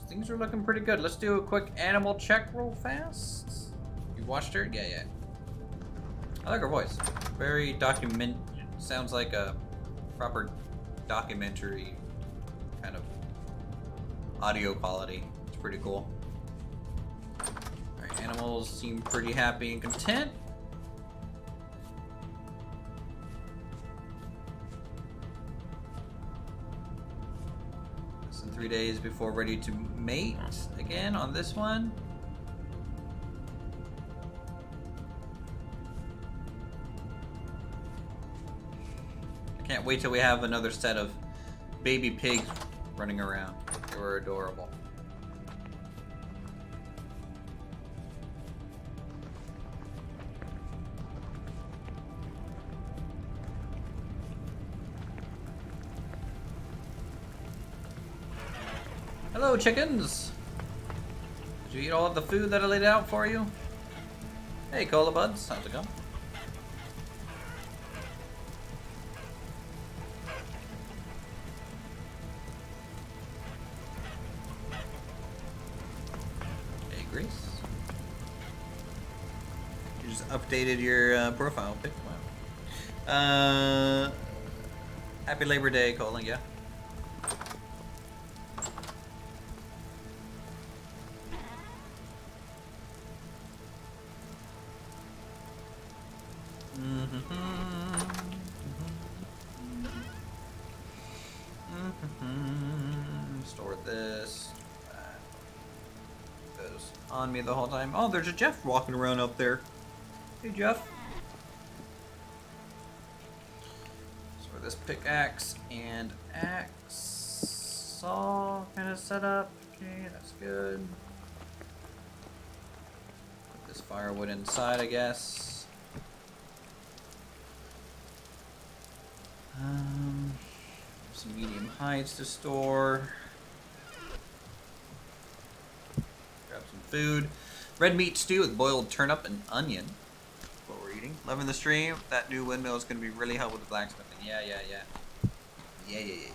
things are looking pretty good. Let's do a quick animal check real fast. You watched her? Yeah. I like her voice. Very sounds like a proper documentary kind of audio quality. It's pretty cool. Alright, animals seem pretty happy and content. Less than 3 days before ready to mate again on this one. I can't wait till we have another set of baby pigs running around. They were adorable. Hello, chickens! Did you eat all of the food that I laid out for you? Hey, Cola Buds, how's it going? Hey, Grace. You just updated your profile pic. Wow. Happy Labor Day, Cola, yeah. Store this. Goes on me the whole time. Oh, there's a Jeff walking around up there. Hey, Jeff. Store this pickaxe and axe. All kind of set up. Okay, that's good. Put this firewood inside, I guess. Some medium hides to store. Grab some food. Red meat stew with boiled turnip and onion. That's what we're eating. Loving the stream. That new windmill is going to be really helpful with the blacksmithing. Yeah. And,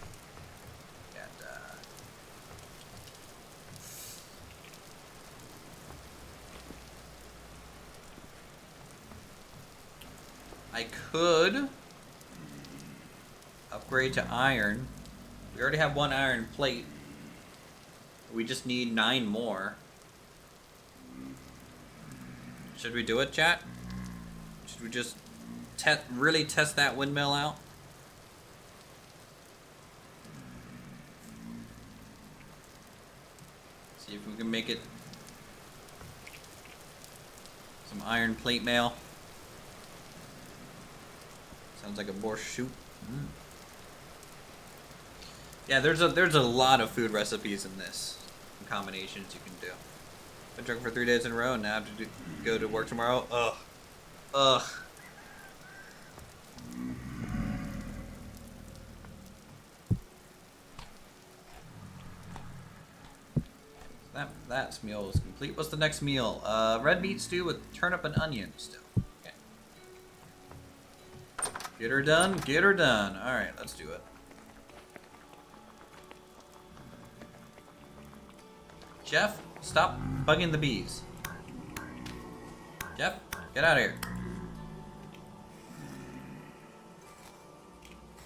I could upgrade to iron. We already have 1 iron plate. We just need 9 more. Should we do it, chat? Should we just really test that windmill out? See if we can make it some iron plate mail. Sounds like a borscht soup. Yeah, there's a lot of food recipes in this, and combinations you can do. Been drinking for 3 days in a row, and now I have to go to work tomorrow. Ugh. That meal is complete. What's the next meal? Red meat stew with turnip and onion still. Okay. Get her done. Get her done. All right, let's do it. Jeff, stop bugging the bees. Jeff, get out of here.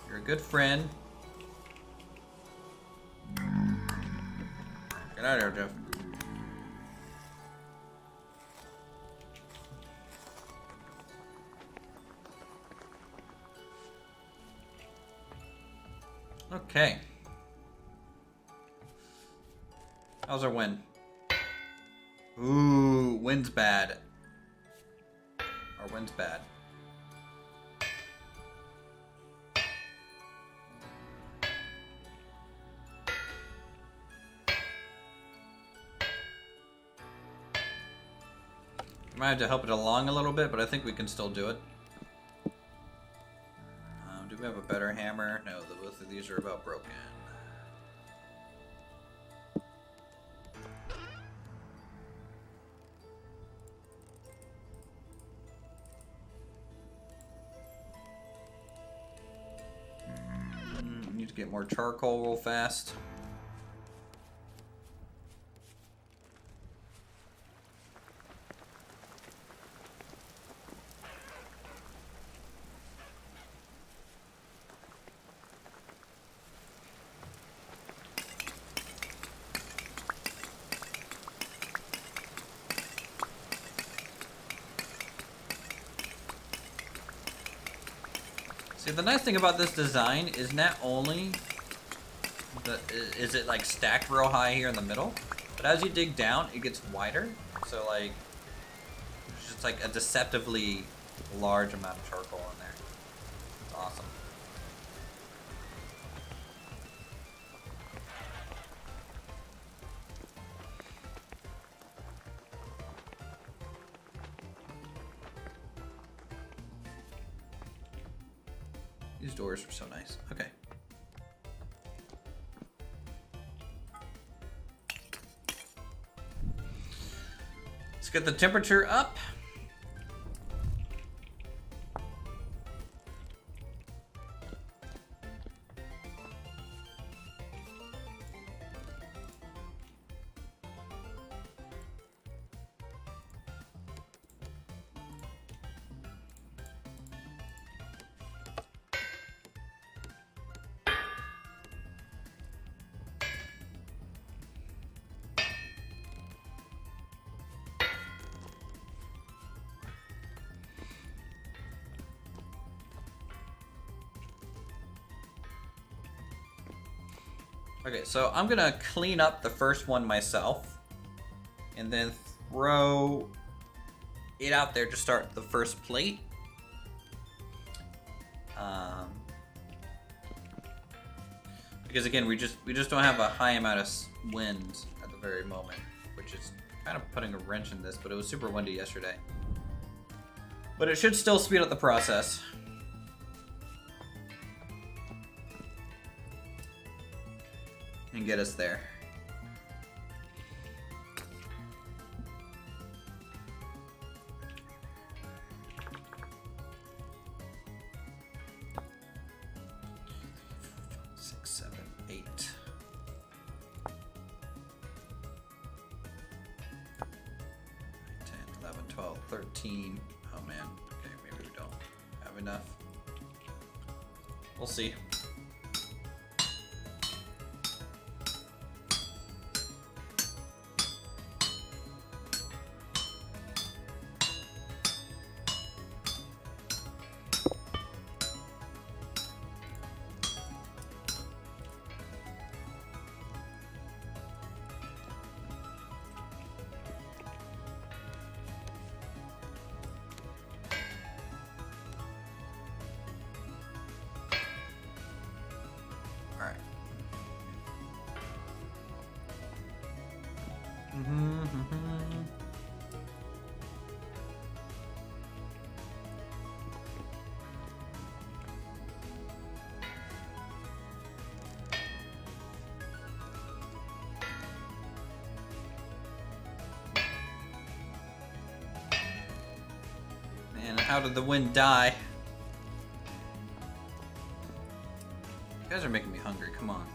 You're a good friend. Get out of here, Jeff. Okay. How's our wind? Ooh, wind's bad. Our wind's bad. We might have to help it along a little bit, but I think we can still do it. Do we have a better hammer? No, both of these are about broken. Need to get more charcoal real fast. See, the nice thing about this design is not only is it like stacked real high here in the middle, but as you dig down, it gets wider. So like, it's just like a deceptively large amount of charcoal in there. It's awesome. These doors are so nice. Okay. Let's get the temperature up. Okay, so I'm gonna clean up the first one myself, and then throw it out there to start the first plate. Because again, we just don't have a high amount of wind at the very moment, which is kind of putting a wrench in this. But it was super windy yesterday. But it should still speed up the process. And get us there. Six, 7, 8. 10, 11, 12, 13. Oh man. Okay, maybe we don't have enough. We'll see. Man, how did the wind die? You guys are making me hungry, come on.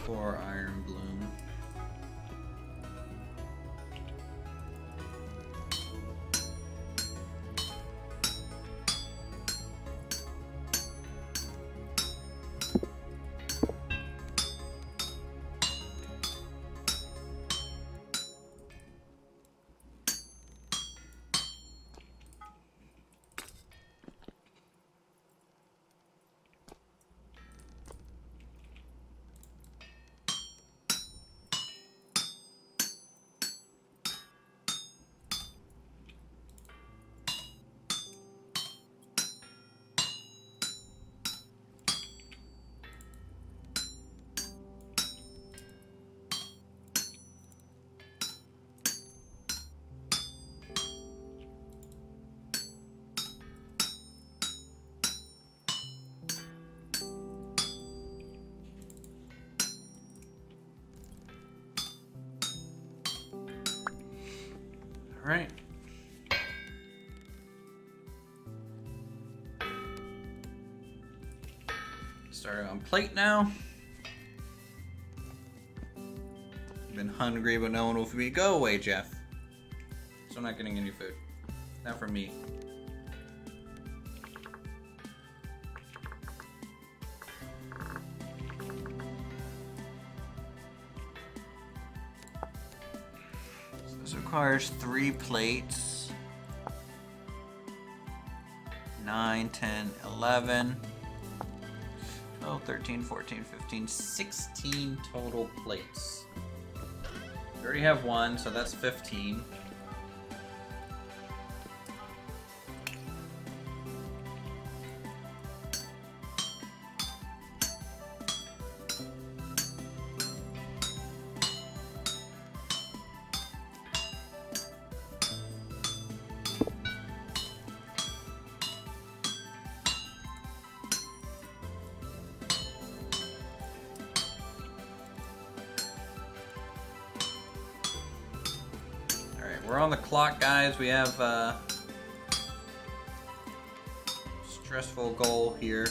For Iron Bloom. All right. Starting on plate now. Been hungry, but no one will feed me. Go away, Jeff. So I'm not getting any food. Not from me. So this requires 3 plates. 9, 10, 11. 12, 13, 14, 15, 16 total plates. We already have 1, so that's 15. we're on the clock, guys. We have stressful goal here.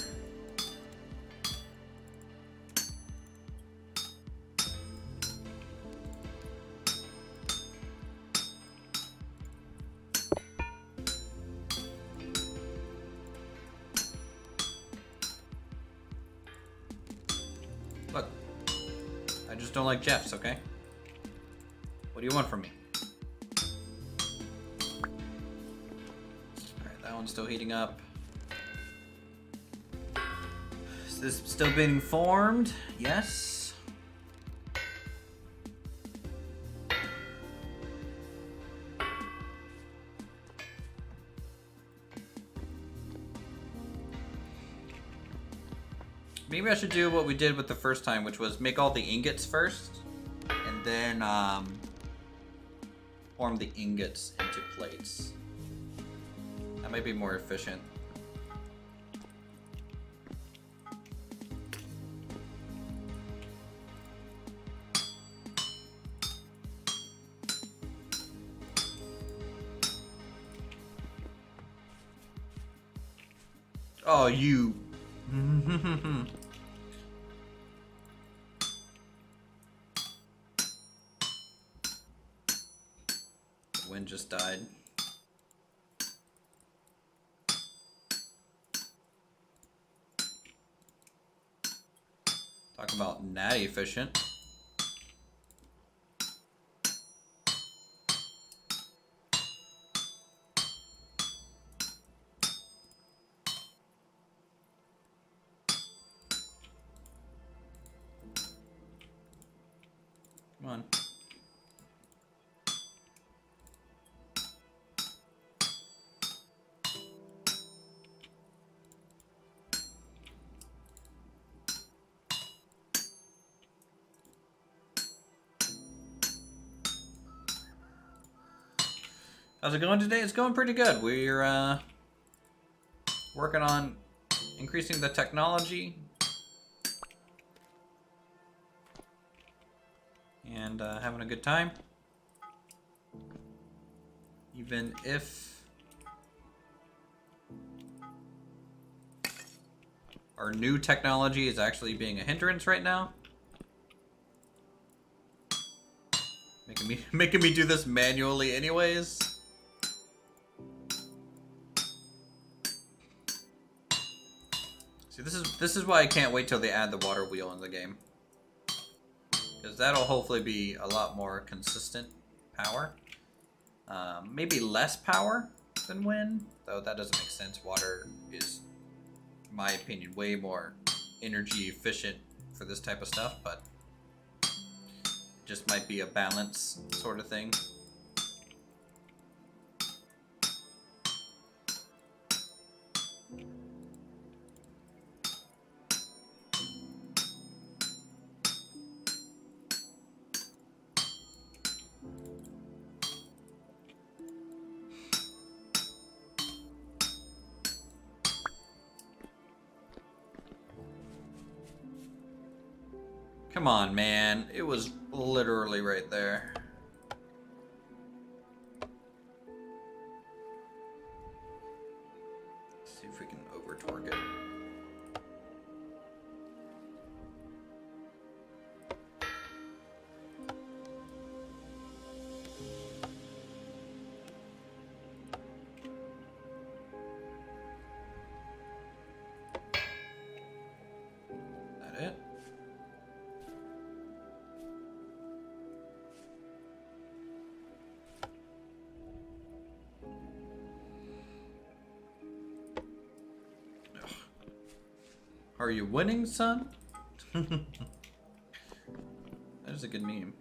Look, I just don't like Jeffs, okay? What do you want from me? Alright, that one's still heating up. Is this still being formed? Yes. Maybe I should do what we did with the first time, which was make all the ingots first, and then form the ingots into plates. That might be more efficient. Oh, you. The wind just died. Talk about not efficient. Come on. How's it going today? It's going pretty good. We're working on increasing the technology and having a good time. Even if our new technology is actually being a hindrance right now. Making me do this manually anyways. See, this is why I can't wait till they add the water wheel in the game. Because that'll hopefully be a lot more consistent power. Maybe less power than wind, though that doesn't make sense. Water is, in my opinion, way more energy efficient for this type of stuff, but it just might be a balance sort of thing. Come on, man. It was literally right there. Let's see if we can over-torque it. That it? Are you winning, son? That is a good meme.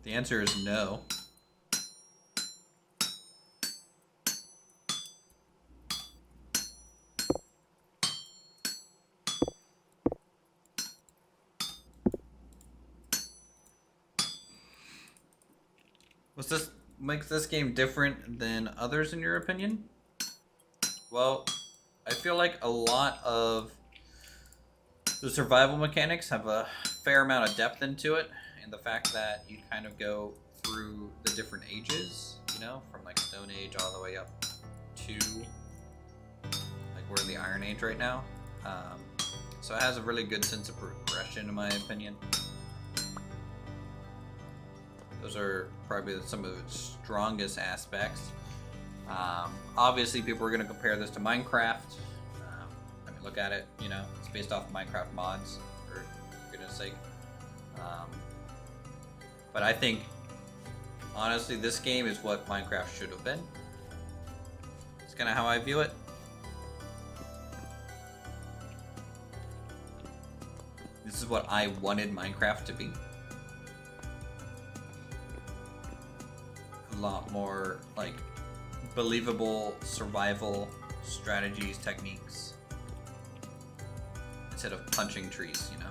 The answer is no. What's this makes this game different than others in your opinion? Well, I feel like a lot of the survival mechanics have a fair amount of depth into it, and the fact that you kind of go through the different ages, you know, from like Stone Age all the way up to like we're in the Iron Age right now. So it has a really good sense of progression, in my opinion. Those are probably some of its strongest aspects. Obviously, people are going to compare this to Minecraft. I mean, look at it, you know, it's based off Minecraft mods, for goodness sake. But I think, honestly, this game is what Minecraft should have been. It's kind of how I view it. This is what I wanted Minecraft to be. A lot more, like, believable survival strategies, techniques, instead of punching trees, you know?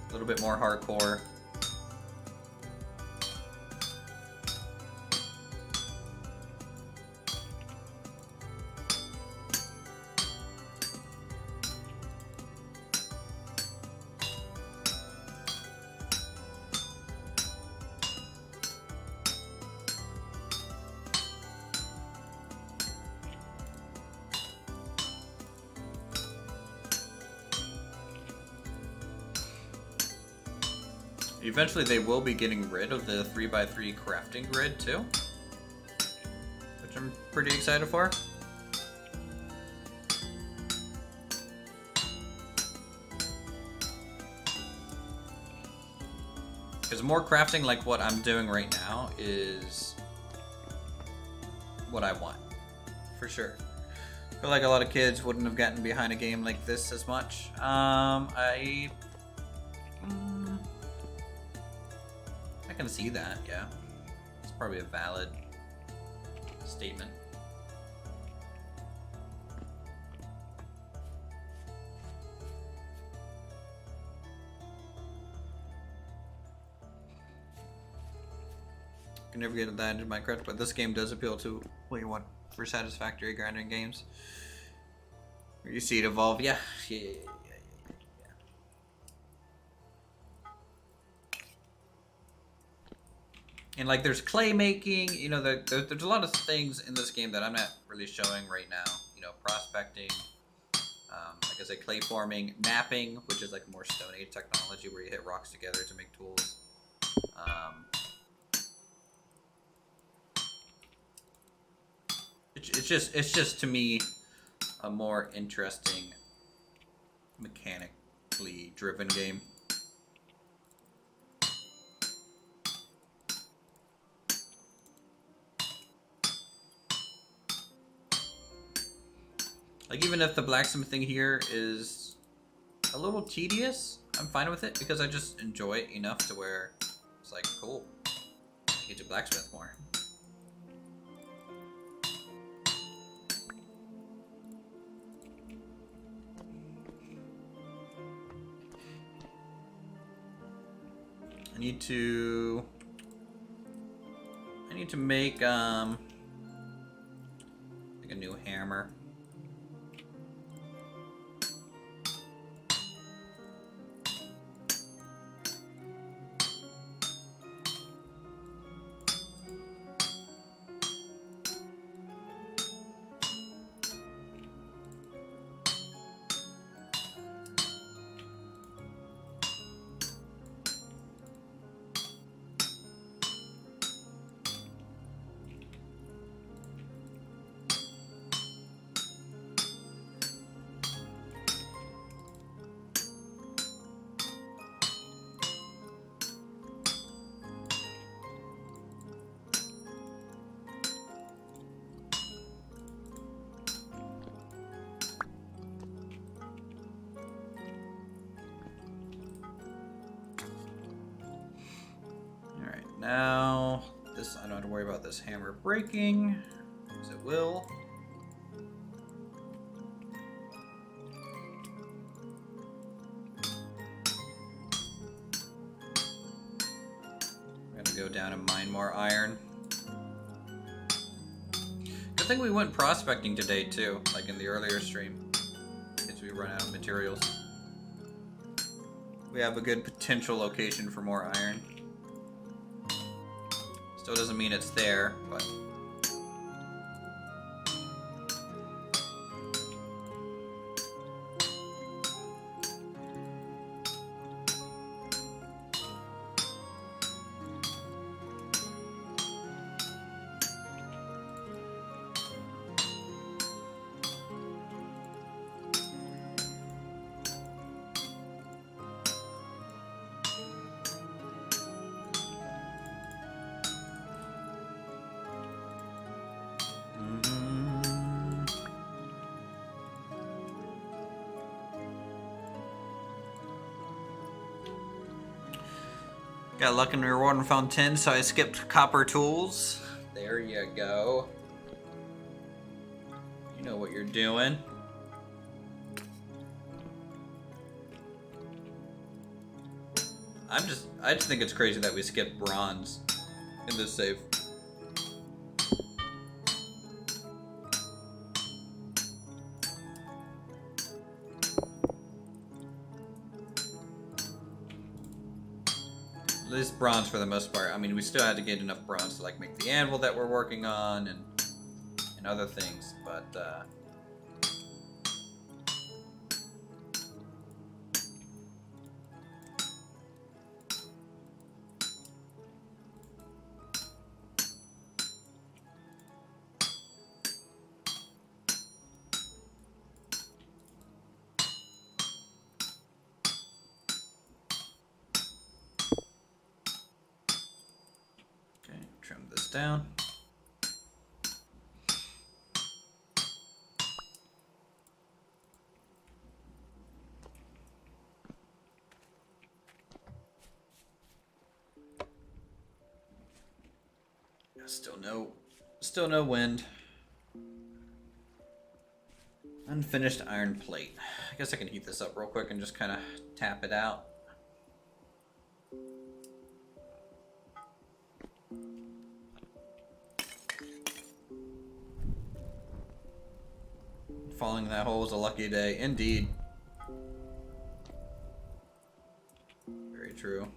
A little bit more hardcore. Eventually they will be getting rid of the 3x3 crafting grid too, which I'm pretty excited for. Because more crafting like what I'm doing right now is what I want, for sure. I feel like a lot of kids wouldn't have gotten behind a game like this as much. I can see that, yeah. It's probably a valid statement. Can never get that into Minecraft, but this game does appeal to what you want for satisfactory grinding games. Where you see it evolve, yeah. And like there's clay making, you know, there's a lot of things in this game that I'm not really showing right now. You know, prospecting, like I said, clay forming, mapping, which is like more Stone Age technology where you hit rocks together to make tools. It's just to me a more interesting, mechanically driven game. Like, even if the blacksmithing here is a little tedious, I'm fine with it because I just enjoy it enough to where it's like, cool, I get to blacksmith more. I need to make like a new hammer. Now, this, I don't have to worry about this hammer breaking, because it will. I'm gonna go down and mine more iron. Good thing we went prospecting today too, like in the earlier stream, because we run out of materials. We have a good potential location for more iron. Still doesn't mean it's there, but... Got luck and reward and found 10, so I skipped copper tools. There you go. You know what you're doing. I just think it's crazy that we skipped bronze in this save. At least bronze for the most part. I mean, we still had to get enough bronze to like make the anvil that we're working on and other things, but okay, trim this down. Still no wind. Unfinished iron plate. I guess I can heat this up real quick and just kind of tap it out. Falling in that hole was a lucky day, indeed. Very true.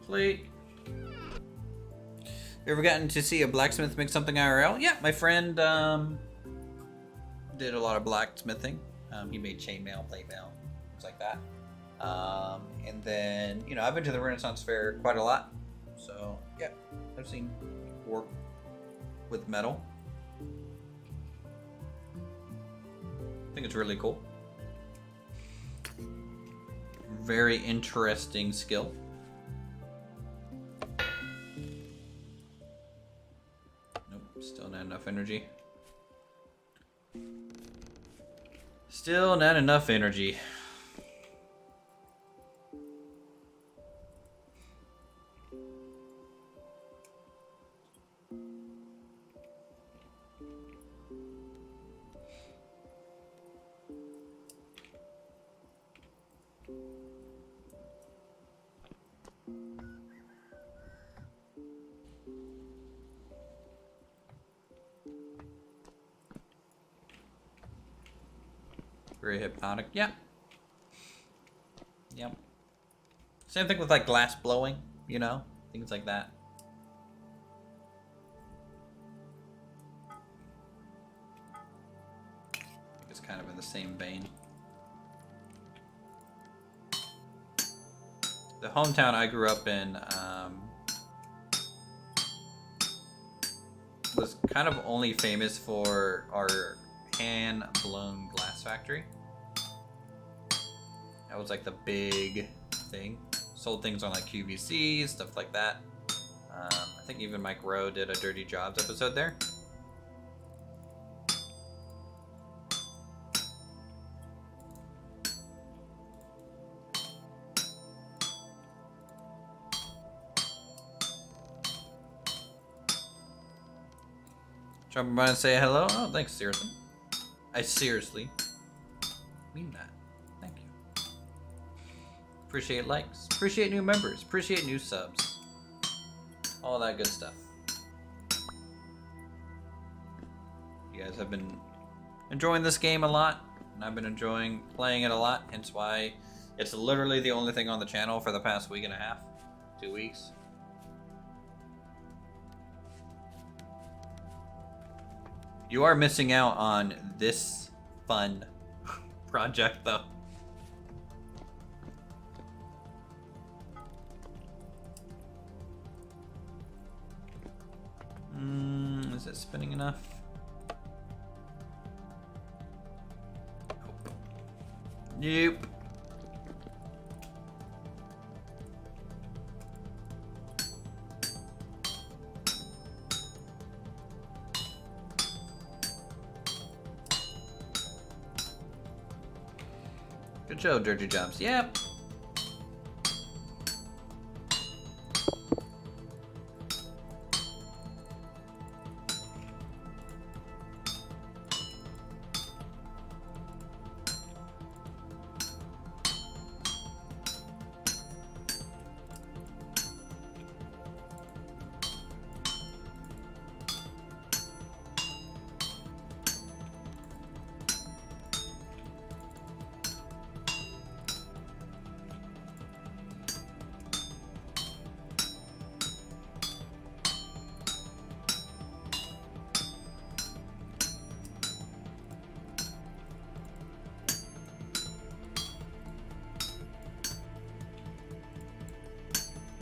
Plate. You ever gotten to see a blacksmith make something IRL? Yeah, my friend did a lot of blacksmithing. He made chainmail, plate mail, things like that. And then, you know, I've been to the Renaissance Fair quite a lot. So, yeah, I've seen work with metal. I think it's really cool. Very interesting skill. Still not enough energy. Still not enough energy. Very hypnotic. Yeah. Yep. Same thing with like glass blowing, you know? Things like that. I think it's kind of in the same vein. The hometown I grew up in was kind of only famous for our hand-blown glass factory. That was like the big thing. Sold things on like QVC, stuff like that. I think even Mike Rowe did a Dirty Jobs episode there. Jumping by and say hello. Oh, thanks, seriously. I seriously mean that. Thank you. Appreciate likes. Appreciate new members. Appreciate new subs. All that good stuff. You guys have been enjoying this game a lot, and I've been enjoying playing it a lot, hence why it's literally the only thing on the channel for the past week and a half. 2 weeks. You are missing out on this fun project, though. Is it spinning enough? Nope. Good job, Dirty Jobs. Yep.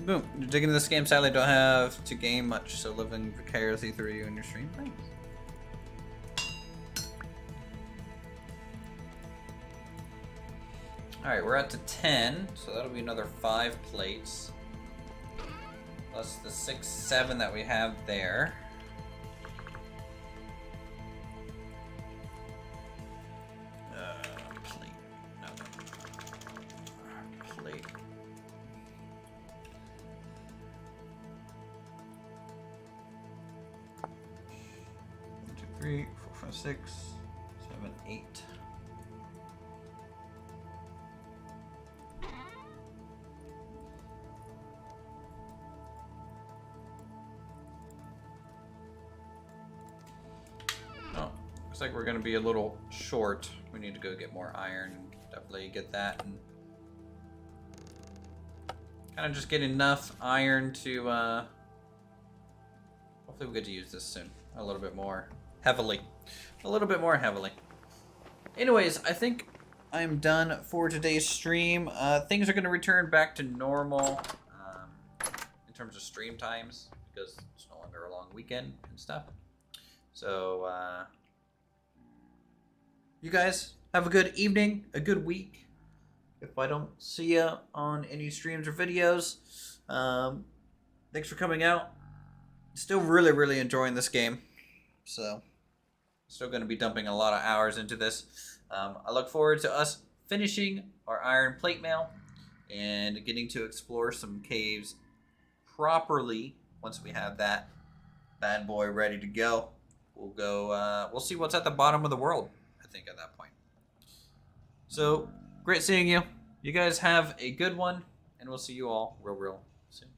Boom. You're digging this game. Sadly, don't have to game much, so living vicariously through you in your stream. Thanks. Alright, we're at to 10, so that'll be another 5 plates. Plus the 6, 7 that we have there. Plate. No. Plate. 3, 4, 5, 6, 7, 8. Oh, looks like we're gonna be a little short. We need to go get more iron. Definitely get that and kind of just get enough iron to hopefully we get to use this soon a little bit more heavily. A little bit more heavily. Anyways, I think I'm done for today's stream. Things are going to return back to normal in terms of stream times because it's no longer a long weekend and stuff. So, you guys have a good evening, a good week. If I don't see you on any streams or videos, thanks for coming out. Still really, really enjoying this game. So, still going to be dumping a lot of hours into this. I look forward to us finishing our iron plate mail and getting to explore some caves properly once we have that bad boy ready to go. We'll go, we'll see what's at the bottom of the world, I think, at that point. So, great seeing you. You guys have a good one, and we'll see you all real soon.